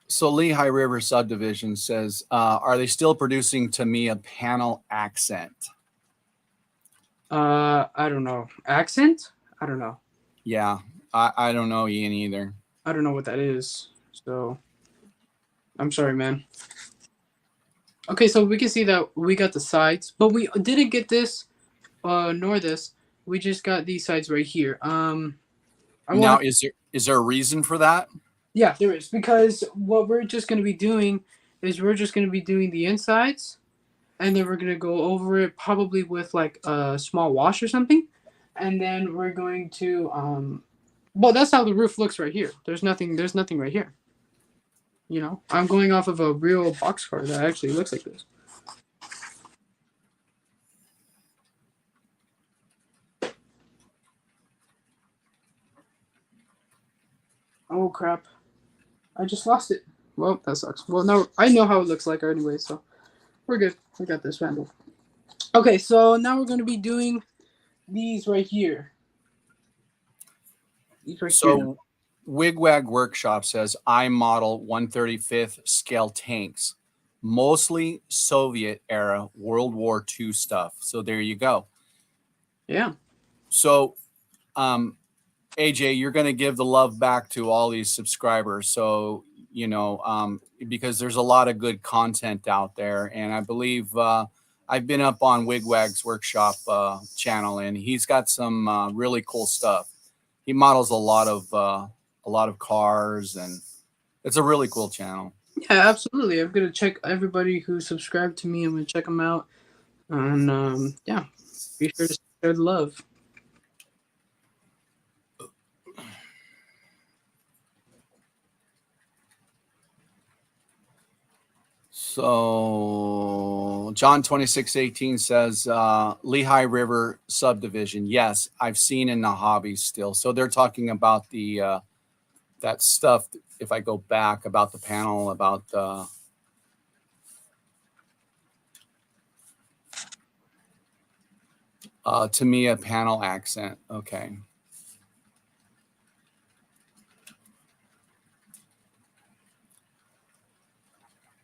Speaker 1: So Lehigh River Subdivision says, are they still producing Tamiya panel accent?
Speaker 2: I don't know. Accent? I don't know.
Speaker 1: Yeah, I don't know Ian either.
Speaker 2: I don't know what that is. So I'm sorry, man. Okay, so we can see that we got the sides, but we didn't get this, nor this. We just got these sides right here. I will
Speaker 1: Now,
Speaker 2: have,
Speaker 1: is there a reason for that?
Speaker 2: yeah, there is, because what we're just gonna be doing is we're just gonna be doing the insides, and then we're gonna go over it probably with like a small wash or something, and then we're going to well, that's how the roof looks right here. There's nothing right here. I'm going off of a real boxcar that actually looks like this. Oh crap! I just lost it. Well, that sucks. Well, no, I know how it looks like anyway, so we're good. We got this handled. Okay, so now we're going to be doing these right here. These right here.
Speaker 1: So Wigwag Workshop says, I model 135th scale tanks, mostly Soviet era World War II stuff. So there you go.
Speaker 2: Yeah.
Speaker 1: So AJ, you're going to give the love back to all these subscribers. So, because there's a lot of good content out there. And I believe I've been up on Wigwag's Workshop channel, and he's got some really cool stuff. He models a lot of cars, and it's a really cool channel.
Speaker 2: Yeah, absolutely. I'm going to check everybody who subscribed to me. I'm going to check them out. And yeah, be sure to share the love.
Speaker 1: So John 2618 says Lehigh River Subdivision. Yes, I've seen in the hobbies still. So they're talking about the that stuff. If I go back about the panel about Tamiya panel accent. Okay.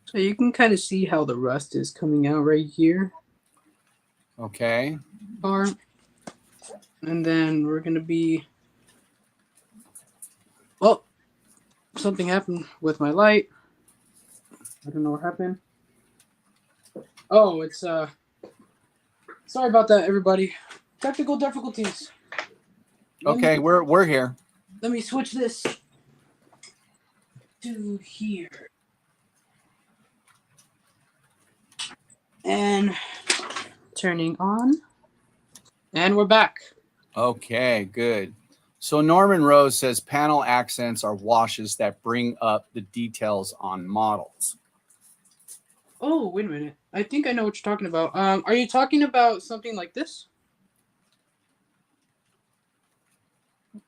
Speaker 2: So you can kind of see how the rust is coming out right here.
Speaker 1: Okay.
Speaker 2: car. And then we're going to be. Oh, something happened with my light. I don't know what happened. Oh, it's sorry about that, everybody. Technical difficulties.
Speaker 1: Okay, we're here.
Speaker 2: Let me switch this to here. And turning on. And we're back.
Speaker 1: Okay, good. So Norman Rose says panel accents are washes that bring up the details on models.
Speaker 2: Oh, wait a minute. I think I know what you're talking about. Are you talking about something like this?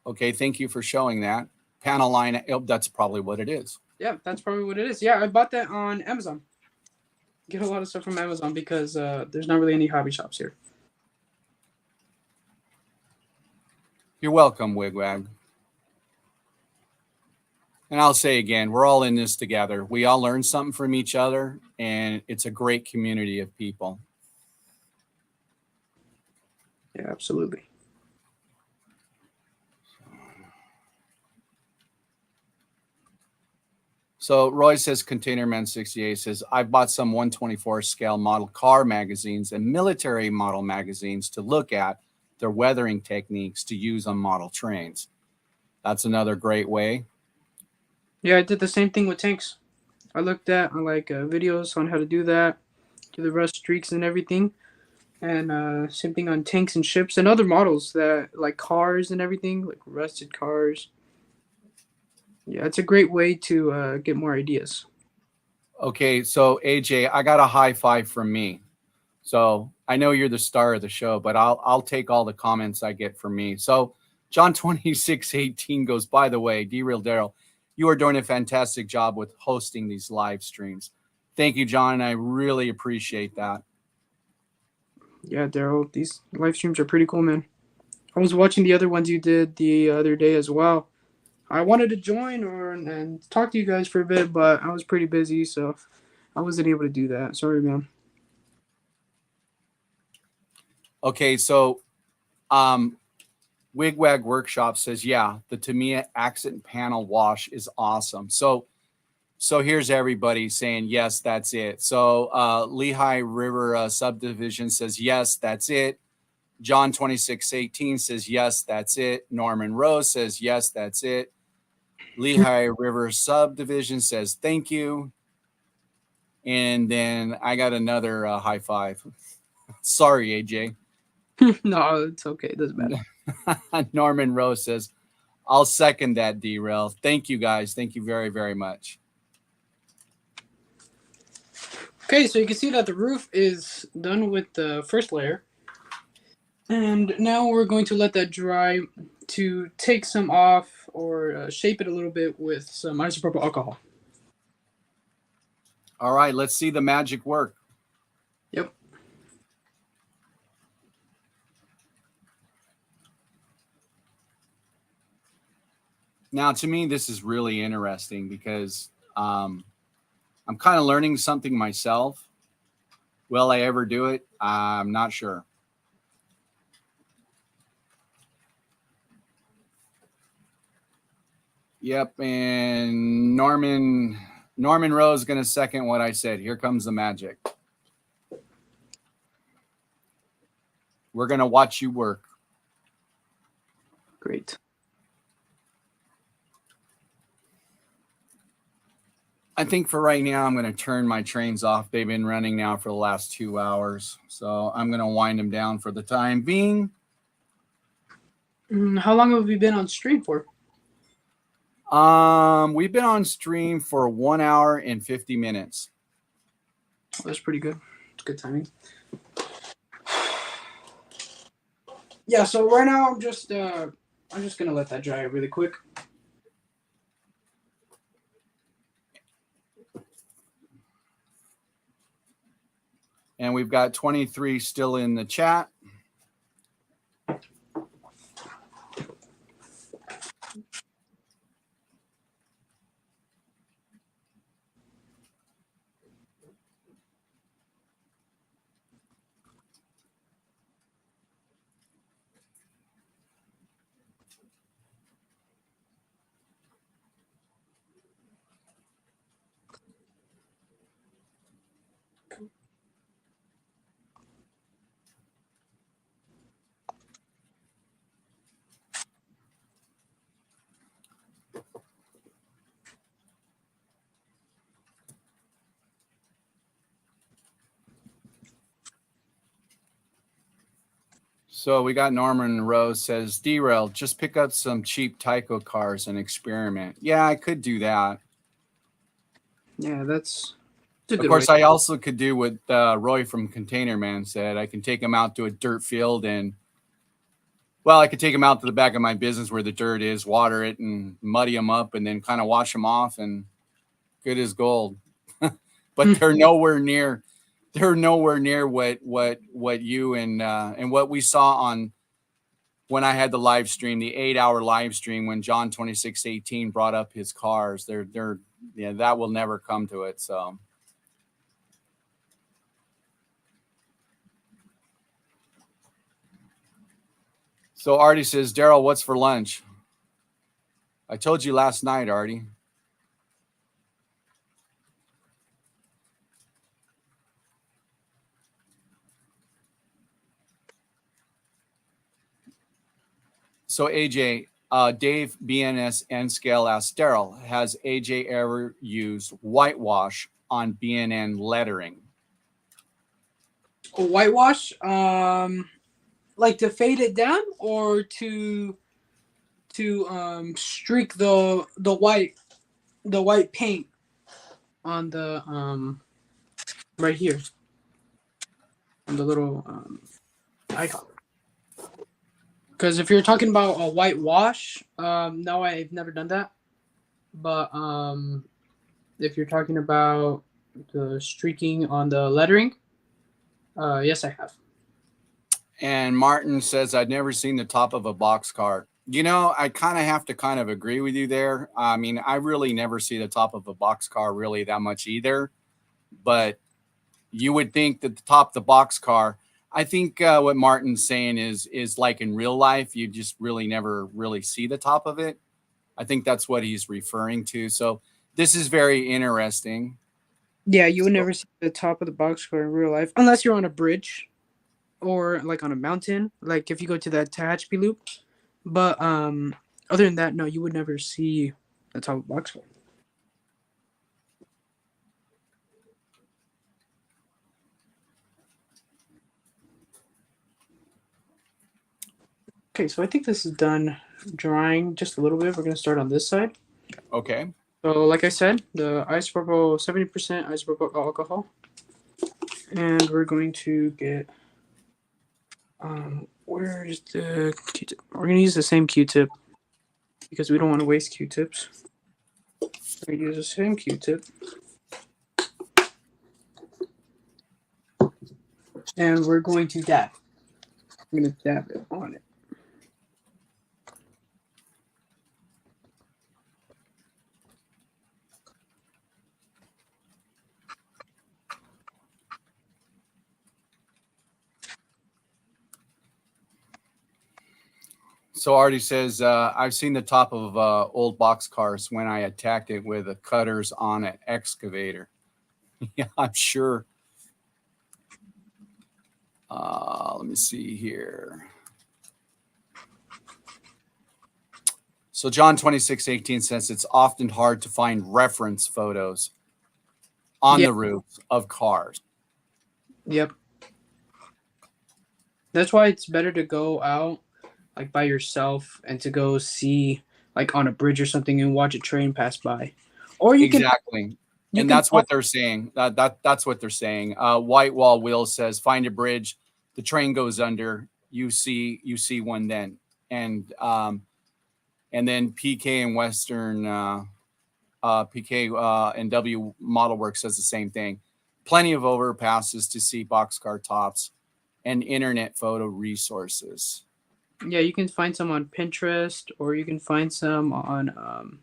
Speaker 1: Okay, thank you for showing that. Panel line, oh, that's probably what it is.
Speaker 2: Yeah, that's probably what it is. Yeah, I bought that on Amazon. Get a lot of stuff from Amazon because there's not really any hobby shops here.
Speaker 1: You're welcome, Wigwag. And I'll say again, we're all in this together. We all learn something from each other, and it's a great community of people.
Speaker 2: Yeah, absolutely.
Speaker 1: So Roy says, Container Man 68 says, I bought some 124 scale model car magazines and military model magazines to look at their weathering techniques to use on model trains. That's another great way.
Speaker 2: Yeah, I did the same thing with tanks. I looked at like videos on how to do that, do the rust streaks and everything. And same thing on tanks and ships and other models that like cars and everything, like rusted cars. Yeah, it's a great way to get more ideas.
Speaker 1: Okay, so AJ, I got a high five from me. So I know you're the star of the show, but I'll take all the comments I get from me. So John 2618 goes, by the way, Derail Daryl, you are doing a fantastic job with hosting these live streams. Thank you, John. I really appreciate that.
Speaker 2: Yeah, Daryl, these live streams are pretty cool, man. I was watching the other ones you did the other day as well. I wanted to join and talk to you guys for a bit, but I was pretty busy, so I wasn't able to do that. Sorry, man.
Speaker 1: Okay, so Wigwag Workshop says, yeah, the Tamiya accent panel wash is awesome. So here's everybody saying, yes, that's it. So Lehigh River Subdivision says, yes, that's it. John 2618 says, yes, that's it. Norman Rose says, yes, that's it. Lehigh River Subdivision says, thank you. And then I got another high five. Sorry, AJ.
Speaker 2: No, it's okay. It doesn't matter.
Speaker 1: Norman Rose says, I'll second that, Derail. Thank you, guys. Thank you very, very much.
Speaker 2: Okay, so you can see that the roof is done with the first layer. And now we're going to let that dry to take some off or shape it a little bit with some isopropyl alcohol.
Speaker 1: All right, let's see the magic work.
Speaker 2: Yep.
Speaker 1: Now, to me, this is really interesting because I'm kind of learning something myself. Will I ever do it? I'm not sure. Yep, and Norman Rose is going to second what I said. Here comes the magic. We're going to watch you work.
Speaker 2: Great.
Speaker 1: I think for right now, I'm going to turn my trains off. They've been running now for the last 2 hours. So I'm going to wind them down for the time being.
Speaker 2: How long have we been on stream for?
Speaker 1: We've been on stream for 1 hour and 50 minutes.
Speaker 2: Oh, that's pretty good. It's good timing. Yeah, so right now I'm just gonna let that dry really quick.
Speaker 1: And we've got 23 still in the chat. So we got Norman Rose says, Derail, just pick up some cheap Tyco cars and experiment. Yeah, I could do that.
Speaker 2: Yeah, that's a
Speaker 1: Of
Speaker 2: good
Speaker 1: course,
Speaker 2: way.
Speaker 1: I also could do what Roy from Container Man said. I can take him out to a dirt field and, well, I could take him out to the back of my business where the dirt is, water it, and muddy them up, and then kind of wash them off, and good as gold. But they're nowhere near. They're nowhere near what you and what we saw on when I had the live stream, the 8-hour live stream when John 2618 brought up his cars. They're yeah, that will never come to it. So Artie says, Daryl, what's for lunch? I told you last night, Artie. So AJ, Dave BNS N Scale asks Daryl, has AJ ever used whitewash on BNN lettering?
Speaker 2: A whitewash, like to fade it down or to streak the white paint on the right here on the little icon. Because if you're talking about a whitewash, no, I've never done that. But if you're talking about the streaking on the lettering, yes, I have.
Speaker 1: And Martin says, I've never seen the top of a box car. You know, I kind of have to kind of agree with you there. I mean, I really never see the top of a box car really that much either. But you would think that the top of the box car, I think what Martin's saying is like in real life, you just really never really see the top of it. I think that's what he's referring to. So this is very interesting.
Speaker 2: Yeah, you would never see the top of the boxcar in real life unless you're on a bridge or like on a mountain. Like if you go to that Tehachapi loop, but other than that, no, you would never see the top of the boxcar. Okay, so I think this is done drying just a little bit. We're gonna start on this side.
Speaker 1: Okay.
Speaker 2: So, like I said, the isopropyl 70% isopropyl alcohol, and we're going to get where's the Q-tip? We're gonna use the same Q-tip because we don't want to waste Q-tips. We're gonna use the same Q-tip, and we're going to dab. I'm gonna dab it on it.
Speaker 1: So Artie says, I've seen the top of old box cars when I attacked it with the cutters on an excavator. Yeah, I'm sure. Let me see here. So John 2618 says it's often hard to find reference photos on the roofs of cars.
Speaker 2: Yep. That's why it's better to go out like by yourself and to go see like on a bridge or something and watch a train pass by. Or you
Speaker 1: Exactly.
Speaker 2: can
Speaker 1: And that's what they're saying. That's what they're saying. White Wall Will says, find a bridge, the train goes under, you see one then. And then PK and Western PK and W Model Works says the same thing. Plenty of overpasses to see boxcar tops and internet photo resources.
Speaker 2: Yeah, you can find some on Pinterest or you can find some on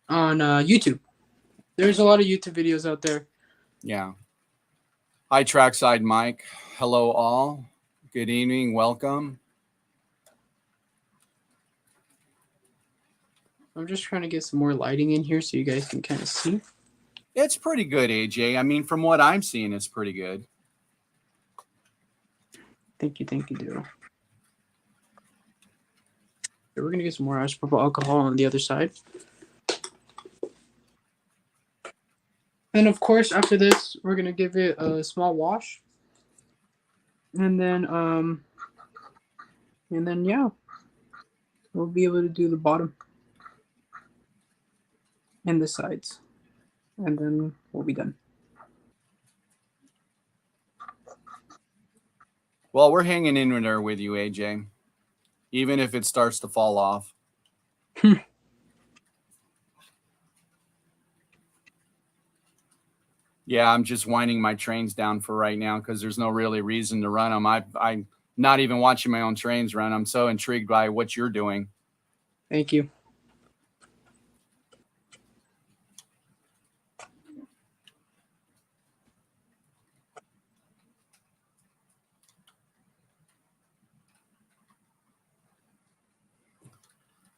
Speaker 2: YouTube. There's a lot of YouTube videos out there.
Speaker 1: Yeah. Hi, Trackside Mike. Hello, all. Good evening. Welcome.
Speaker 2: I'm just trying to get some more lighting in here so you guys can kind of see.
Speaker 1: It's pretty good, AJ. I mean, from what I'm seeing, it's pretty good.
Speaker 2: Thank you, Daryl. We're gonna get some more isopropyl alcohol on the other side. And of course, after this, we're gonna give it a small wash. And then yeah, we'll be able to do the bottom and the sides. And then we'll be done.
Speaker 1: Well, we're hanging in there with you, AJ. Even if it starts to fall off. Yeah, I'm just winding my trains down for right now because there's no really reason to run them. I'm not even watching my own trains run. I'm so intrigued by what you're doing.
Speaker 2: Thank you.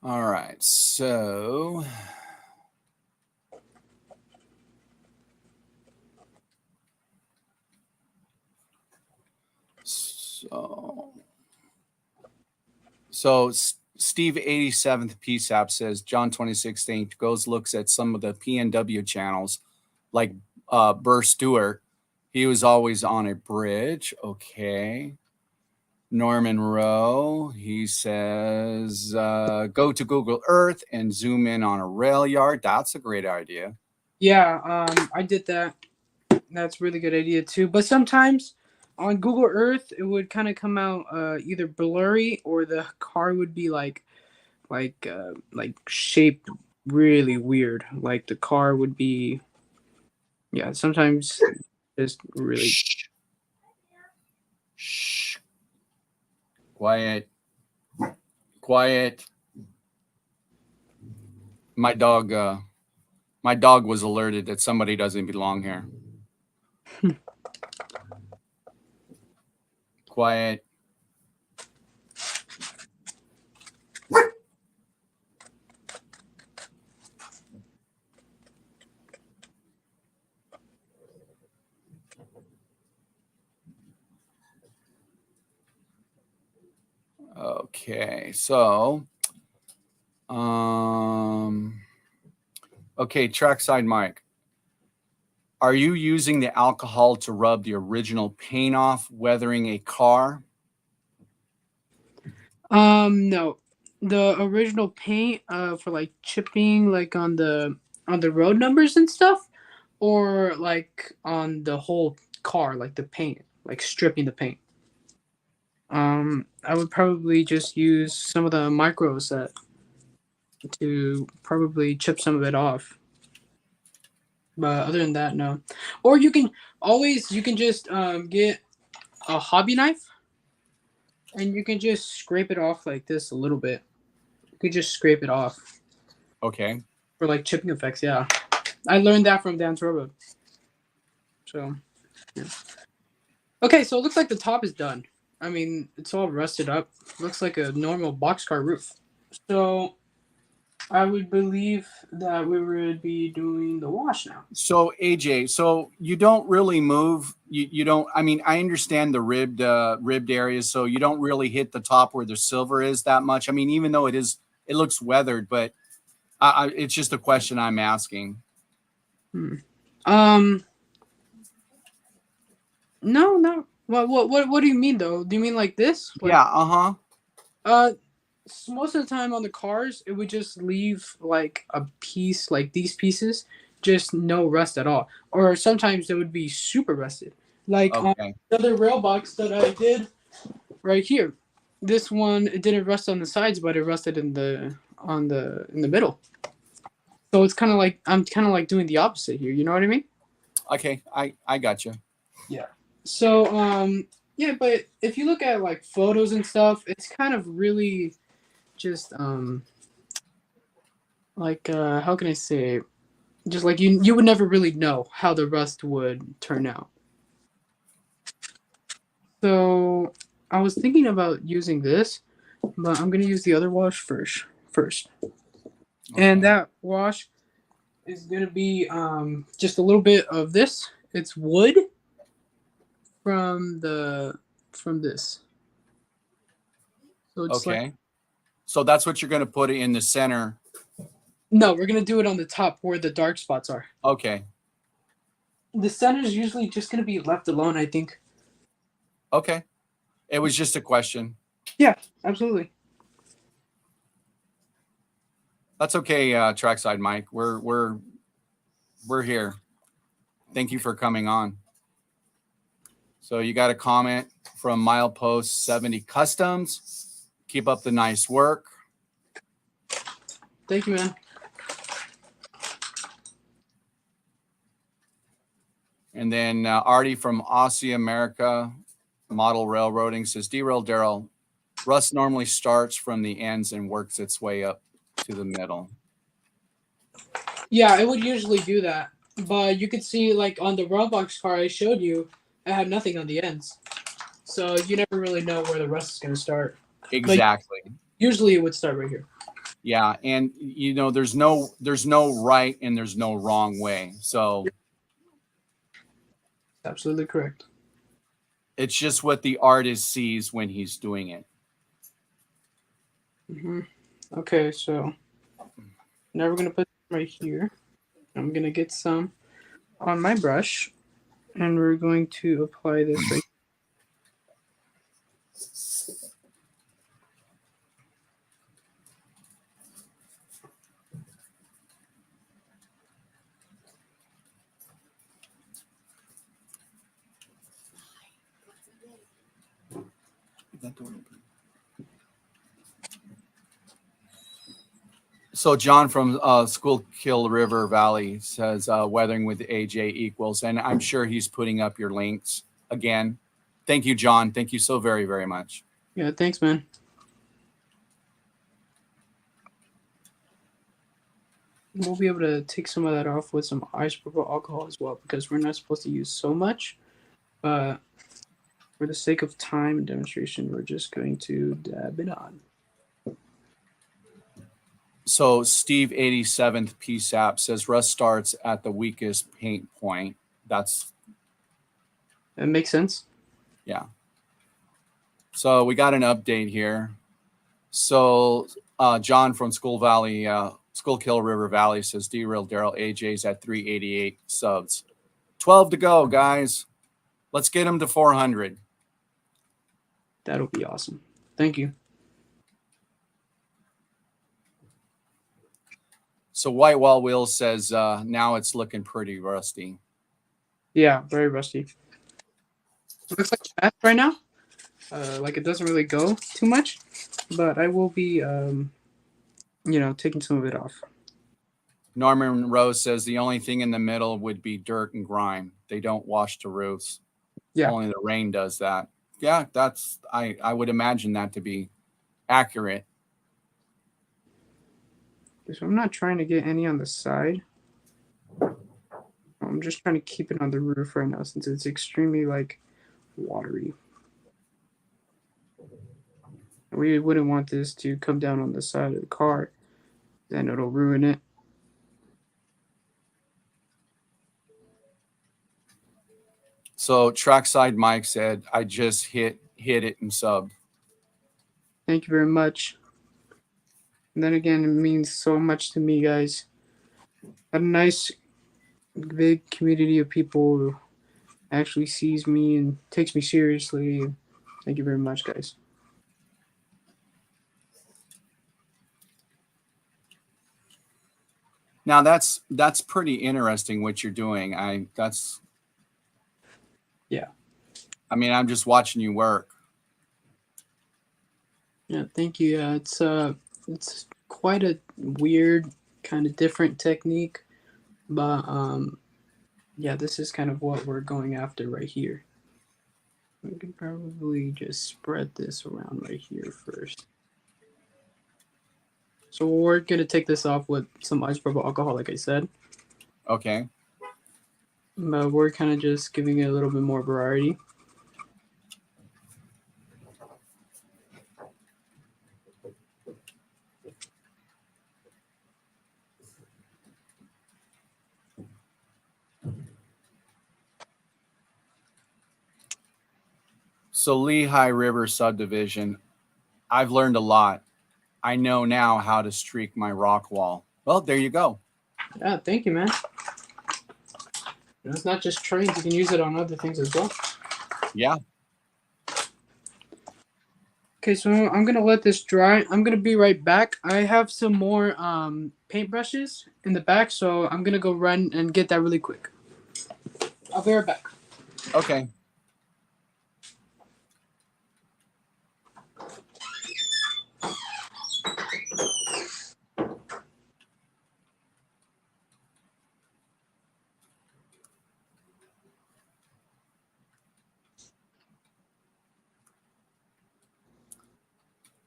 Speaker 1: All right, so Steve 87th PSAP says John 2016 goes looks at some of the PNW channels like Burr Stewart. He was always on a bridge. Okay. Norman Rowe, he says, go to Google Earth and zoom in on a rail yard. That's a great idea.
Speaker 2: Yeah, I did that. That's a really good idea too. But sometimes on Google Earth, it would kind of come out either blurry or the car would be like shaped really weird. Like the car would be, yeah. Sometimes just really.
Speaker 1: Shh. Shh. Quiet. Quiet. My dog was alerted that somebody doesn't belong here. Quiet. Okay, so okay, trackside Mike. Are you using the alcohol to rub the original paint off, weathering a car?
Speaker 2: No, the original paint for like chipping like on the road numbers and stuff, or like on the whole car, like the paint, like stripping the paint. I would probably just use some of the micro set to probably chip some of it off. But other than that, no. Or you can just get a hobby knife and you can just scrape it off like this a little bit. You could just scrape it off.
Speaker 1: Okay.
Speaker 2: For like chipping effects, yeah. I learned that from Dance Robot. So, yeah. Okay, so it looks like the top is done. I mean, it's all rusted up. Looks like a normal boxcar roof. So, I would believe that we would be doing the wash now.
Speaker 1: So AJ, so you don't really move. You don't. I mean, I understand the ribbed areas, so you don't really hit the top where the silver is that much. I mean, even though it looks weathered, but it's just a question I'm asking.
Speaker 2: No. What do you mean though? Do you mean like this? Like,
Speaker 1: yeah.
Speaker 2: Most of the time on the cars, it would just leave like a piece, like these pieces, just no rust at all. Or sometimes it would be super rusted. Like on the other rail box that I did right here. This one, it didn't rust on the sides, but it rusted in the middle. So it's kind of like I'm kind of like doing the opposite here. You know what I mean?
Speaker 1: Okay, I got you.
Speaker 2: Yeah. So yeah, but if you look at like photos and stuff, it's kind of really just like how can I say, just like you would never really know how the rust would turn out. So I was thinking about using this, but I'm gonna use the other wash first. Okay. And that wash is gonna be just a little bit of this. It's wood from this. So it's like
Speaker 1: Okay. So that's what you're going to put in the center.
Speaker 2: no, we're gonna do it on the top where the dark spots are.
Speaker 1: Okay.
Speaker 2: The center is usually just gonna be left alone, I think.
Speaker 1: Okay. It was just a question.
Speaker 2: Yeah, absolutely.
Speaker 1: That's okay, Trackside Mike. We're here. Thank you for coming on. So you got a comment from Milepost 70 Customs. Keep up the nice work.
Speaker 2: Thank you, man.
Speaker 1: And then Artie from Aussie America Model Railroading says, Derail Daryl, rust normally starts from the ends and works its way up to the middle.
Speaker 2: Yeah, it would usually do that. But you could see, like, on the raw box car I showed you, it had nothing on the ends. So you never really know where the rust is going to start.
Speaker 1: Exactly.
Speaker 2: But usually it would start right here.
Speaker 1: Yeah. And, you know, there's no right and there's no wrong way. So
Speaker 2: Absolutely correct.
Speaker 1: it's just what the artist sees when he's doing it.
Speaker 2: Mm-hmm. Okay, so now we're going to put them right here. I'm going to get some on my brush, and we're going to apply this right.
Speaker 1: So John from Schuylkill River Valley says weathering with AJ equals, and I'm sure he's putting up your links again. Thank you, John. Thank you so very, very much.
Speaker 2: Yeah, thanks, man. We'll be able to take some of that off with some isopropyl alcohol as well, because we're not supposed to use so much. But for the sake of time and demonstration, we're just going to dab it on.
Speaker 1: So Steve 87th PSAP says rust starts at the weakest paint point. That
Speaker 2: makes sense.
Speaker 1: Yeah. So we got an update here. So John from Schuylkill River Valley says Derail Daryl AJ's at 388 subs. 12 to go, guys. Let's get him to 400.
Speaker 2: That'll be awesome. Thank you.
Speaker 1: So White Wall Will says now it's looking pretty rusty.
Speaker 2: Yeah, very rusty. It looks like fast right now. Like it doesn't really go too much, but I will be, taking some of it off.
Speaker 1: Norman Rose says the only thing in the middle would be dirt and grime. They don't wash the roofs.
Speaker 2: Yeah.
Speaker 1: Only the rain does that. Yeah, I would imagine that to be accurate.
Speaker 2: So I'm not trying to get any on the side. I'm just trying to keep it on the roof right now since it's extremely watery. We wouldn't want this to come down on the side of the car, then it'll ruin it.
Speaker 1: So Trackside Mike said, I just hit it and subbed.
Speaker 2: Thank you very much. And then again, it means so much to me, guys. A nice, big community of people who actually sees me and takes me seriously. Thank you very much, guys.
Speaker 1: Now that's pretty interesting what you're doing.
Speaker 2: Yeah.
Speaker 1: I mean, I'm just watching you work.
Speaker 2: Yeah, thank you. Yeah, it's quite a weird, kind of different technique, but yeah, this is kind of what we're going after right here. We could probably just spread this around right here first. So we're gonna take this off with some isopropyl alcohol, like I said.
Speaker 1: Okay.
Speaker 2: But we're kind of just giving it a little bit more variety.
Speaker 1: So Lehigh River subdivision, I've learned a lot. I know now how to streak my rock wall. Well, there you go.
Speaker 2: Yeah, thank you, man. It's not just trains; you can use it on other things as well.
Speaker 1: Yeah.
Speaker 2: Okay, so I'm gonna let this dry. I'm gonna be right back. I have some more paintbrushes in the back, so I'm gonna go run and get that really quick. I'll be right back.
Speaker 1: Okay.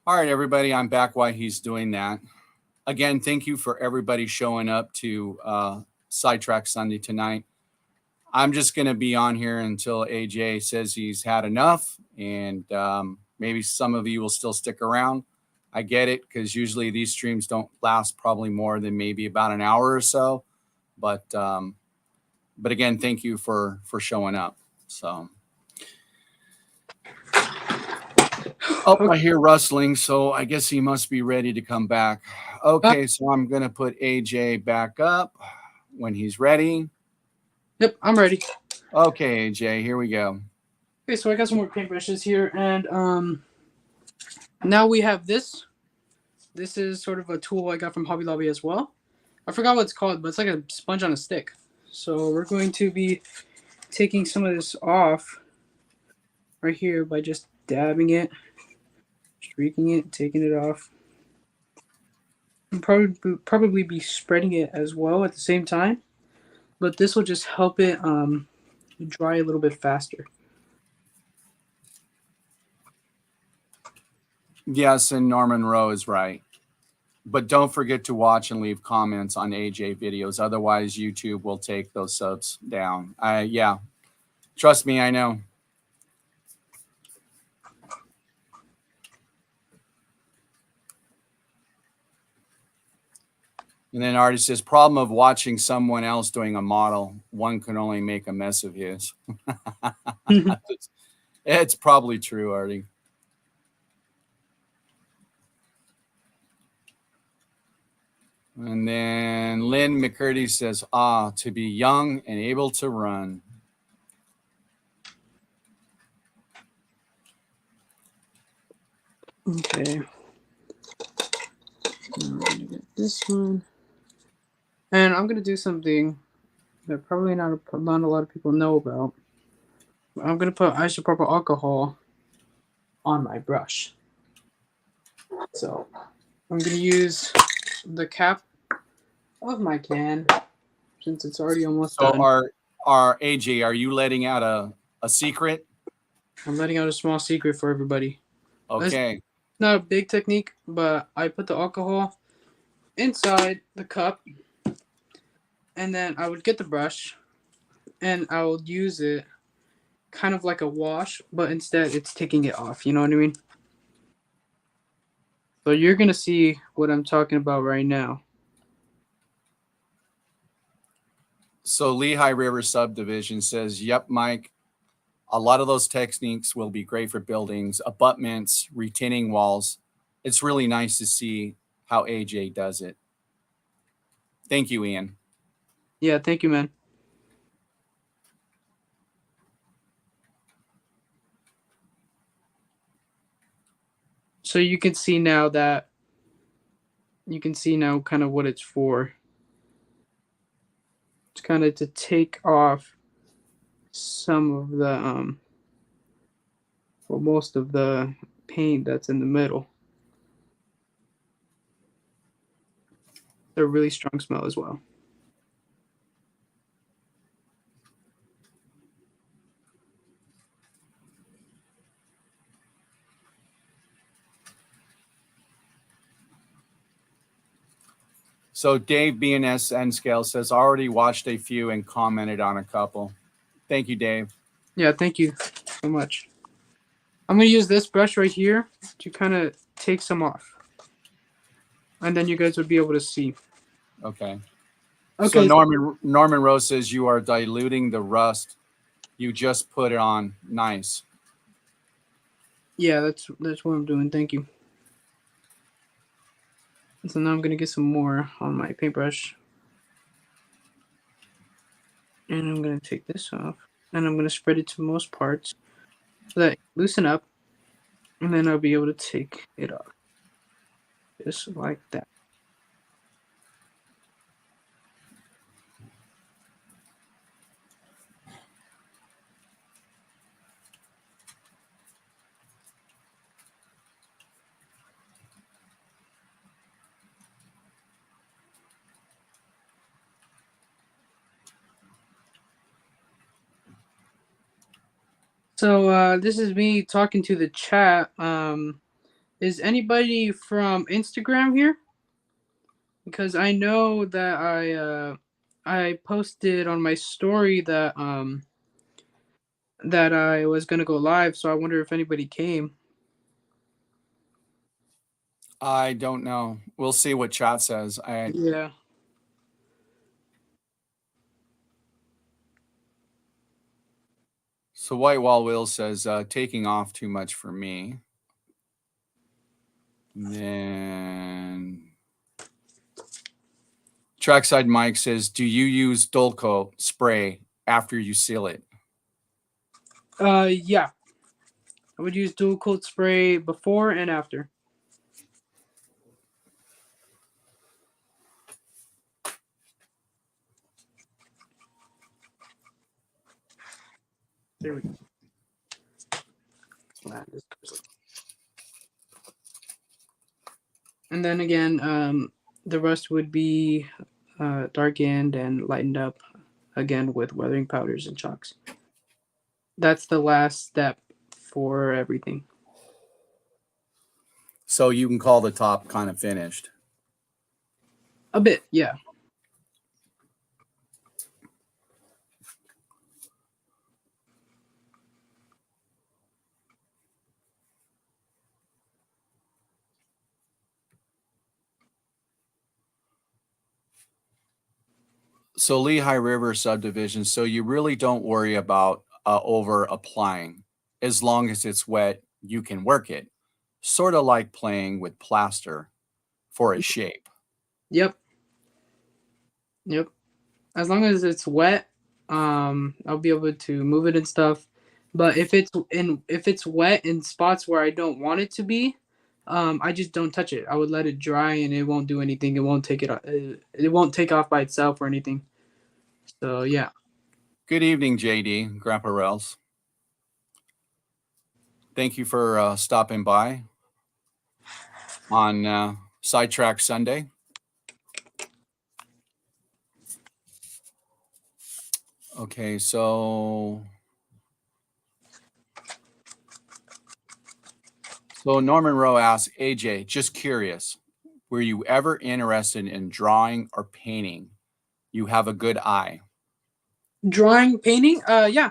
Speaker 1: All right, everybody. I'm back while he's doing that. Again, thank you for everybody showing up to Sidetrack Sunday tonight. I'm just going to be on here until AJ says he's had enough, and maybe some of you will still stick around. I get it, because usually these streams don't last probably more than maybe about an hour or so. But again, thank you for showing up. So, I hear rustling, so I guess he must be ready to come back. Okay, so I'm going to put AJ back up when he's ready.
Speaker 2: Yep, I'm ready.
Speaker 1: Okay, AJ, here we go.
Speaker 2: Okay, so I got some more paintbrushes here, and now we have this. This is sort of a tool I got from Hobby Lobby as well. I forgot what it's called, but it's like a sponge on a stick. So we're going to be taking some of this off right here by just dabbing it, streaking it, taking it off. And probably be spreading it as well at the same time, but this will just help it dry a little bit faster.
Speaker 1: Yes, and Norman Rowe is right. But don't forget to watch and leave comments on AJ videos. Otherwise, YouTube will take those subs down. Yeah, trust me, I know. And then artist says, problem of watching someone else doing a model, one can only make a mess of his. It's probably true, Artie. And then Lynn McCurdy says, to be young and able to run.
Speaker 2: Okay. I'm gonna get this one. And I'm gonna do something that probably not a lot of people know about. I'm gonna put isopropyl alcohol on my brush. So I'm gonna use the cap of my can since it's already almost done.
Speaker 1: Our AJ, are you letting out a secret?
Speaker 2: I'm letting out a small secret for everybody.
Speaker 1: Okay.
Speaker 2: It's not a big technique, but I put the alcohol inside the cup, and then I would get the brush and I would use it kind of like a wash, but instead it's taking it off. You know what I mean? So you're gonna see what I'm talking about right now.
Speaker 1: So Lehigh River Subdivision says, yep, Mike, a lot of those techniques will be great for buildings, abutments, retaining walls. It's really nice to see how AJ does it. Thank you, Ian.
Speaker 2: Yeah, thank you, man. So you can see now kind of what it's for. It's kind of to take off some of the most of the paint that's in the middle. They're a really strong smell as well.
Speaker 1: So Dave BNS N Scale says, already watched a few and commented on a couple. Thank you, Dave.
Speaker 2: Yeah, thank you so much. I'm going to use this brush right here to kind of take some off. And then you guys would be able to see.
Speaker 1: Okay. So Norman Rose says, you are diluting the rust. You just put it on. Nice.
Speaker 2: Yeah, that's what I'm doing. Thank you. So now I'm gonna get some more on my paintbrush, and I'm gonna take this off, and I'm gonna spread it to most parts so that it loosen up, and then I'll be able to take it off, just like that. So this is me talking to the chat. Is anybody from Instagram here? Because I know that I posted on my story that I was gonna go live, so I wonder if anybody came.
Speaker 1: I don't know. We'll see what chat says.
Speaker 2: Yeah.
Speaker 1: So White Wall Will says taking off too much for me. And then Trackside Mike says, "Do you use Dulco spray after you seal it?"
Speaker 2: Yeah. I would use dual coat spray before and after. There we go. And then again, the rest would be darkened and lightened up again with weathering powders and chalks. That's the last step for everything.
Speaker 1: So you can call the top kind of finished.
Speaker 2: A bit, yeah.
Speaker 1: So Lehigh River subdivision. So you really don't worry about over applying. As long as it's wet, you can work it. Sort of like playing with plaster for a shape.
Speaker 2: Yep. Yep. As long as it's wet, I'll be able to move it and stuff. But if it's wet in spots where I don't want it to be, I just don't touch it. I would let it dry and it won't do anything. It won't take it won't take off by itself or anything. So yeah.
Speaker 1: Good evening, JD Grapparels. Thank you for stopping by on Sidetrack Sunday. Okay, so Norman Rowe asks, AJ, just curious, were you ever interested in drawing or painting? You have a good eye.
Speaker 2: Drawing, painting, yeah.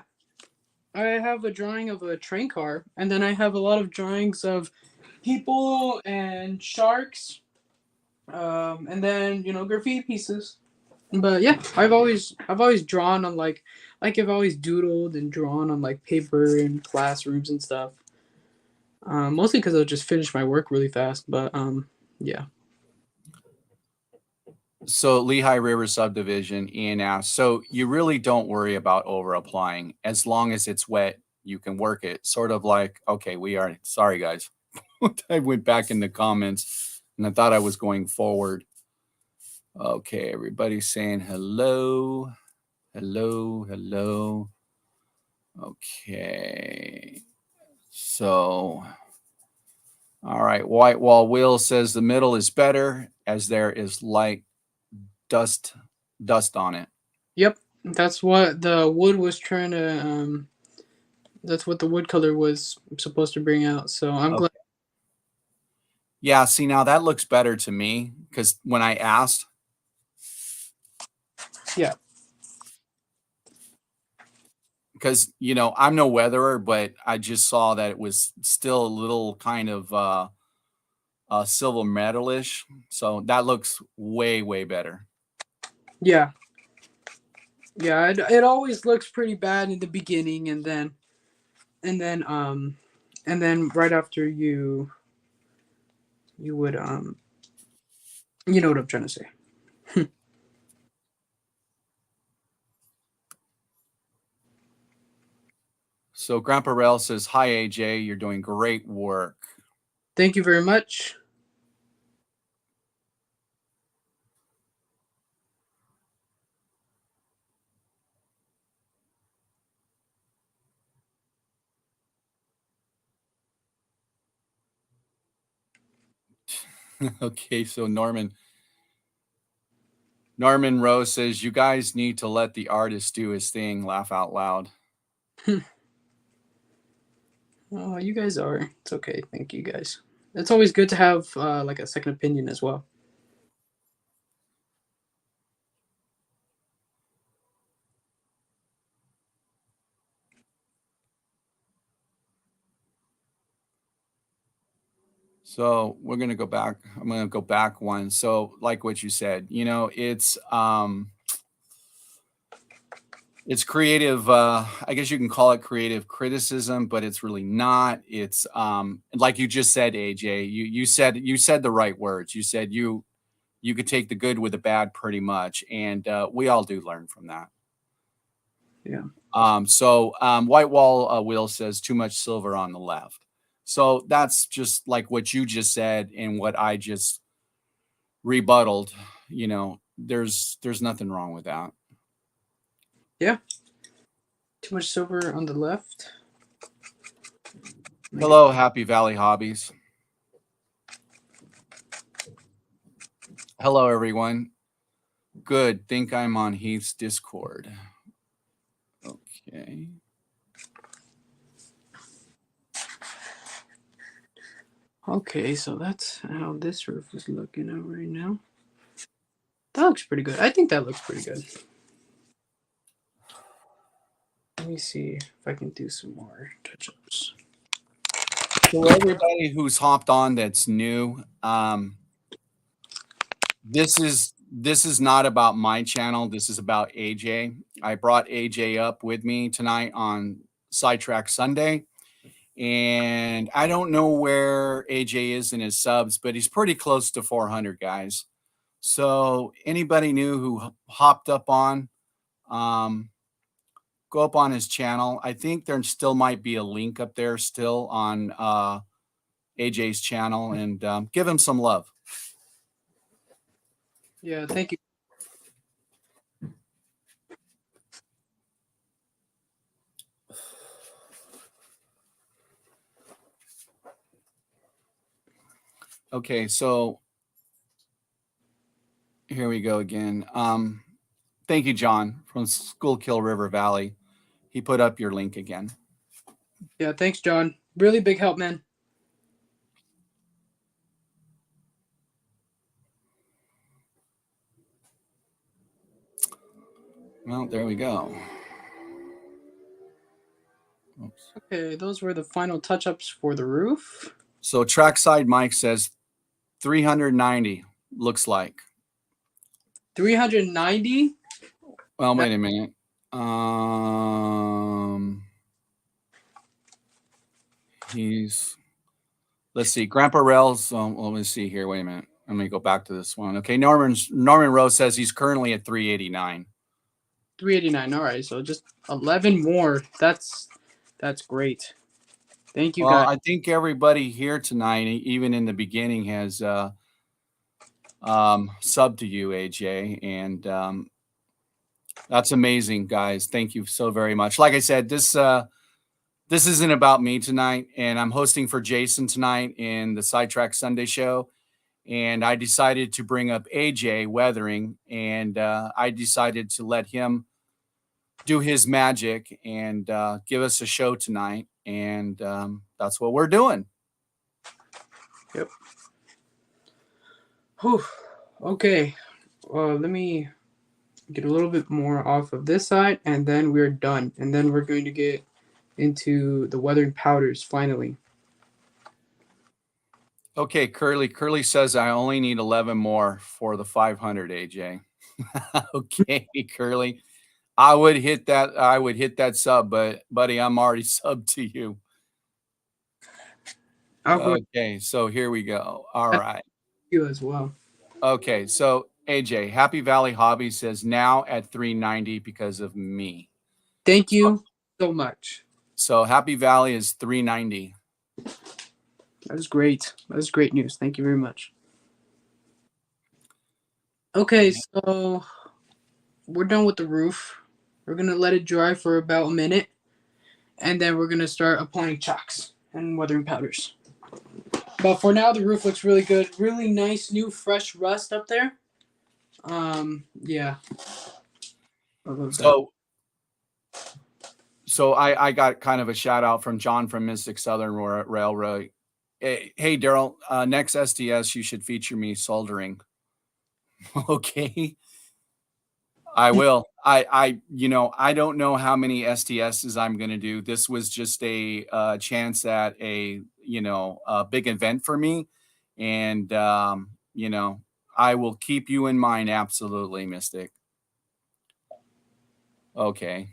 Speaker 2: I have a drawing of a train car, and then I have a lot of drawings of people and sharks, and then graffiti pieces. But yeah, I've always drawn on like I've always doodled and drawn on like paper in classrooms and stuff. Mostly because I'll just finish my work really fast. But yeah.
Speaker 1: So Lehigh River subdivision, Ian asks, so you really don't worry about over applying. As long as it's wet, you can work it. Sort of like, okay, we are sorry guys. I went back in the comments and I thought I was going forward. Okay, everybody's saying hello. Hello, hello. Okay. So all right, White Wall Will says the middle is better as there is light dust on it.
Speaker 2: Yep, that's what the wood was trying to. That's what the wood color was supposed to bring out. So I'm glad.
Speaker 1: Yeah, see now that looks better to me because when I asked,
Speaker 2: Yeah.
Speaker 1: because I'm no weatherer, but I just saw that it was still a little kind of silver metalish, so that looks way better.
Speaker 2: Yeah. Yeah, it always looks pretty bad in the beginning, and then and then right after you would you know what I'm trying to say.
Speaker 1: So Grandpa Rail says, "Hi AJ, you're doing great work."
Speaker 2: Thank you very much.
Speaker 1: Okay, so Norman Rose says, "You guys need to let the artist do his thing." Laugh out loud.
Speaker 2: Oh, you guys are. It's okay. Thank you guys. It's always good to have like a second opinion as well.
Speaker 1: So we're gonna go back. I'm gonna go back one. So, like what you said, it's creative. I guess you can call it creative criticism, but it's really not. It's like you just said, AJ. You said the right words. You said you could take the good with the bad, pretty much, and we all do learn from that.
Speaker 2: Yeah.
Speaker 1: White Wall Will says too much silver on the left. So that's just like what you just said and what I just rebutted. There's nothing wrong with that.
Speaker 2: Yeah. Too much silver on the left.
Speaker 1: Hello, Happy Valley Hobbies. Hello, everyone. Good. Think I'm on Heath's Discord. Okay.
Speaker 2: Okay, so that's how this roof is looking out right now. That looks pretty good. I think that looks pretty good. Let me see if I can do some more touch-ups.
Speaker 1: For everybody who's hopped on that's new, this is not about my channel. This is about AJ. I brought AJ up with me tonight on Sidetrack Sunday. And I don't know where AJ is in his subs, but he's pretty close to 400 guys. So anybody new who hopped up on, go up on his channel. I think there still might be a link up there still on AJ's channel, and give him some love.
Speaker 2: Yeah, thank you.
Speaker 1: Okay, so here we go again. Thank you, John from Schuylkill River Valley. He put up your link again.
Speaker 2: Yeah, thanks, John. Really big help, man.
Speaker 1: Well, there we go. Oops.
Speaker 2: Okay, those were the final touch-ups for the roof.
Speaker 1: So Trackside Mike says 390 looks like.
Speaker 2: 390?
Speaker 1: Well, wait a minute. Let's see. Grandpa Rails. Let me see here. Wait a minute. Let me go back to this one. Okay. Norman Rose says he's currently at 389.
Speaker 2: 389. All right, so just 11 more. That's great. Thank you,
Speaker 1: Well,
Speaker 2: guys.
Speaker 1: I think everybody here tonight, even in the beginning, has subbed to you, AJ, and that's amazing, guys. Thank you so very much. Like I said, this isn't about me tonight, and I'm hosting for Jason tonight in the Sidetrack Sunday show. And I decided to bring up AJ Weathering, and I decided to let him do his magic and give us a show tonight. And that's what we're doing.
Speaker 2: Yep. Whew. Okay. Let me get a little bit more off of this side, and then we're done. And then we're going to get into the weathering powders finally.
Speaker 1: Okay, Curly says I only need 11 more for the 500, AJ. Okay, Curly. I would hit that sub, but buddy, I'm already subbed to you.
Speaker 2: I'll go
Speaker 1: Okay, so here we go. All
Speaker 2: with
Speaker 1: right.
Speaker 2: you as well.
Speaker 1: Okay, so AJ, Happy Valley Hobby says now at 390 because of me.
Speaker 2: Thank
Speaker 1: So,
Speaker 2: you so much.
Speaker 1: so Happy Valley is 390.
Speaker 2: That is great. That is great news. Thank you very much. Okay, so we're done with the roof. We're gonna let it dry for about a minute, and then we're gonna start applying chalks and weathering powders. But for now, the roof looks really good. Really nice, new, fresh rust up there. Yeah, I love that.
Speaker 1: So I got kind of a shout out from John from Mystic Southern Railroad. Hey Daryl, next SDS you should feature me soldering. Okay, I will. I don't know how many STSs I'm going to do. This was just a chance at a big event for me, and I will keep you in mind. Absolutely, Mystic. Okay,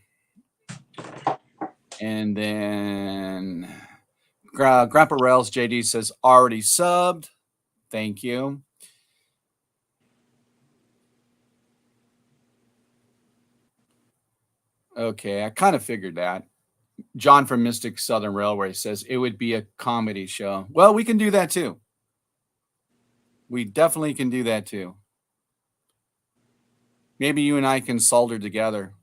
Speaker 1: and then Grandpa Rails JD says already subbed. Thank you. Okay, I kind of figured that. John from Mystic Southern Railway says it would be a comedy show. Well, we can do that too. We definitely can do that too. Maybe you and I can solder together.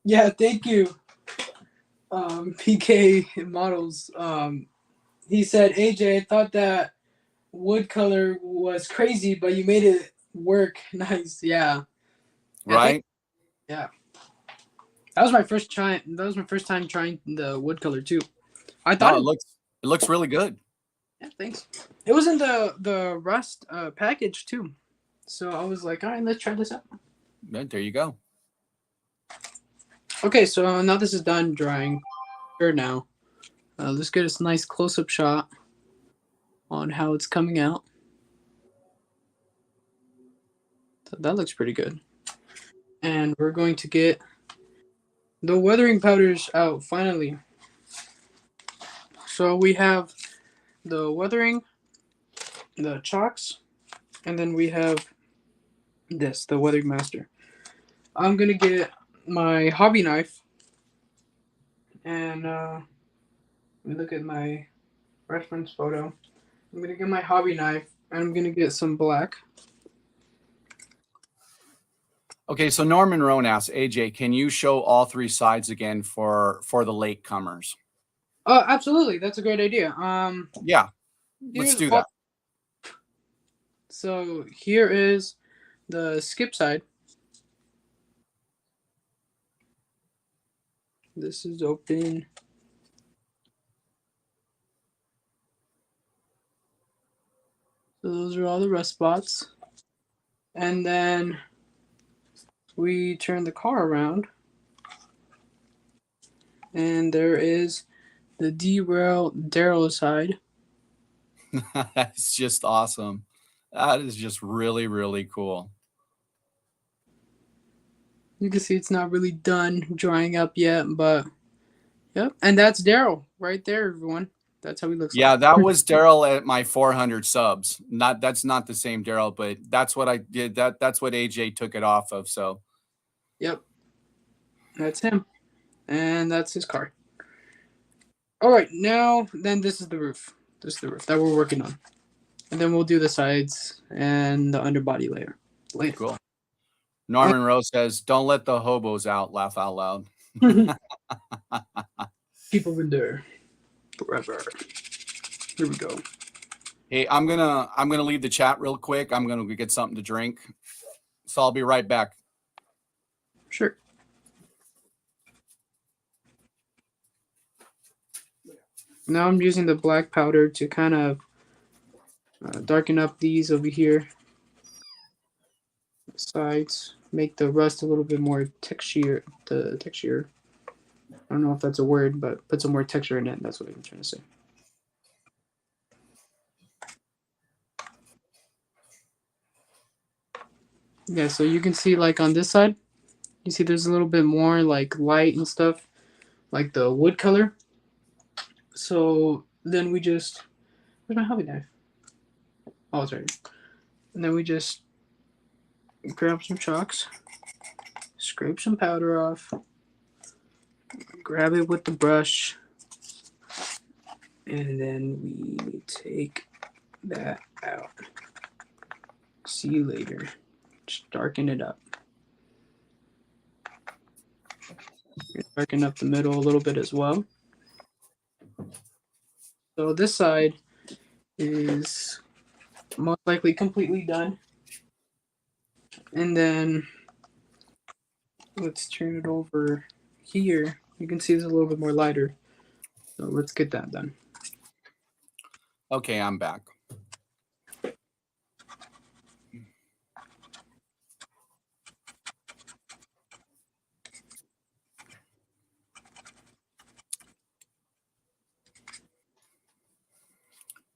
Speaker 2: Yeah, thank you, PK Models. He said, AJ, I thought that wood color was crazy, but you made it work. Nice. Yeah. Yeah.
Speaker 1: Right?
Speaker 2: Yeah. That was my first try. That was my first time trying the wood color too. I thought
Speaker 1: No, it looks really good.
Speaker 2: Yeah, thanks. It was in the rust package too, so I was like, all right, let's try this out.
Speaker 1: There you go.
Speaker 2: Okay, so now this is done drying. Sure, now let's get a nice close-up shot on how it's coming out. So that looks pretty good. And we're going to get the weathering powders out finally. So we have the weathering, the chalks, and then we have the weathering master. I'm gonna get my hobby knife and let me look at my reference photo. I'm gonna get my hobby knife and I'm gonna get some black.
Speaker 1: Okay, so Norman Roan asks, AJ, can you show all three sides again for the latecomers?
Speaker 2: Oh, absolutely, that's a great idea.
Speaker 1: Yeah, let's
Speaker 2: Here's
Speaker 1: do
Speaker 2: all.
Speaker 1: that.
Speaker 2: So here is the skip side. This is open. So those are all the rust spots. And then we turn the car around. And there is the Derail Daryl side.
Speaker 1: That's just awesome. That is just really, really cool.
Speaker 2: You can see it's not really done drying up yet, but yep. And that's Daryl right there, everyone. That's how he looks
Speaker 1: Yeah,
Speaker 2: like.
Speaker 1: that was Daryl at my 400 subs. That's not the same Daryl, but that's what I did. That's what AJ took it off of. So
Speaker 2: Yep. That's him. And that's his car. All right, now then this is the roof. This is the roof that we're working on. And then we'll do the sides and the underbody layer later.
Speaker 1: cool. Norman Rose says, "Don't let the hobos out." Laugh out loud.
Speaker 2: People in there forever. Here we go.
Speaker 1: Hey, I'm gonna leave the chat real quick. I'm gonna get something to drink, so I'll be right back.
Speaker 2: Sure. Now I'm using the black powder to kind of darken up these over here sides, make the rust a little bit more texture. The texture. I don't know if that's a word, but put some more texture in it. That's what I'm trying to say. Yeah, so you can see like on this side, You see there's a little bit more like light and stuff, like the wood color. So then we just, where's my hobby knife? Oh, it's right here. And then we just grab some chalks, scrape some powder off, grab it with the brush, and then we take that out. See you later. Just darken it up. Darken up the middle a little bit as well. So this side is most likely completely done. And then let's turn it over here. You can see it's a little bit more lighter. So let's get that done.
Speaker 1: Okay, I'm back.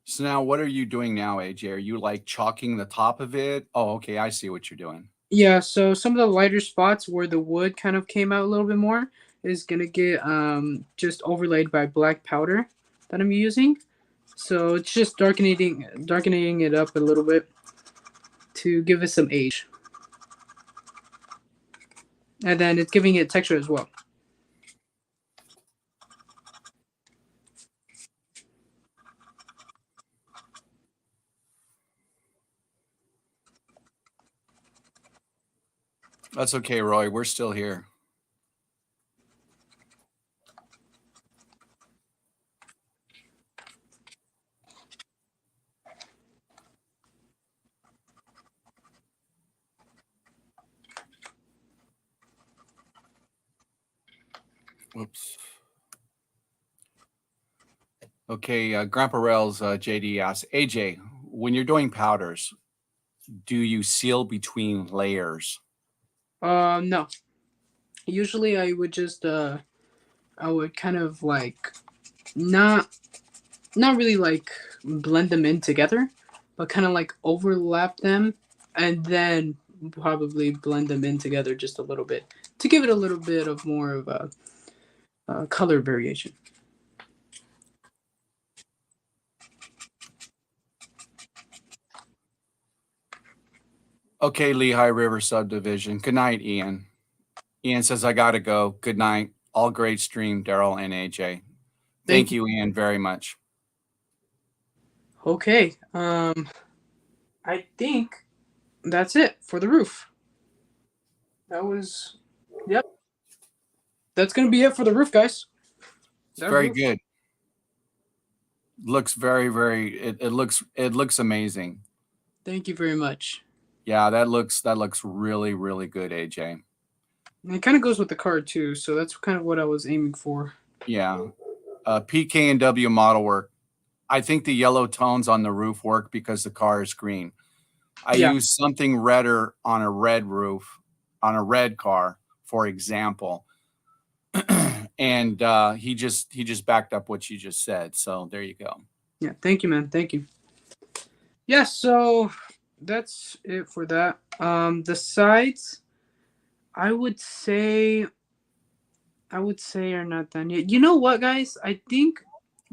Speaker 1: So now what are you doing now, AJ? Are you like chalking the top of it? Oh, okay, I see what you're doing.
Speaker 2: Yeah, so some of the lighter spots where the wood kind of came out a little bit more is gonna get just overlaid by black powder that I'm using. So it's just darkening it up a little bit to give it some age. And then it's giving it texture as well.
Speaker 1: That's okay, Roy. We're still here. Whoops. Okay, Grandpa Rails JD asks, AJ, when you're doing powders, do you seal between layers?
Speaker 2: No. Usually I would just I would kind of like not really like blend them in together, but kind of like overlap them and then probably blend them in together just a little bit to give it a little bit of more of a color variation.
Speaker 1: Okay, Lehigh River Subdivision. Good night, Ian. Ian says, I got to go. Good night. All great stream, Daryl and AJ. Thank you, Ian, very much.
Speaker 2: Okay. I think that's it for the roof. That was, yep. That's gonna be it for the roof, guys.
Speaker 1: It's very good. Looks very, very. It looks amazing.
Speaker 2: Thank you very much.
Speaker 1: Yeah, that looks really, really good, AJ.
Speaker 2: And it kind of goes with the card too, so that's kind of what I was aiming for.
Speaker 1: Yeah, PK and W model work. I think the yellow tones on the roof work because the car is green. I use something redder on a red roof, on a red car, for example. And he just backed up what you just said. So there you go.
Speaker 2: Yeah, thank you, man. Thank you. Yeah, so that's it for that. The sides, I would say are not done yet. You know what, guys? I think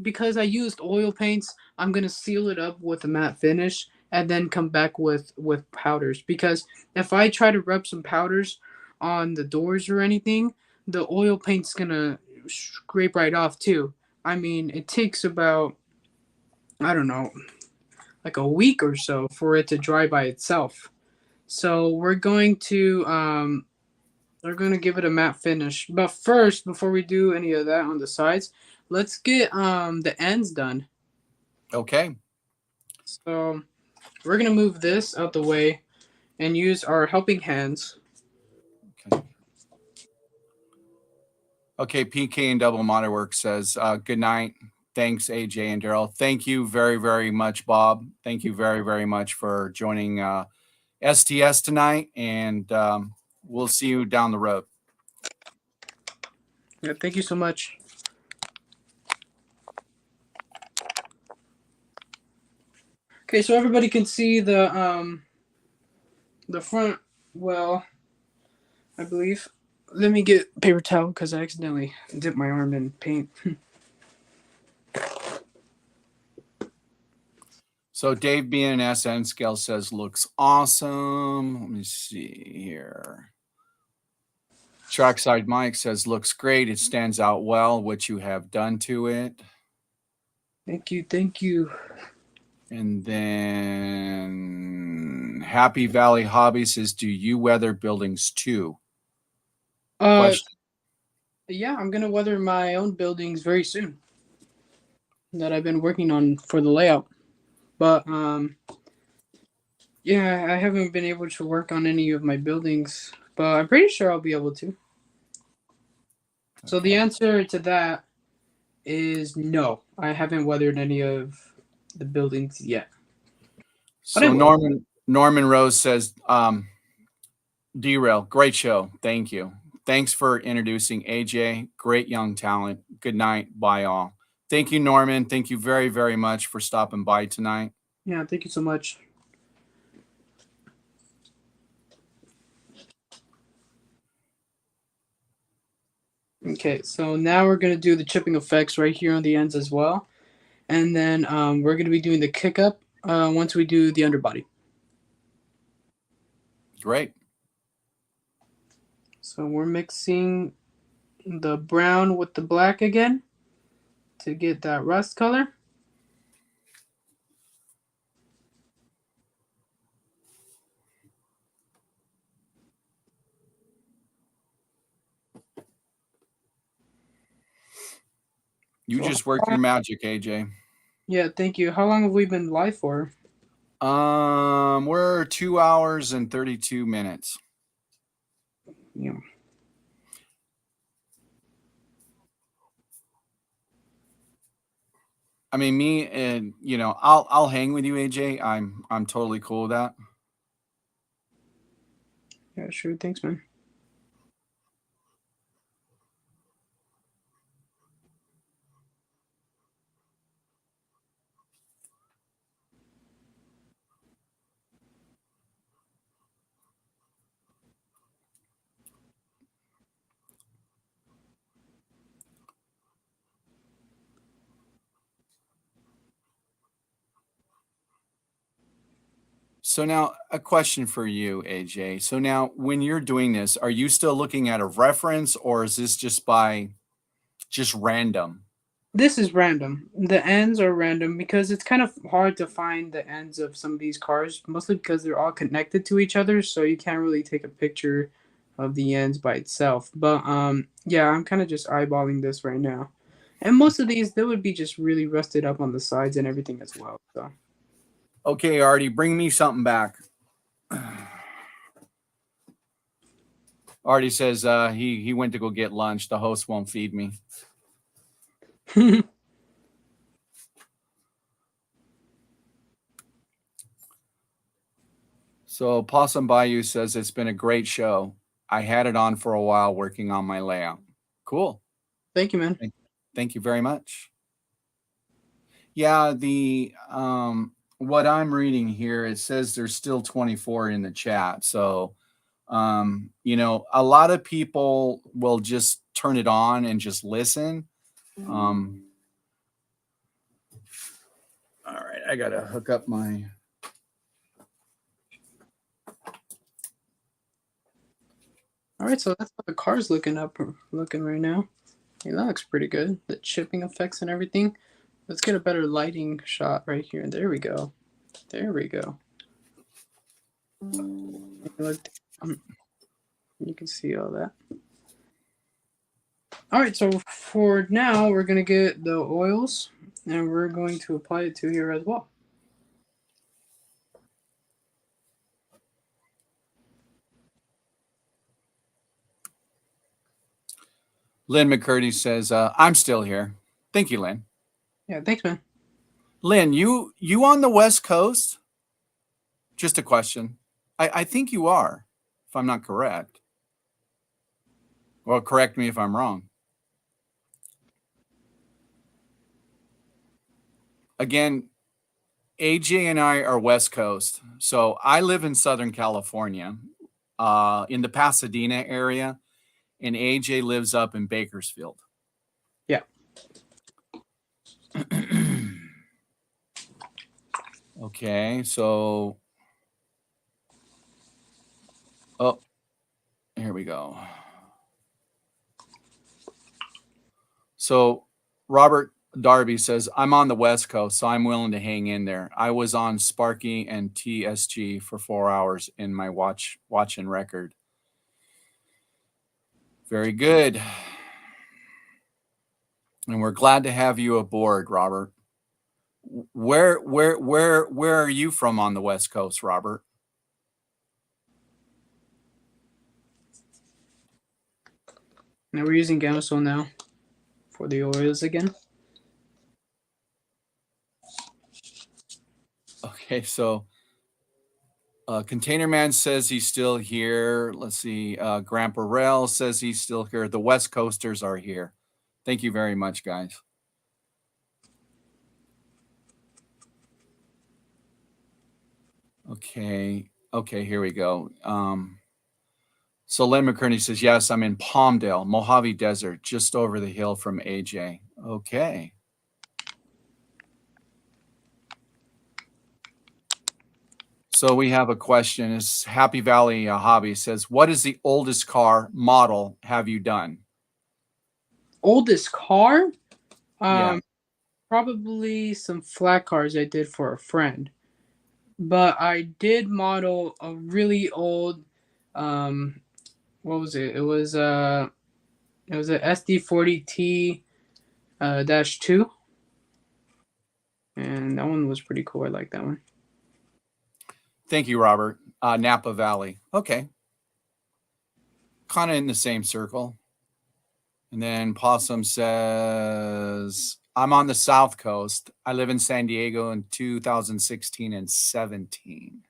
Speaker 2: because I used oil paints, I'm gonna seal it up with a matte finish and then come back with powders. Because if I try to rub some powders on the doors or anything, the oil paint's gonna scrape right off too. I mean, it takes about, I don't know, like a week or so for it to dry by itself. So we're going to give it a matte finish. But first, before we do any of that on the sides, let's get the ends done.
Speaker 1: Okay.
Speaker 2: So we're gonna move this out the way and use our helping hands.
Speaker 1: Okay, PK and Double Monitor Work says, good night. Thanks, AJ and Daryl. Thank you very, very much, Bob. Thank you very, very much for joining STS tonight, and we'll see you down the road.
Speaker 2: Yeah, thank you so much. Okay, so everybody can see the front well, I believe. Let me get paper towel because I accidentally dipped my arm in paint.
Speaker 1: So Dave BNSN scale says looks awesome. Let me see here. Trackside Mike says looks great. It stands out well what you have done to it.
Speaker 2: Thank you, thank you.
Speaker 1: And then Happy Valley Hobby says, do you weather buildings too? Question.
Speaker 2: Yeah, I'm gonna weather my own buildings very soon. That I've been working on for the layout, but yeah, I haven't been able to work on any of my buildings, but I'm pretty sure I'll be able to. So the answer to that is no. I haven't weathered any of the buildings yet.
Speaker 1: So Norman Rose says, Derail, great show. Thank you. Thanks for introducing AJ. Great young talent. Good night. Bye all. Thank you, Norman. Thank you very, very much for stopping by tonight.
Speaker 2: Yeah, thank you so much. Okay, so now we're gonna do the chipping effects right here on the ends as well, and then we're gonna be doing the kick up once we do the underbody.
Speaker 1: Great.
Speaker 2: So we're mixing the brown with the black again to get that rust color.
Speaker 1: You just worked your magic, AJ.
Speaker 2: Yeah, thank you. How long have we been live for?
Speaker 1: We're 2 hours and 32 minutes.
Speaker 2: Yeah.
Speaker 1: I mean, me and I'll hang with you, AJ. I'm totally cool with that.
Speaker 2: Yeah, sure. Thanks, man.
Speaker 1: So now a question for you, AJ. So now when you're doing this, are you still looking at a reference or is this just random?
Speaker 2: This is random. The ends are random because it's kind of hard to find the ends of some of these cars, mostly because they're all connected to each other, so you can't really take a picture of the ends by itself. But yeah, I'm kind of just eyeballing this right now. And most of these they would be just really rusted up on the sides and everything as well. So
Speaker 1: Okay, Artie, bring me something back. Artie says he went to go get lunch. The host won't feed me. So Possum Bayou says it's been a great show. I had it on for a while working on my layout. Cool.
Speaker 2: Thank you, man.
Speaker 1: Thank you very much. Yeah, the what I'm reading here, it says there's still 24 in the chat. So a lot of people will just turn it on and just listen. All right, I gotta hook up my.
Speaker 2: All right, so that's how the car's looking right now. Hey, that looks pretty good. The chipping effects and everything. Let's get a better lighting shot right here. There we go. There we go. Look, you can see all that. All right, so for now, we're going to get the oils and we're going to apply it to here as well.
Speaker 1: Lynn McCurdy says, I'm still here. Thank you, Lynn.
Speaker 2: Yeah, thanks, man.
Speaker 1: Lynn, you on the West Coast? Just a question. I think you are, if I'm not correct. Well, correct me if I'm wrong. Again, AJ and I are West Coast. So I live in Southern California, in the Pasadena area. and AJ lives up in Bakersfield.
Speaker 2: Yeah.
Speaker 1: Okay, so oh, here we go. So Robert Darby says, I'm on the West Coast, so I'm willing to hang in there. I was on Sparky and TSG for 4 hours in my watch and record. Very good. And we're glad to have you aboard, Robert. Where are you from on the West Coast, Robert?
Speaker 2: Now we're using Gamsol now for the oils again.
Speaker 1: Okay, so Container Man says he's still here. Let's see. Grandpa Rail says he's still here. The West Coasters are here. Thank you very much, guys. Okay. Okay, here we go. So Len McCurney says, yes, I'm in Palmdale, Mojave Desert, just over the hill from AJ. Okay. So we have a question. It's Happy Valley Hobby says, what is the oldest car model have you done?
Speaker 2: Oldest car?
Speaker 1: Yeah.
Speaker 2: Probably some flat cars I did for a friend. But I did model a really old what was it? It was a SD40T dash 2. And that one was pretty cool. I like that one.
Speaker 1: Thank you, Robert. Napa Valley. Okay. Kind of in the same circle. And then Possum says, I'm on the South Coast. I live in San Diego in 2016 and 17.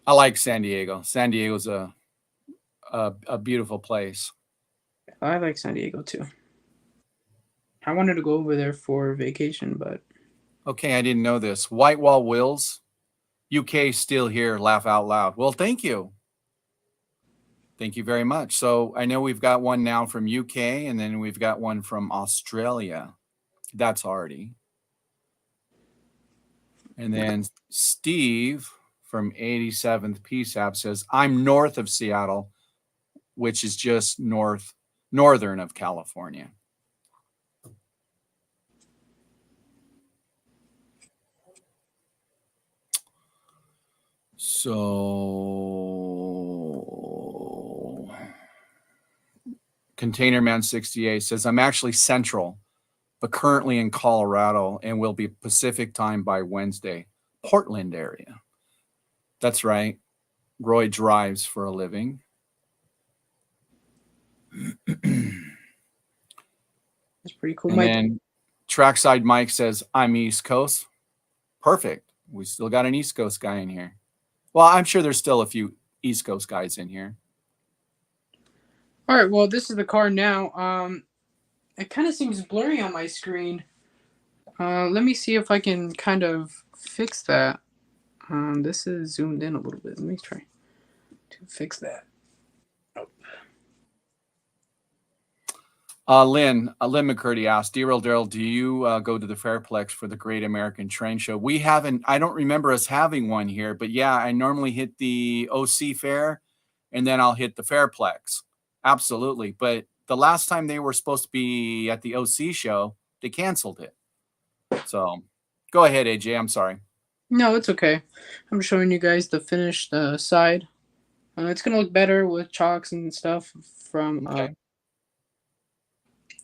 Speaker 1: I like San Diego. San Diego's a beautiful place.
Speaker 2: I like San Diego too. I wanted to go over there for vacation, but
Speaker 1: Okay, I didn't know this. Whitewall Wills, UK still here. Laugh out loud. Well, thank you. Thank you very much. So I know we've got one now from UK, and then we've got one from Australia. That's Artie. And then Steve from 87th PSAP says, I'm north of Seattle, which is just northern of California. So Container Man 68 says, I'm actually central, but currently in Colorado and will be Pacific time by Wednesday, Portland area. That's right. Roy drives for a living.
Speaker 2: it's pretty cool.
Speaker 1: And then Trackside Mike says, I'm East Coast. Perfect. We still got an East Coast guy in here. Well, I'm sure there's still a few East Coast guys in here.
Speaker 2: All right, well, this is the car now. It kind of seems blurry on my screen. Let me see if I can kind of fix that. This is zoomed in a little bit. Let me try to fix that.
Speaker 1: Lynn McCurdy asked, Daryl, do you go to the Fairplex for the Great American Train Show? We haven't, I don't remember us having one here, but yeah, I normally hit the OC Fair and then I'll hit the Fairplex. Absolutely. But the last time they were supposed to be at the OC show, they canceled it. So go ahead, AJ. I'm sorry.
Speaker 2: No, it's okay. I'm showing you guys the finished side. It's going to look better with chalks and stuff from
Speaker 1: Okay.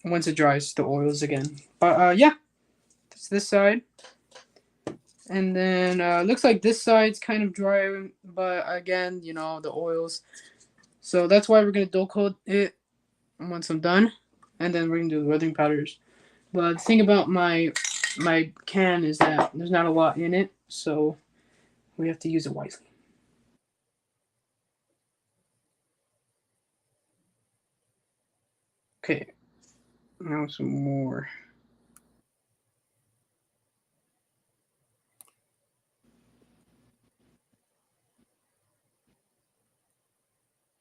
Speaker 2: once it dries the oils again. But yeah, that's this side. And then looks like this side's kind of dry, but again, you know, the oils. So that's why we're going to dull coat it once I'm done. And then we're going to do the weathering powders. But the thing about my can is that there's not a lot in it, so we have to use it wisely. Okay, now some more.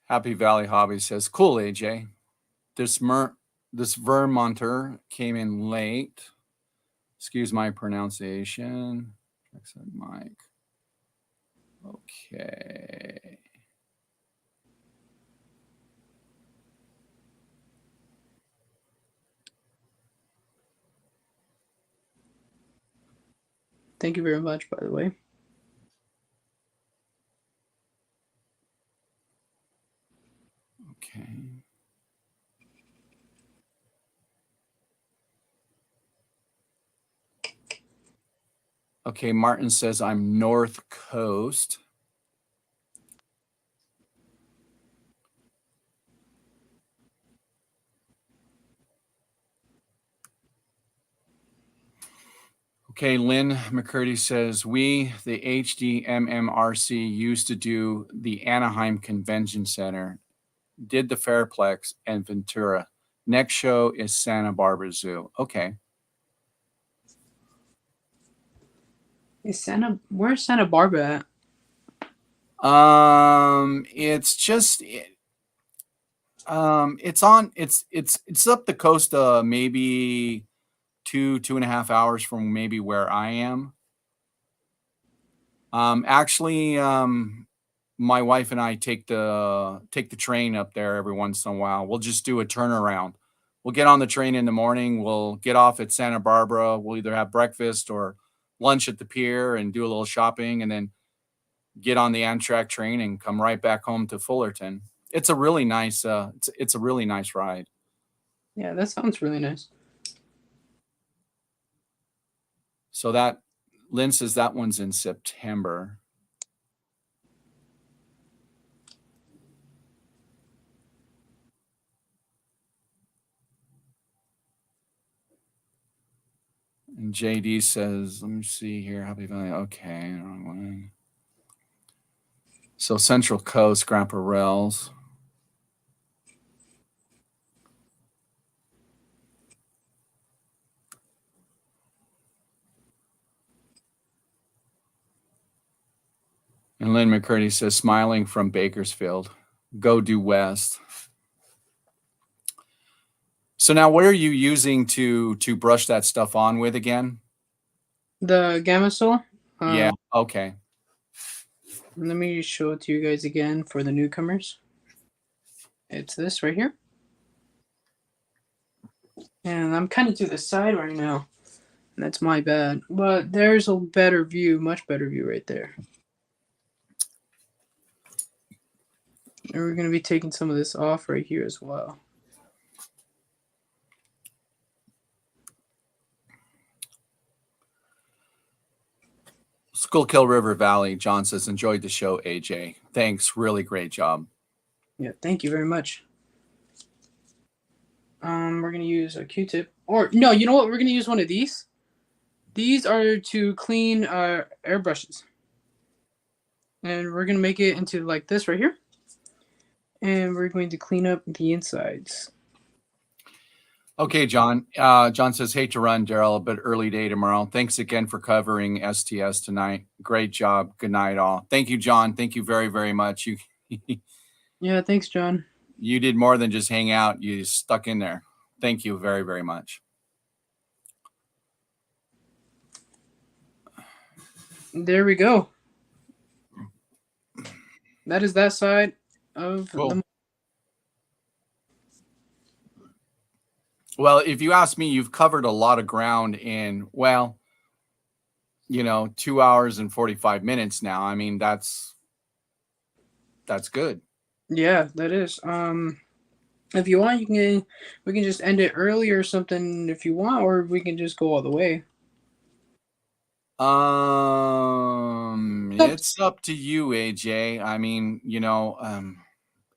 Speaker 1: Happy Valley Hobby says, cool, AJ. This Vermonter came in late. Excuse my pronunciation. Exit mic. Okay.
Speaker 2: Thank you very much, by the way.
Speaker 1: Okay. Okay, Martin says I'm North Coast. Okay, Lynn McCurdy says, we, the HDMMRC, used to do the Anaheim Convention Center, did the Fairplex and Ventura. Next show is Santa Barbara Zoo. Okay.
Speaker 2: Where's Santa Barbara at?
Speaker 1: It's just it's up the coast, maybe 2.5 hours from maybe where I am. Actually, my wife and I take the train up there every once in a while. We'll just do a turnaround. We'll get on the train in the morning. We'll get off at Santa Barbara. We'll either have breakfast or lunch at the pier and do a little shopping, and then get on the Amtrak train and come right back home to Fullerton. It's a really nice it's a really nice ride.
Speaker 2: Yeah, that sounds really nice.
Speaker 1: So that Lynn says that one's in September. And JD says, let me see here. Happy Valley. Okay, wrong one. So Central Coast, Grand Rails. And Lynn McCurdy says, smiling from Bakersfield. Go due west. So now what are you using to brush that stuff on with again?
Speaker 2: The Gamasol.
Speaker 1: Yeah, okay.
Speaker 2: Let me show it to you guys again for the newcomers. It's this right here. And I'm kind of to the side right now. And that's my bad. But there's a better view, much better view right there. And we're going to be taking some of this off right here as well.
Speaker 1: Schuylkill River Valley, John says, enjoyed the show, AJ. Thanks, really great job.
Speaker 2: Yeah, thank you very much. We're going to use a Q-tip. Or, no, you know what? We're going to use one of these. These are to clean airbrushes. And we're going to make it into like this right here. And we're going to clean up the insides.
Speaker 1: Okay, John. John says, hate to run, Daryl, but early day tomorrow. Thanks again for covering STS tonight. Great job. Good night, all. Thank you, John. Thank you very, very much. You
Speaker 2: Yeah, thanks, John.
Speaker 1: You did more than just hang out. You stuck in there. Thank you very, very much.
Speaker 2: There we go. That is that side of the...
Speaker 1: Well, if you ask me, you've covered a lot of ground in, well, 2 hours and 45 minutes now. I mean, that's good.
Speaker 2: Yeah, that is. If you want, we can just end it early or something if you want, or we can just go all the way.
Speaker 1: It's up to you, AJ. I mean,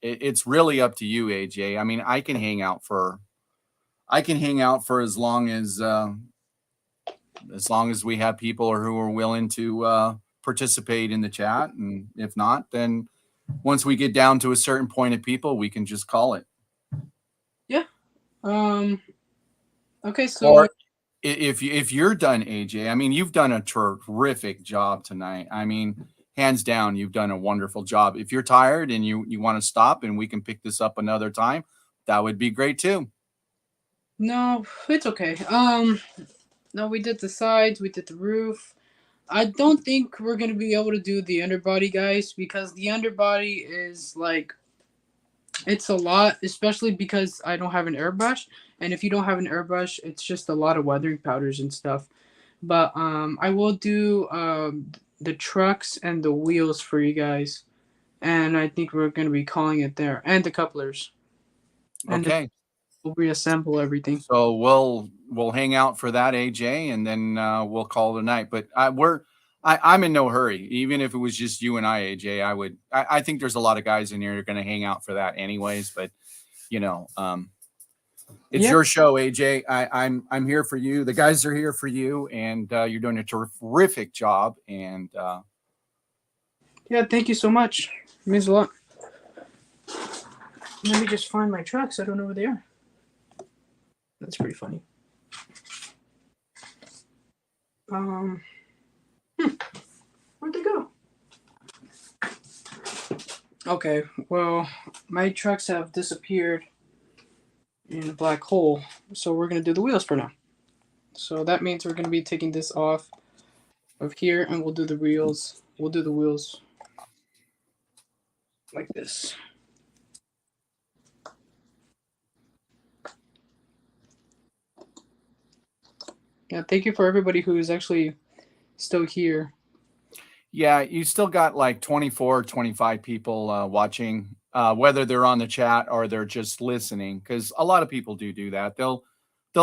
Speaker 1: it's really up to you, AJ. I mean, I can hang out for as long as we have people who are willing to participate in the chat, and if not, then once we get down to a certain point of people, we can just call it.
Speaker 2: Yeah. Okay. So,
Speaker 1: or if you're done, AJ, I mean, you've done a terrific job tonight. I mean, hands down, you've done a wonderful job. If you're tired and you want to stop and we can pick this up another time, that would be great too.
Speaker 2: No, it's okay. No, we did the sides, we did the roof. I don't think we're gonna be able to do the underbody, guys, because the underbody is like it's a lot, especially because I don't have an airbrush. And if you don't have an airbrush, it's just a lot of weathering powders and stuff. But I will do the trucks and the wheels for you guys, and I think we're gonna be calling it there, and the couplers, and then
Speaker 1: Okay.
Speaker 2: we'll reassemble everything.
Speaker 1: So we'll hang out for that, AJ, and then we'll call it a night. But I'm in no hurry. Even if it was just you and I, AJ, I think there's a lot of guys in here who are going to hang out for that anyways. But you know, it's
Speaker 2: Yeah,
Speaker 1: your show, AJ. I'm here for you. The guys are here for you, and you're doing a terrific job. And
Speaker 2: yeah. Thank you so much. It means a lot. Let me just find my trucks. I don't know where they are. That's pretty funny. Um, where'd they go? Okay, well, my trucks have disappeared in a black hole, so we're gonna do the wheels for now. So that means we're gonna be taking this off of here, and we'll do the wheels. We'll do the wheels like this. Yeah, thank you for everybody who is actually still here.
Speaker 1: yeah, you still got like 24, 25 people watching, whether they're on the chat or they're just listening, because a lot of people do that. They'll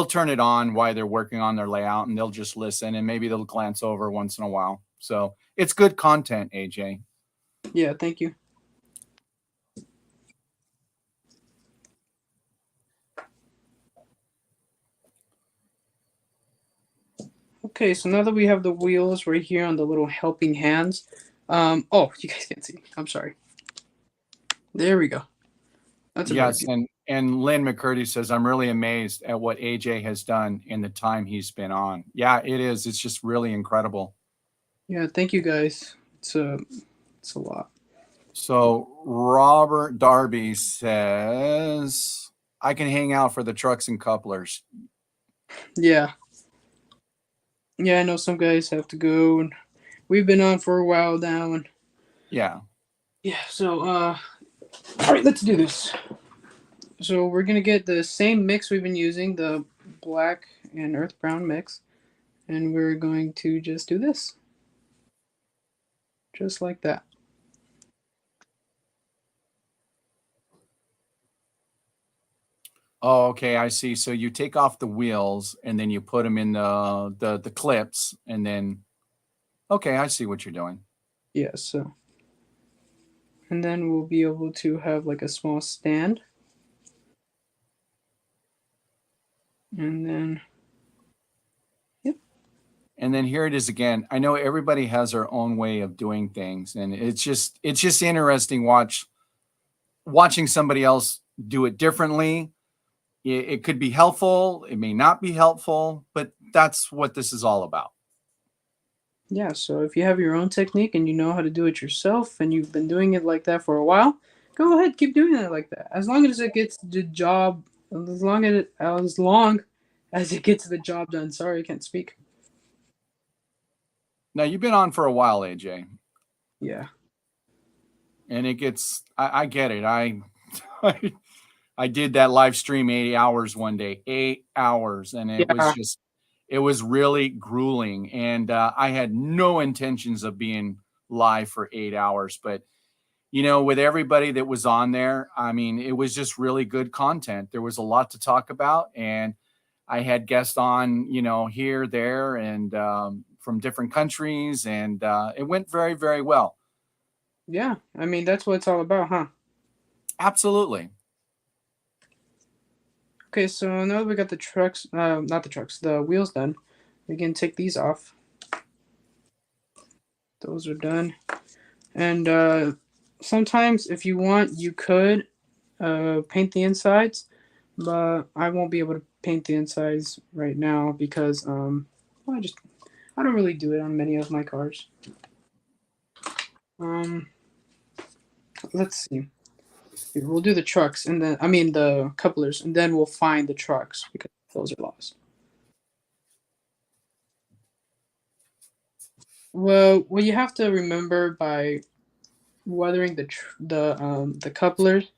Speaker 1: turn it on while they're working on their layout and they'll just listen and maybe they'll glance over once in a while. So it's good content, AJ.
Speaker 2: Yeah, thank you. Okay, so now that we have the wheels right here on the little helping hands, oh, you guys can't see. I'm sorry. There we go. That's a better
Speaker 1: Yes,
Speaker 2: view.
Speaker 1: and Lynn McCurdy says I'm really amazed at what AJ has done in the time he's been on. Yeah, it is. It's just really incredible.
Speaker 2: Yeah, thank you guys. It's a lot.
Speaker 1: So Robert Darby says I can hang out for the trucks and couplers.
Speaker 2: Yeah. Yeah, I know some guys have to go, and we've been on for a while now, and
Speaker 1: Yeah.
Speaker 2: yeah. So, all right, let's do this. So we're gonna get the same mix we've been using, the black and earth brown mix, and we're going to just do this, just like that.
Speaker 1: Oh, okay, I see. So you take off the wheels and then you put them in the clips and then okay, I see what you're doing.
Speaker 2: Yeah. So, and then we'll be able to have like a small stand, and then
Speaker 1: And then here it is again. I know everybody has their own way of doing things and it's just interesting watching somebody else do it differently. It could be helpful, it may not be helpful, but that's what this is all about.
Speaker 2: yeah. So if you have your own technique and you know how to do it yourself, and you've been doing it like that for a while, go ahead, keep doing it like that. As long as it gets the job, as long as it gets the job done. Sorry, I can't speak.
Speaker 1: Now you've been on for a while, AJ,
Speaker 2: Yeah.
Speaker 1: and I get it. I did that live stream 80 hours one day, 8 hours, and
Speaker 2: Yeah.
Speaker 1: it was really grueling. And I had no intentions of being live for 8 hours, but with everybody that was on there, I mean, it was just really good content. There was a lot to talk about, and I had guests on, here, there, and from different countries, and it went very, very well.
Speaker 2: Yeah. I mean, that's what it's all about, huh?
Speaker 1: Absolutely.
Speaker 2: Okay, so now that we got the trucks, not the trucks, the wheels done, we can take these off. Those are done. And sometimes, if you want, you could paint the insides, but I won't be able to paint the insides right now because well, I don't really do it on many of my cars. Um, let's see. We'll do the trucks and then the couplers, and then we'll find the trucks because those are lost. Well, what you have to remember by weathering the couplers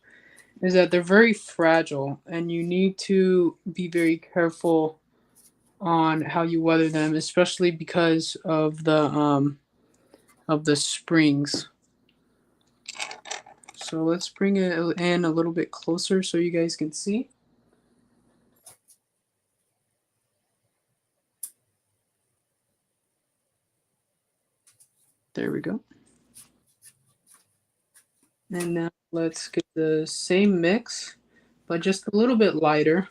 Speaker 2: is that they're very fragile, and you need to be very careful on how you weather them, especially because of the springs. So let's bring it in a little bit closer so you guys can see. There we go. And now let's get the same mix, but just a little bit lighter.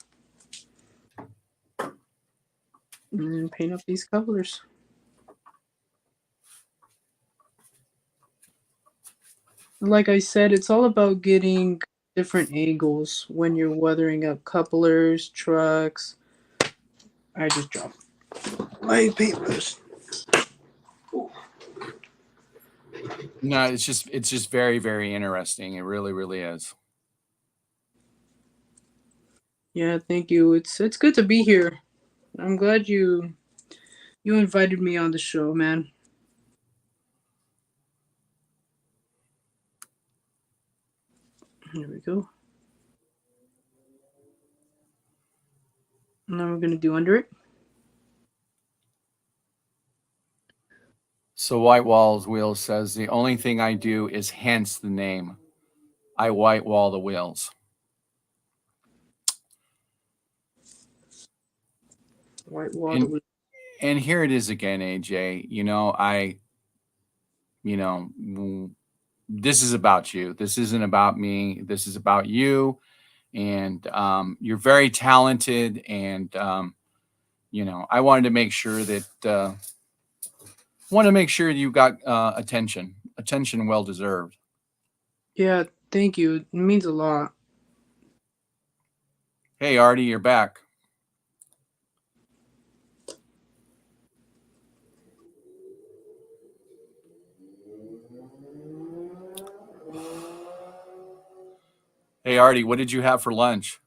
Speaker 2: And paint up these couplers. Like I said, it's all about getting different angles when you're weathering up couplers, trucks. I just dropped my paintbrush.
Speaker 1: No, it's just very, very interesting. It really, really is.
Speaker 2: Yeah, thank you. It's good to be here. I'm glad you invited me on the show, man. Here we go. And then we're gonna do under it.
Speaker 1: So White Walls Wheels says the only thing I do is hence the name. I white wall the wheels.
Speaker 2: White wall.
Speaker 1: And here it is again, AJ. This is about you. This isn't about me. This is about you. And you're very talented. And I wanted to make sure that you got attention well deserved.
Speaker 2: Yeah, thank you. It means a lot.
Speaker 1: Hey, Artie, you're back. Hey, Artie, what did you have for lunch?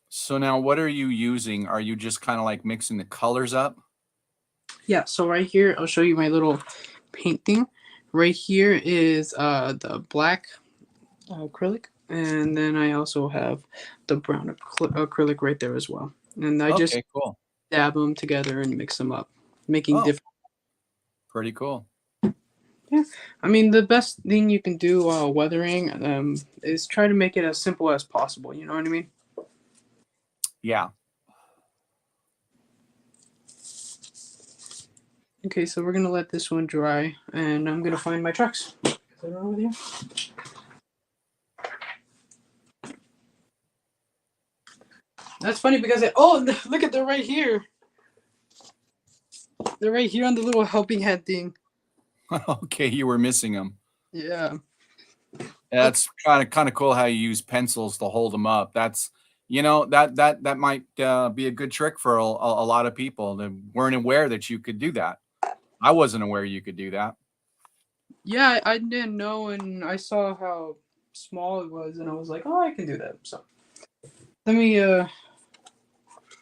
Speaker 1: So now what are you using? Are you just kind of like mixing the colors up?
Speaker 2: Yeah, so right here, I'll show you my little paint thing. Right here is the black acrylic, and then I also have the brown acrylic right there as well. And I just
Speaker 1: Okay, cool.
Speaker 2: dab them together and mix them up, making
Speaker 1: Oh,
Speaker 2: different.
Speaker 1: pretty cool.
Speaker 2: Yeah, the best thing you can do while weathering is try to make it as simple as possible. You know what I mean?
Speaker 1: Yeah.
Speaker 2: Okay, so we're gonna let this one dry, and I'm gonna find my trucks. Is that over there? That's funny because look at, they're right here. They're right here on the little helping hand thing.
Speaker 1: Okay, you were missing them.
Speaker 2: Yeah.
Speaker 1: That's kind of cool how you use pencils to hold them up. That's that might be a good trick for a lot of people that weren't aware that you could do that. I wasn't aware you could do that.
Speaker 2: Yeah, I didn't know, and I saw how small it was, and I was like, oh, I can do that. So let me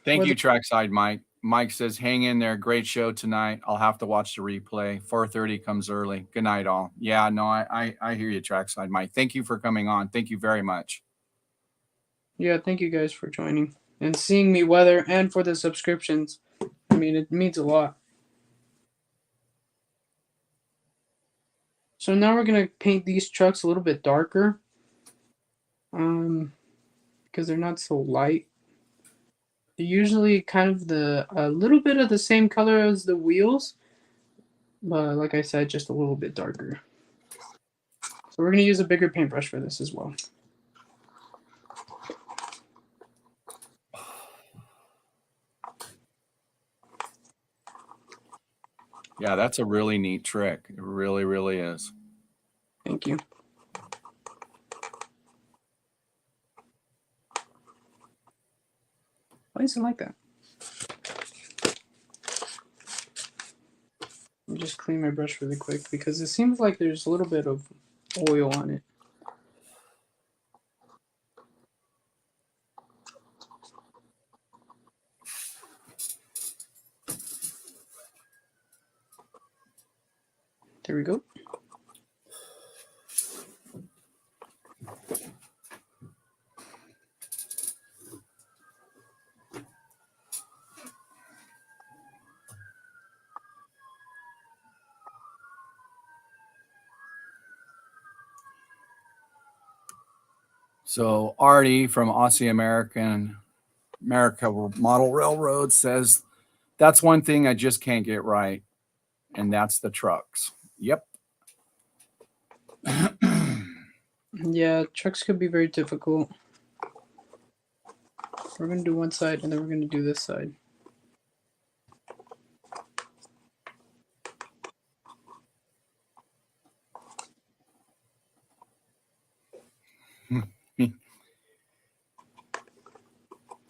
Speaker 1: Thank you,
Speaker 2: whether
Speaker 1: Trackside Mike. Mike says, "Hang in there. Great show tonight. I'll have to watch the replay. 4:30 comes early. Good night, all." Yeah, no, I hear you, Trackside Mike. Thank you for coming on. Thank you very much.
Speaker 2: yeah, thank you guys for joining and seeing me weather and for the subscriptions. It means a lot. So now we're gonna paint these trucks a little bit darker, because they're not so light. They're usually kind of a little bit of the same color as the wheels, but like I said, just a little bit darker. So we're gonna use a bigger paintbrush for this as well.
Speaker 1: Yeah, that's a really neat trick. It really, really is.
Speaker 2: Thank you. Why is it like that? Let me just clean my brush really quick because it seems like there's a little bit of oil on it. There we go.
Speaker 1: So Artie from Aussie America Model Railroad says that's one thing I just can't get right, and that's the trucks. Yep.
Speaker 2: Yeah, trucks could be very difficult. We're going to do one side and then we're going to do this side.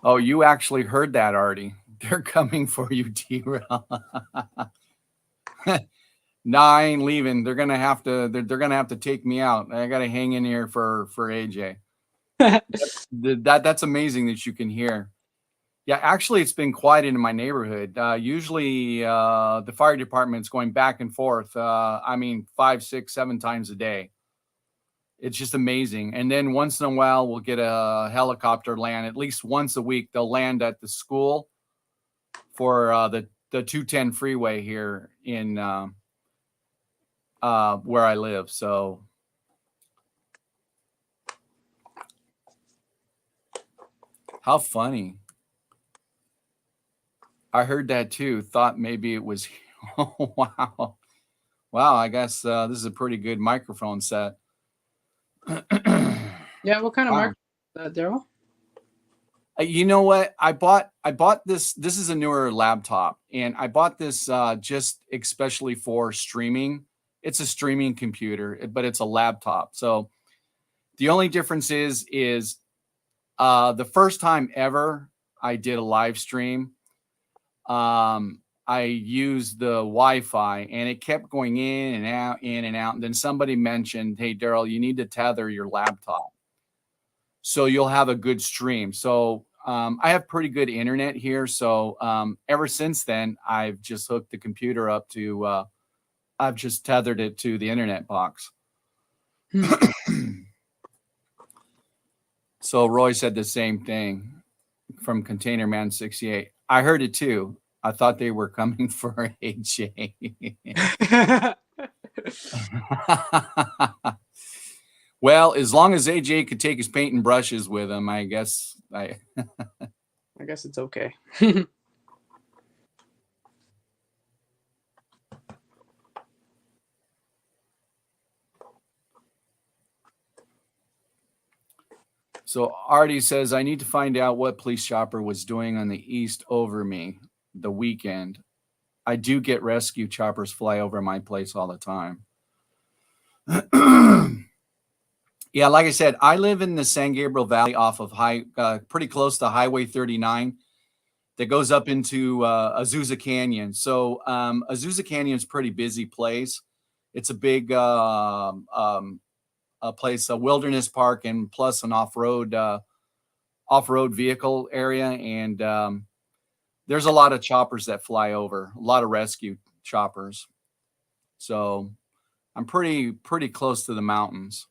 Speaker 1: Oh, you actually heard that, Artie. They're coming for you, Derail. No, I ain't leaving. They're gonna have to. They're gonna have to take me out. I gotta hang in here for AJ. That's amazing that you can hear. Yeah, actually, it's been quiet in my neighborhood. Usually, the fire department's going back and forth. I mean, 5, 6, 7 times a day. It's just amazing. And then once in a while, we'll get a helicopter land. At least once a week, they'll land at the school for the 210 freeway here in where I live. So how funny. I heard that too. Thought maybe it was. Oh, wow. Wow. I guess this is a pretty good microphone set.
Speaker 2: Yeah, what kind of
Speaker 1: Wow.
Speaker 2: microphone is that, Daryl?
Speaker 1: You know what? I bought this. This is a newer laptop, and I bought this just especially for streaming. It's a streaming computer, but it's a laptop. So the only difference is the first time ever I did a live stream, I used the Wi-Fi and it kept going in and out, in and out. And then somebody mentioned, "Hey, Daryl, you need to tether your laptop so you'll have a good stream." So I have pretty good internet here. So ever since then, I've just hooked the computer up to. I've just tethered it to the internet box. So Roy said the same thing from Container Man 68. I heard it too. I thought they were coming for AJ. Well, as long as AJ could take his paint and brushes with him, I guess
Speaker 2: I guess it's okay.
Speaker 1: So Artie says, I need to find out what police chopper was doing on the east over me the weekend. I do get rescue choppers fly over my place all the time. Yeah, like I said, I live in the San Gabriel Valley off of pretty close to Highway 39 that goes up into Azusa Canyon. So Azusa Canyon is a pretty busy place. It's a big a place, a wilderness park, and plus an off-road vehicle area. And there's a lot of choppers that fly over, a lot of rescue choppers. So I'm pretty close to the mountains.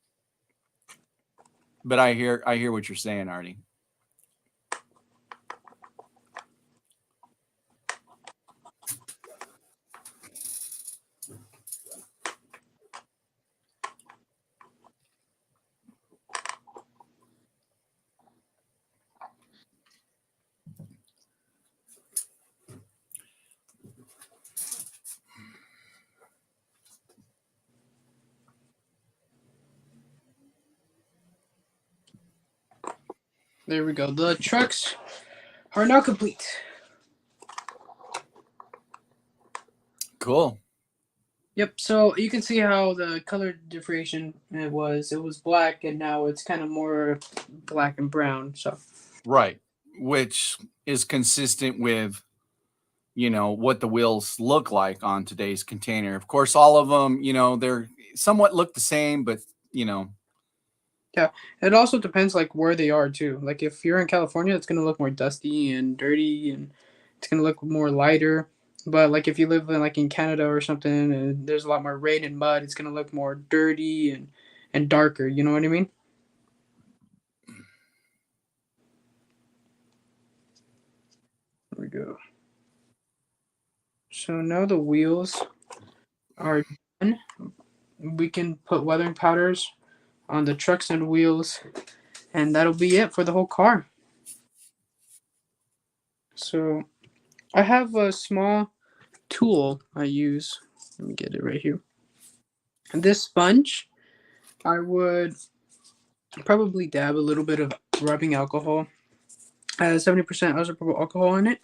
Speaker 1: But I hear what you're saying, Artie.
Speaker 2: There we go. The trucks are now complete.
Speaker 1: Cool.
Speaker 2: Yep. So you can see how the color differentiation it was. It was black, and now it's kind of more black and brown. So
Speaker 1: Right. Which is consistent with, what the wheels look like on today's container. Of course, all of them, they're somewhat look the same, but, you know,
Speaker 2: yeah, it also depends like where they are too. Like if you're in California, it's gonna look more dusty and dirty, and it's gonna look more lighter. But like if you live in like in Canada or something, and there's a lot more rain and mud, it's gonna look more dirty and darker. You know what I mean? There we go. So now the wheels are done. We can put weathering powders on the trucks and wheels, and that'll be it for the whole car. So I have a small tool I use. Let me get it right here. And this sponge, I would probably dab a little bit of rubbing alcohol. It has 70% isopropyl alcohol in it.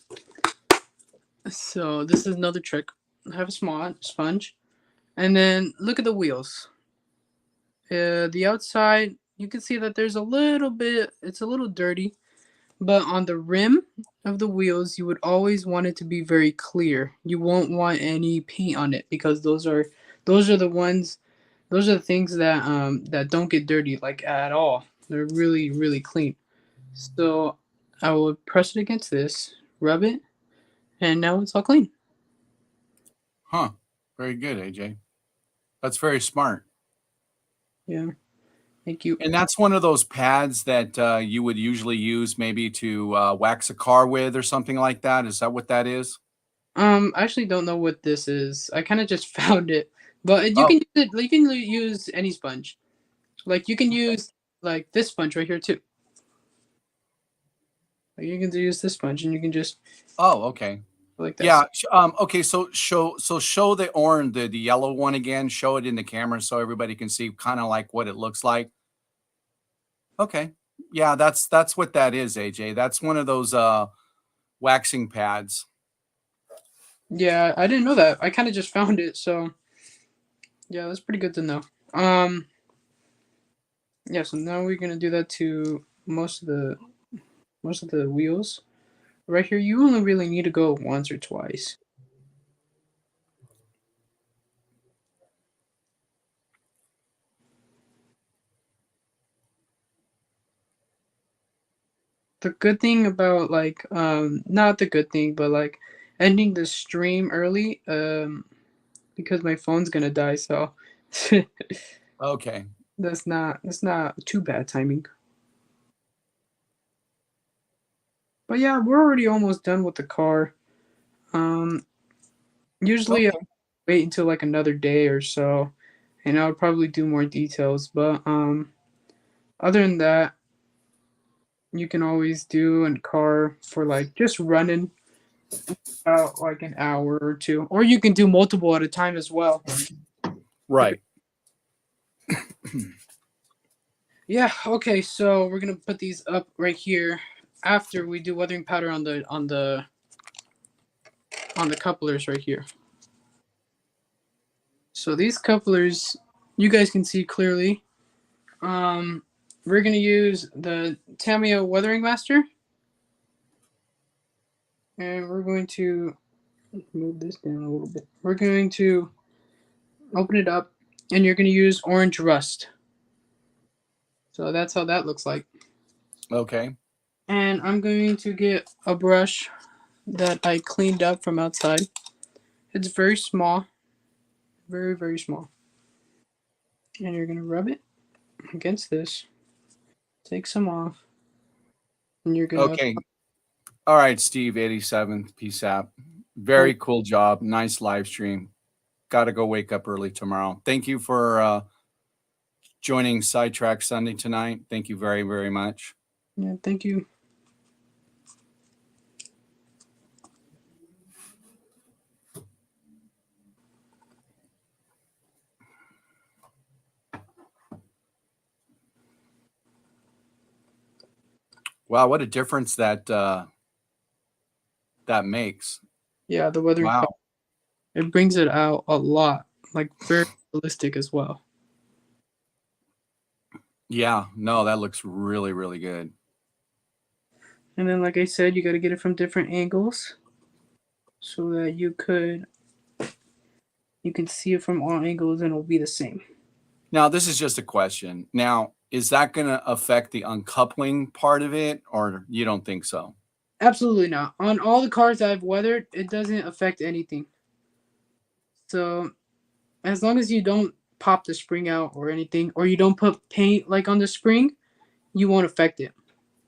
Speaker 2: So this is another trick. I have a small sponge, and then look at the wheels. The outside, you can see that there's a little bit. It's a little dirty, but on the rim of the wheels, you would always want it to be very clear. You won't want any paint on it because those are the ones, those are the things that don't get dirty like at all. They're really really clean. So I would press it against this, rub it, and now it's all clean.
Speaker 1: huh. Very good, AJ. That's very smart.
Speaker 2: Yeah, thank you.
Speaker 1: And that's one of those pads that you would usually use maybe to wax a car with or something like that. Is that what that is?
Speaker 2: I actually don't know what this is. I kind of just found it, but you
Speaker 1: Oh,
Speaker 2: can use it. You can use any sponge. Like you can use like this sponge right here too. Like you can use this sponge and you can just
Speaker 1: oh, okay.
Speaker 2: like this.
Speaker 1: Yeah. Okay. So show the orange, the yellow one again. Show it in the camera so everybody can see kind of like what it looks like. Okay. Yeah, that's what that is, AJ. That's one of those waxing pads.
Speaker 2: Yeah, I didn't know that. I kind of just found it, so yeah, that's pretty good to know. Um, yeah, so now we're gonna do that to most of the wheels. Right here, you only really need to go once or twice. The good thing about like not the good thing, but like ending the stream early, because my phone's gonna die, so
Speaker 1: Okay.
Speaker 2: that's not too bad timing. But yeah, we're already almost done with the car. Um, usually I
Speaker 1: Okay.
Speaker 2: wait until like another day or so, and I would probably do more details. But other than that, you can always do a car for like just running out like an hour or two, or you can do multiple at a time as well.
Speaker 1: Right.
Speaker 2: Yeah. Okay. So we're gonna put these up right here after we do weathering powder on the couplers right here. So these couplers, you guys can see clearly. Um, we're gonna use the Tamiya Weathering Master, and we're going to move this down a little bit. We're going to open it up, and you're gonna use orange rust. So that's how that looks like.
Speaker 1: Okay.
Speaker 2: And I'm going to get a brush that I cleaned up from outside. It's very small, very very small. And you're gonna rub it against this. Take some off, and you're gonna.
Speaker 1: Okay. All right, Steve, 87th PSAP.
Speaker 2: Oh,
Speaker 1: Very cool job. Nice live stream. Got to go wake up early tomorrow. Thank you for joining Sidetrack Sunday tonight. Thank you very, very much.
Speaker 2: yeah, thank you.
Speaker 1: Wow, what a difference that makes.
Speaker 2: Yeah, the weathering.
Speaker 1: Wow.
Speaker 2: It brings it out a lot like very realistic as well.
Speaker 1: Yeah, no, that looks really, really good.
Speaker 2: And then, like I said, you got to get it from different angles so that you can see it from all angles and it'll be the same.
Speaker 1: Now, this is just a question. Now, is that going to affect the uncoupling part of it, or you don't think so?
Speaker 2: Absolutely not. On all the cars I've weathered, it doesn't affect anything. So as long as you don't pop the spring out or anything, or you don't put paint like on the spring, you won't affect it.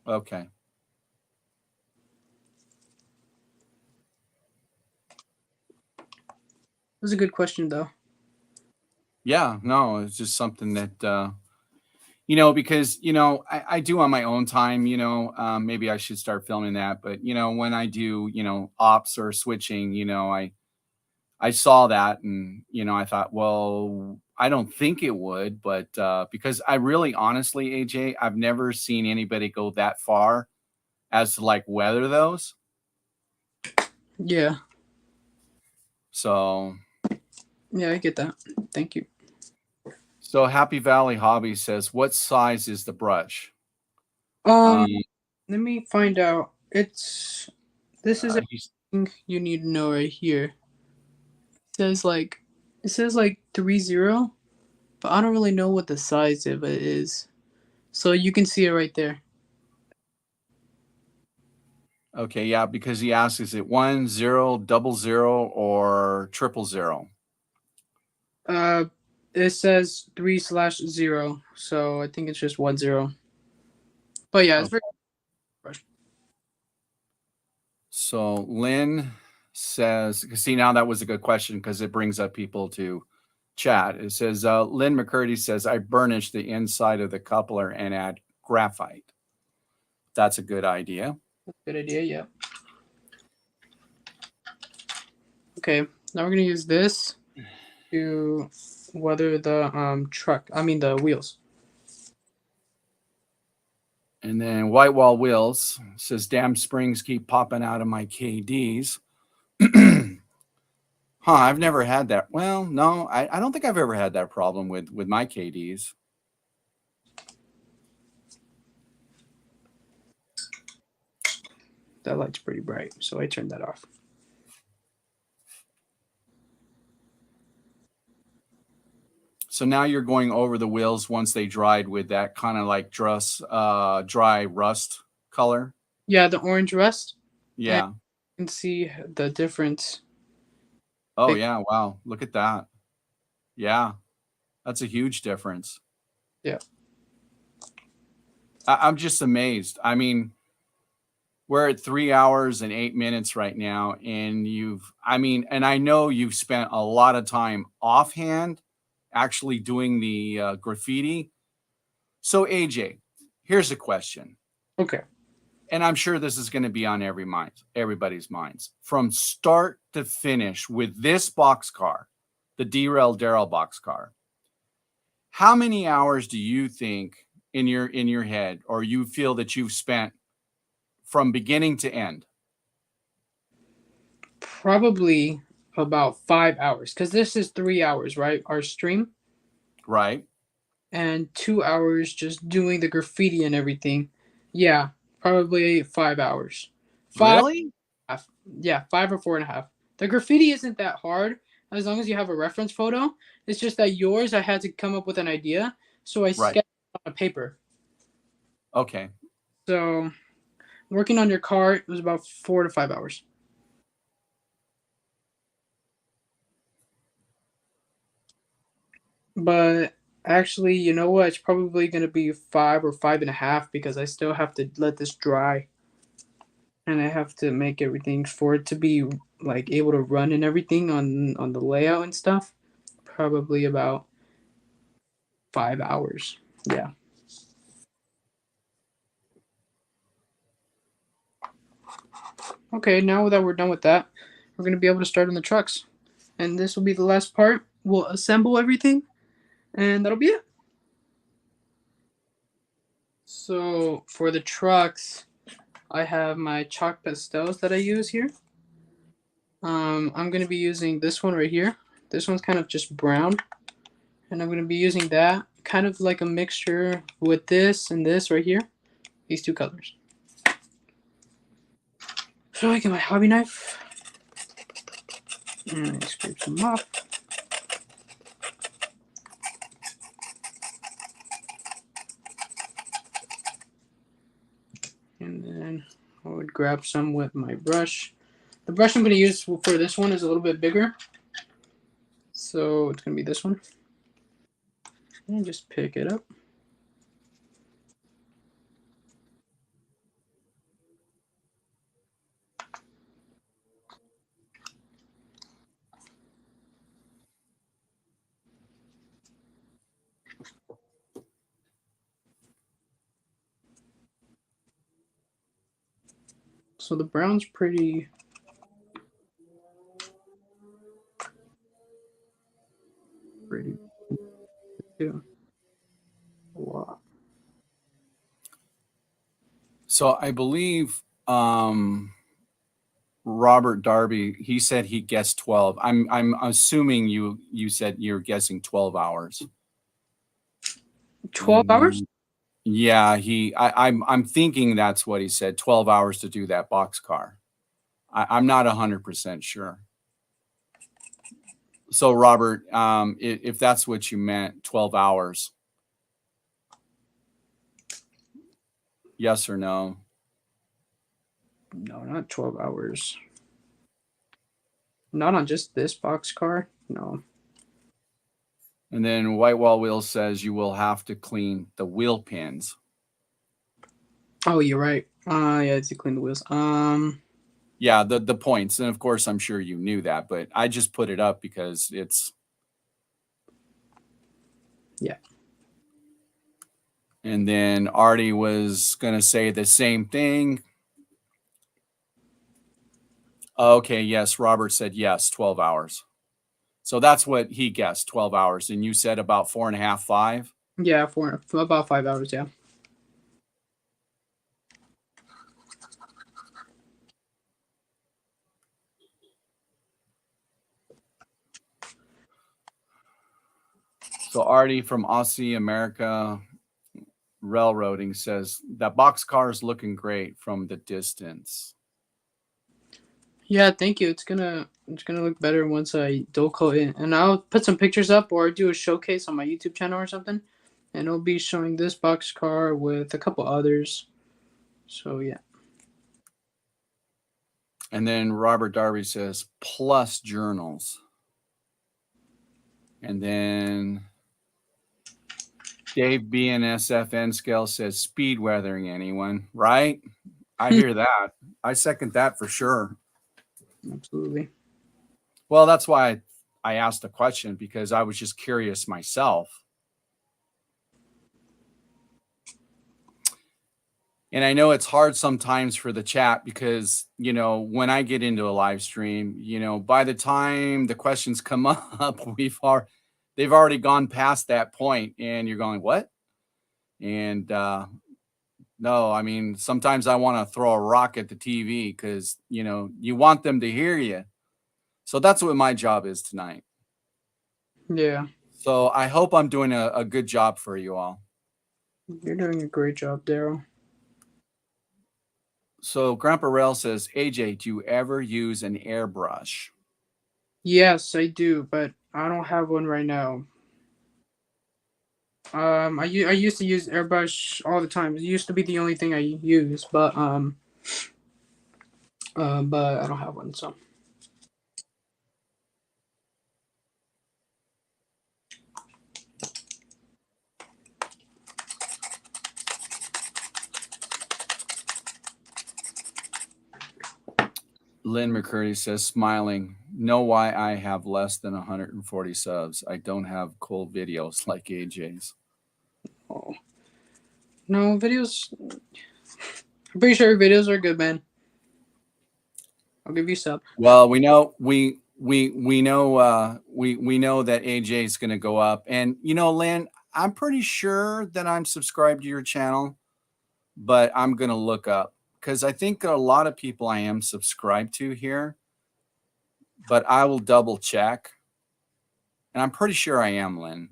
Speaker 1: Okay.
Speaker 2: That's a good question, though.
Speaker 1: Yeah, no, it's just something that, because, I do on my own time, maybe I should start filming that. But, when I do, ops or switching, I saw that and, I thought, well, I don't think it would, but because I really honestly, AJ, I've never seen anybody go that far as to like weather those.
Speaker 2: Yeah.
Speaker 1: So,
Speaker 2: Yeah, I get that. Thank you.
Speaker 1: so Happy Valley Hobby says, what size is the brush?
Speaker 2: Um, Let me find out. This is
Speaker 1: He's
Speaker 2: everything you need to know right here. It says like 30, but I don't really know what the size of it is. So you can see it right there.
Speaker 1: okay, yeah, because he asks, is it 10, 00, or 000?
Speaker 2: Uh, it says 3/0, so I think it's just 10. But yeah, it's very.
Speaker 1: So Lynn says, see, now that was a good question because it brings up people to chat. It says, Lynn McCurdy says, I burnish the inside of the coupler and add graphite. That's a good idea.
Speaker 2: Good idea, yeah. Okay, now we're gonna use this to weather the the wheels.
Speaker 1: And then White Wall Wheels says, damn springs keep popping out of my KDs. I've never had that. Well, no, I don't think I've ever had that problem with my KDs.
Speaker 2: That light's pretty bright, so I turned that off.
Speaker 1: So now you're going over the wheels once they dried with that kind of like dry rust color.
Speaker 2: Yeah, the orange rust.
Speaker 1: Yeah.
Speaker 2: And you can see the difference.
Speaker 1: Oh yeah. Wow. Look at that. Yeah. That's a huge difference.
Speaker 2: Yeah.
Speaker 1: I'm just amazed. I mean, we're at 3 hours and 8 minutes right now. And and I know you've spent a lot of time offhand actually doing the graffiti. So AJ, here's a question.
Speaker 2: Okay.
Speaker 1: And I'm sure this is going to be on everybody's minds. From start to finish with this boxcar, the Derail Daryl boxcar, how many hours do you think in your head, or you feel that you've spent from beginning to end?
Speaker 2: Probably about 5 hours, because this is 3 hours, right? Our stream.
Speaker 1: Right.
Speaker 2: And 2 hours just doing the graffiti and everything. Yeah, probably 5 hours. Five,
Speaker 1: Really?
Speaker 2: yeah, 5 or 4.5. The graffiti isn't that hard as long as you have a reference photo. It's just that yours, I had to come up with an idea, so I
Speaker 1: Right.
Speaker 2: sketched on a paper.
Speaker 1: Okay.
Speaker 2: So working on your car, it was about 4 to 5 hours. But actually, you know what? It's probably going to be 5 or 5.5 because I still have to let this dry. And I have to make everything for it to be like able to run and everything on the layout and stuff. Probably about 5 hours. Yeah. Okay, now that we're done with that, we're going to be able to start on the trucks. And this will be the last part. We'll assemble everything, and that'll be it. So for the trucks, I have my chalk pastels that I use here. I'm going to be using this one right here. This one's kind of just brown, and I'm going to be using that kind of like a mixture with this and this right here, these two colors. So I get my hobby knife and I scrape some off. And then I would grab some with my brush. The brush I'm going to use for this one is a little bit bigger, so it's going to be this one. And just pick it up. So the brown's pretty too. Wow.
Speaker 1: So I believe Robert Darby, he said he guessed 12. I'm assuming you said you're guessing 12 hours.
Speaker 2: 12 hours?
Speaker 1: Yeah, I'm thinking that's what he said. 12 hours to do that boxcar. I'm not 100% sure. So Robert, if that's what you meant, 12 hours. Yes or no?
Speaker 2: No, not 12 hours. Not on just this boxcar. No.
Speaker 1: And then White Wall Wheel says you will have to clean the wheel pins.
Speaker 2: Oh, you're right. Yeah, to clean the wheels.
Speaker 1: Yeah, the points. And of course, I'm sure you knew that, but I just put it up because it's.
Speaker 2: Yeah.
Speaker 1: And then Artie was going to say the same thing. Okay, yes. Robert said yes, 12 hours. So that's what he guessed, 12 hours. And you said about 4.5, 5?
Speaker 2: Yeah, for about 5 hours, yeah.
Speaker 1: So Artie from Aussie America Railroading says that boxcar is looking great from the distance.
Speaker 2: Yeah, thank you. It's gonna look better once I Dulco it, and I'll put some pictures up or do a showcase on my YouTube channel or something, and it'll be showing this boxcar with a couple others. So yeah.
Speaker 1: And then Robert Darby says plus journals. And then Dave BNSFN scale says speed weathering anyone, right? I hear that. I second that for sure.
Speaker 2: Absolutely.
Speaker 1: Well, that's why I asked the question, because I was just curious myself. And I know it's hard sometimes for the chat because, when I get into a live stream, by the time the questions come up, they've already gone past that point and you're going, what? And no, I mean, sometimes I want to throw a rock at the TV because, you want them to hear you. So that's what my job is tonight.
Speaker 2: Yeah.
Speaker 1: So I hope I'm doing a good job for you all.
Speaker 2: You're doing a great job, Daryl.
Speaker 1: So Grandpa Rail says, AJ, do you ever use an airbrush?
Speaker 2: Yes, I do, but I don't have one right now. I used to use airbrush all the time. It used to be the only thing I use, but I don't have one. So
Speaker 1: Lynn McCurdy says, smiling, know why I have less than 140 subs. I don't have cool videos like AJ's.
Speaker 2: oh. No videos. I'm pretty sure videos are good, man. I'll give you sub.
Speaker 1: Well, we know we know that AJ's going to go up, and Lynn, I'm pretty sure that I'm subscribed to your channel, but I'm going to look up because I think a lot of people I am subscribed to here, but I will double check. And I'm pretty sure I am, Lynn.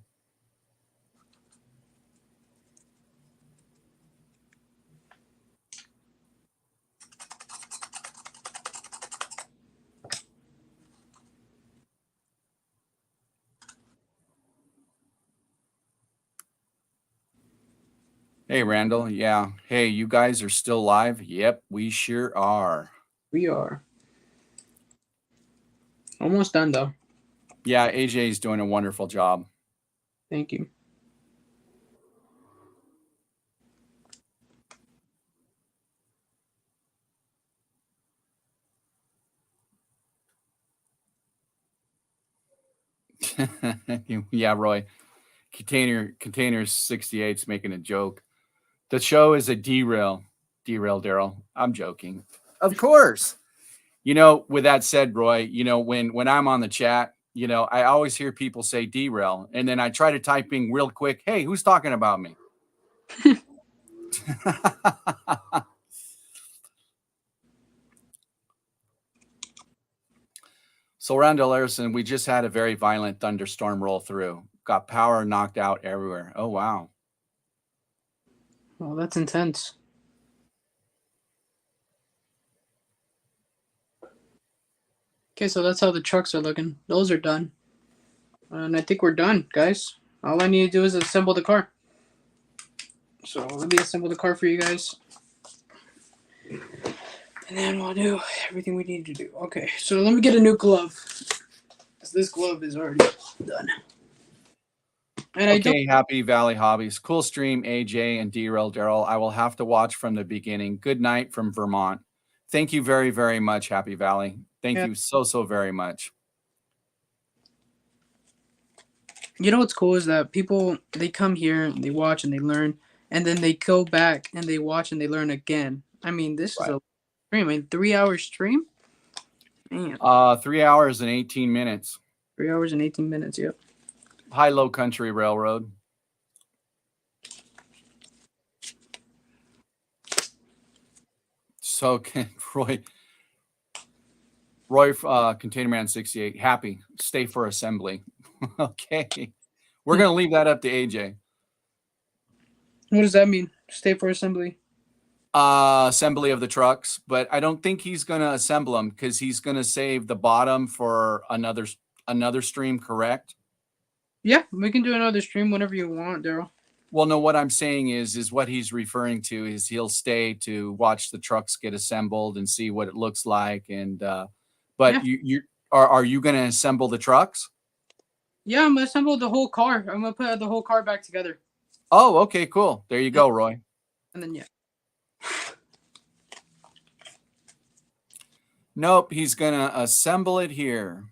Speaker 1: Hey, Randall. Yeah. Hey, you guys are still live? Yep, we sure are.
Speaker 2: We are. Almost done, though.
Speaker 1: Yeah, AJ is doing a wonderful job.
Speaker 2: Thank you.
Speaker 1: Yeah, Roy. Container 68 is making a joke. The show is a derail. Derail, Daryl. I'm joking. Of course. With that said, Roy, when I'm on the chat, I always hear people say derail, and then I try to type in real quick, hey, who's talking about me? So, Randall Larson, we just had a very violent thunderstorm roll through. Got power knocked out everywhere. Oh, wow.
Speaker 2: Well, that's intense. Okay, so that's how the trucks are looking. Those are done. And I think we're done, guys. All I need to do is assemble the car. So let me assemble the car for you guys. And then we'll do everything we need to do. Okay, so let me get a new glove. Because this glove is already done. And
Speaker 1: Okay, Happy Valley Hobbies. Cool stream, AJ and Daryl. I will have to watch from the beginning. Good night from Vermont. Thank you very, very much, Happy Valley. Thank you so very much.
Speaker 2: You know what's cool is that people, they come here and they watch and they learn, and then they go back and they watch and they learn again. I mean, this is a stream. I mean, 3-hour stream? Man.
Speaker 1: 3 hours and 18 minutes.
Speaker 2: 3 hours and 18 minutes, yep.
Speaker 1: High Low Country Railroad. So, Roy, Container Man 68, happy. Stay for assembly. Okay. We're going to leave that up to AJ.
Speaker 2: What does that mean? Stay for assembly?
Speaker 1: Assembly of the trucks, but I don't think he's going to assemble them because he's going to save the bottom for another stream, correct?
Speaker 2: Yeah, we can do another stream whenever you want, Daryl.
Speaker 1: Well, no, what I'm saying is what he's referring to is he'll stay to watch the trucks get assembled and see what it looks like. And but yeah. Are you going to assemble the trucks?
Speaker 2: Yeah, I'm gonna assemble the whole car. I'm gonna put the whole car back together.
Speaker 1: Oh, okay, cool. There you go, Roy.
Speaker 2: And then
Speaker 1: Nope, he's gonna assemble it here.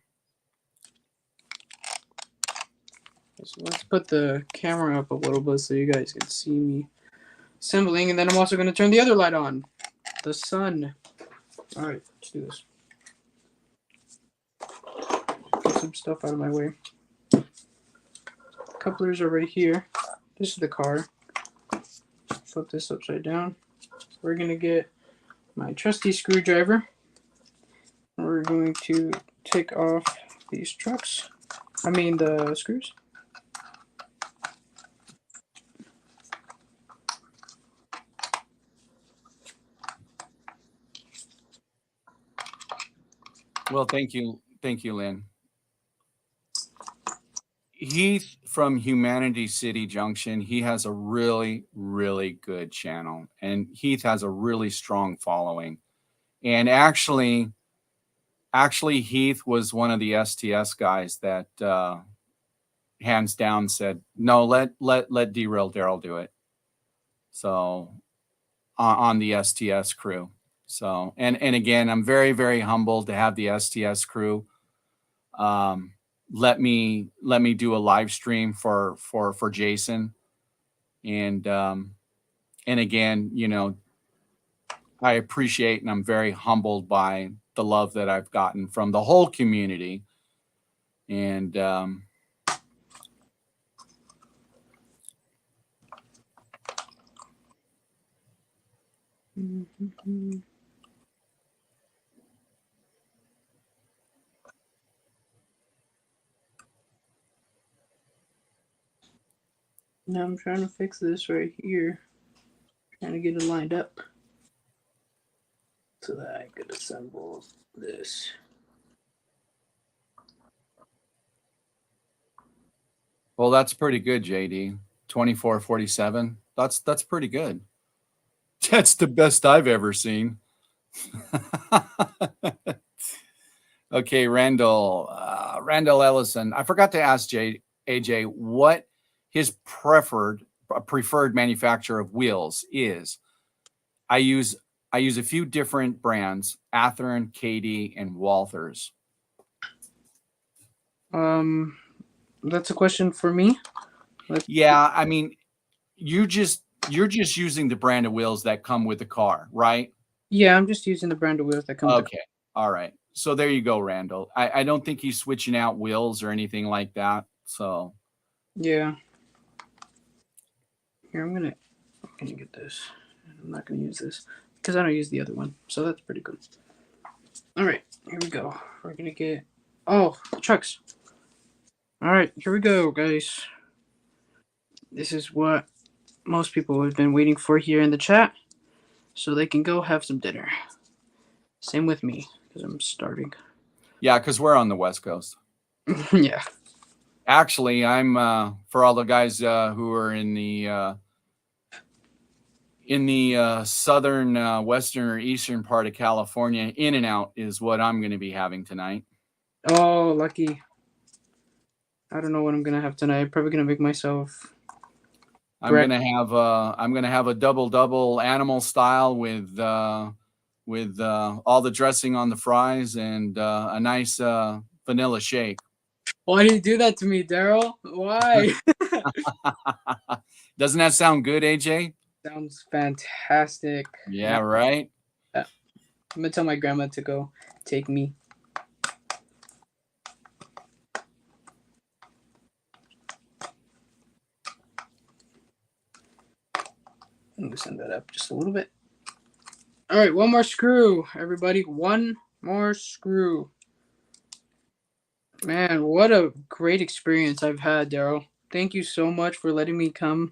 Speaker 2: So let's put the camera up a little bit so you guys can see me assembling, and then I'm also gonna turn the other light on, the sun. All right, let's do this. Get some stuff out of my way. Couplers are right here. This is the car. Flip this upside down. We're gonna get my trusty screwdriver. We're going to take off these trucks. I mean the screws.
Speaker 1: Well, thank you, Lynn. Heath from Humanity City Junction, he has a really, really good channel, and Heath has a really strong following. And actually, Heath was one of the STS guys that hands down said, no, let Derail Daryl do it. So on the STS crew. So, and again, I'm very, very humbled to have the STS crew. Let me do a live stream for Jason. And again, I appreciate and I'm very humbled by the love that I've gotten from the whole community. And
Speaker 2: Now I'm trying to fix this right here. Trying to get it lined up so that I could assemble this.
Speaker 1: Well, that's pretty good, JD. 2447. That's pretty good. That's the best I've ever seen. Okay, Randall Ellison. I forgot to ask AJ what his preferred manufacturer of wheels is. I use a few different brands: Athearn, Cady, and Walthers.
Speaker 2: That's a question for me.
Speaker 1: Yeah, I mean, you're just using the brand of wheels that come with the car, right?
Speaker 2: Yeah, I'm just using the brand of wheels that come.
Speaker 1: Okay, all right. So there you go, Randall. I don't think he's switching out wheels or anything like that. So
Speaker 2: Yeah. Here, I'm gonna get this. I'm not gonna use this because I don't use the other one, so that's pretty good. All right, here we go. We're gonna get trucks. All right, here we go, guys. This is what most people have been waiting for here in the chat, so they can go have some dinner. Same with me because I'm starving.
Speaker 1: yeah, because we're on the West Coast.
Speaker 2: Yeah.
Speaker 1: Actually, I'm for all the guys who are in the southern, western, or eastern part of California. In-N-Out is what I'm going to be having tonight.
Speaker 2: Oh, lucky. I don't know what I'm gonna have tonight. Probably gonna make myself.
Speaker 1: I'm gonna have a double animal style with all the dressing on the fries and a nice vanilla shake.
Speaker 2: Why do you do that to me, Daryl? Why?
Speaker 1: Doesn't that sound good, AJ?
Speaker 2: Sounds fantastic.
Speaker 1: Yeah, right.
Speaker 2: I'm gonna tell my grandma to go take me. Loosen that up just a little bit. All right, one more screw, everybody. One more screw. Man, what a great experience I've had, Daryl. Thank you so much for letting me come.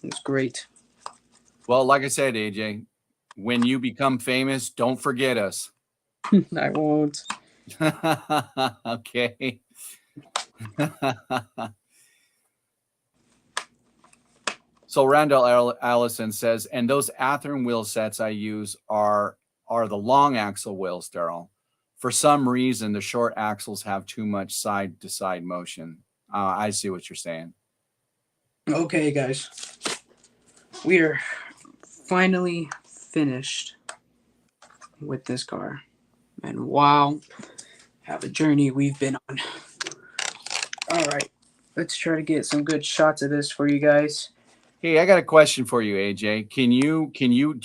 Speaker 2: It was great.
Speaker 1: Well, like I said, AJ, when you become famous, don't forget us.
Speaker 2: I won't.
Speaker 1: Okay. So Randall Allison says, and those Athearn wheel sets I use are the long axle wheels, Daryl. For some reason, the short axles have too much side to side motion. I see what you're saying.
Speaker 2: Okay, guys. We are finally finished with this car. And wow, have a journey we've been on. All right, let's try to get some good shots of this for you guys.
Speaker 1: Hey, I got a question for you, AJ. Do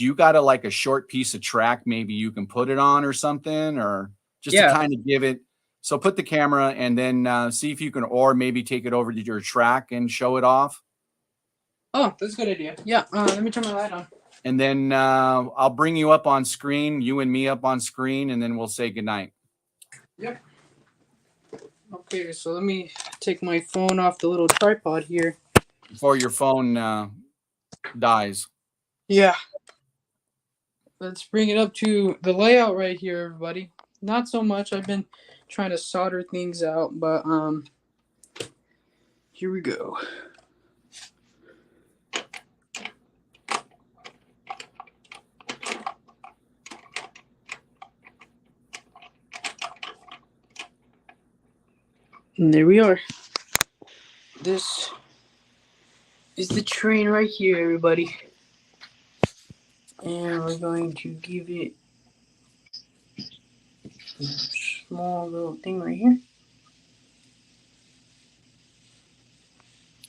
Speaker 1: you got a short piece of track maybe you can put it on or something, or just to kind of give it? So put the camera and then see if you can, or maybe take it over to your track and show it off.
Speaker 2: Oh, that's a good idea. Yeah, let me turn my light on.
Speaker 1: And then I'll bring you up on screen, you and me up on screen, and then we'll say goodnight.
Speaker 2: Yep. Okay, so let me take my phone off the little tripod here.
Speaker 1: Before your phone dies.
Speaker 2: Yeah. Let's bring it up to the layout right here, everybody. Not so much. I've been trying to solder things out, but here we go. And there we are. This is the train right here, everybody. And we're going to give it a small little thing right here.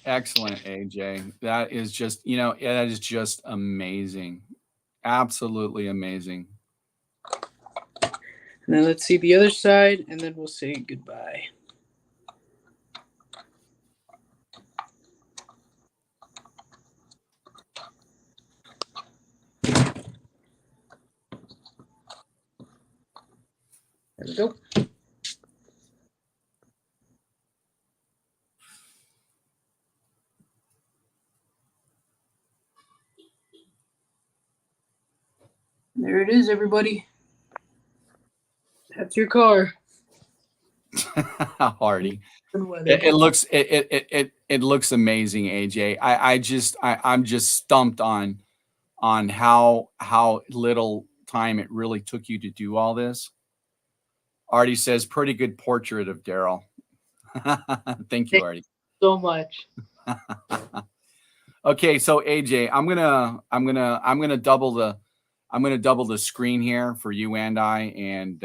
Speaker 1: Excellent, AJ. That is just, that is just amazing. Absolutely amazing.
Speaker 2: And then let's see the other side, and then we'll say goodbye. There we go. There it is, everybody. That's your car.
Speaker 1: Hardy.
Speaker 2: Weather.
Speaker 1: It looks amazing, AJ. I'm just stumped on how little time it really took you to do all this. Artie says, pretty good portrait of Daryl. Thank you, Artie.
Speaker 2: So much.
Speaker 1: Okay, so AJ, I'm gonna double the screen here for you and I, and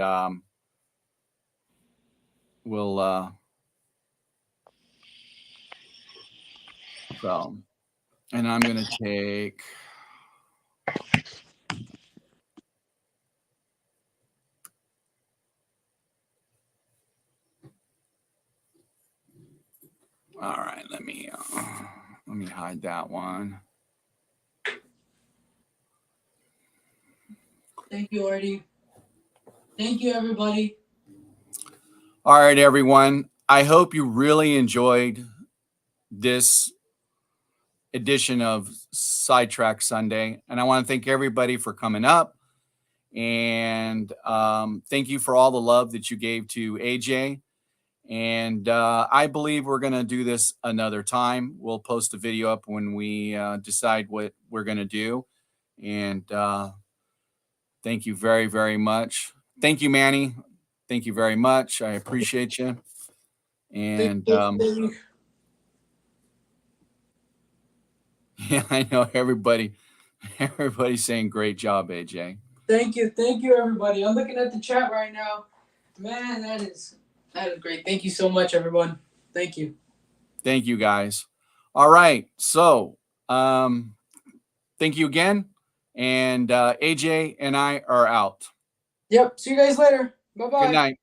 Speaker 1: we'll so, and I'm gonna take. All right, let me hide that one.
Speaker 2: Thank you, Artie. Thank you, everybody.
Speaker 1: All right, everyone. I hope you really enjoyed this edition of Sidetrack Sunday, and I want to thank everybody for coming up, and thank you for all the love that you gave to AJ. And I believe we're going to do this another time. We'll post a video up when we decide what we're going to do. And thank you very, very much. Thank you, Manny. Thank you very much. I appreciate you. And yeah, I know everybody's saying great job, AJ.
Speaker 2: Thank you, everybody. I'm looking at the chat right now. Man, that is great. Thank you so much, everyone. Thank you.
Speaker 1: Thank you, guys. All right. So thank you again. And AJ and I are out.
Speaker 2: Yep. See you guys later. Bye-bye.
Speaker 1: Good night.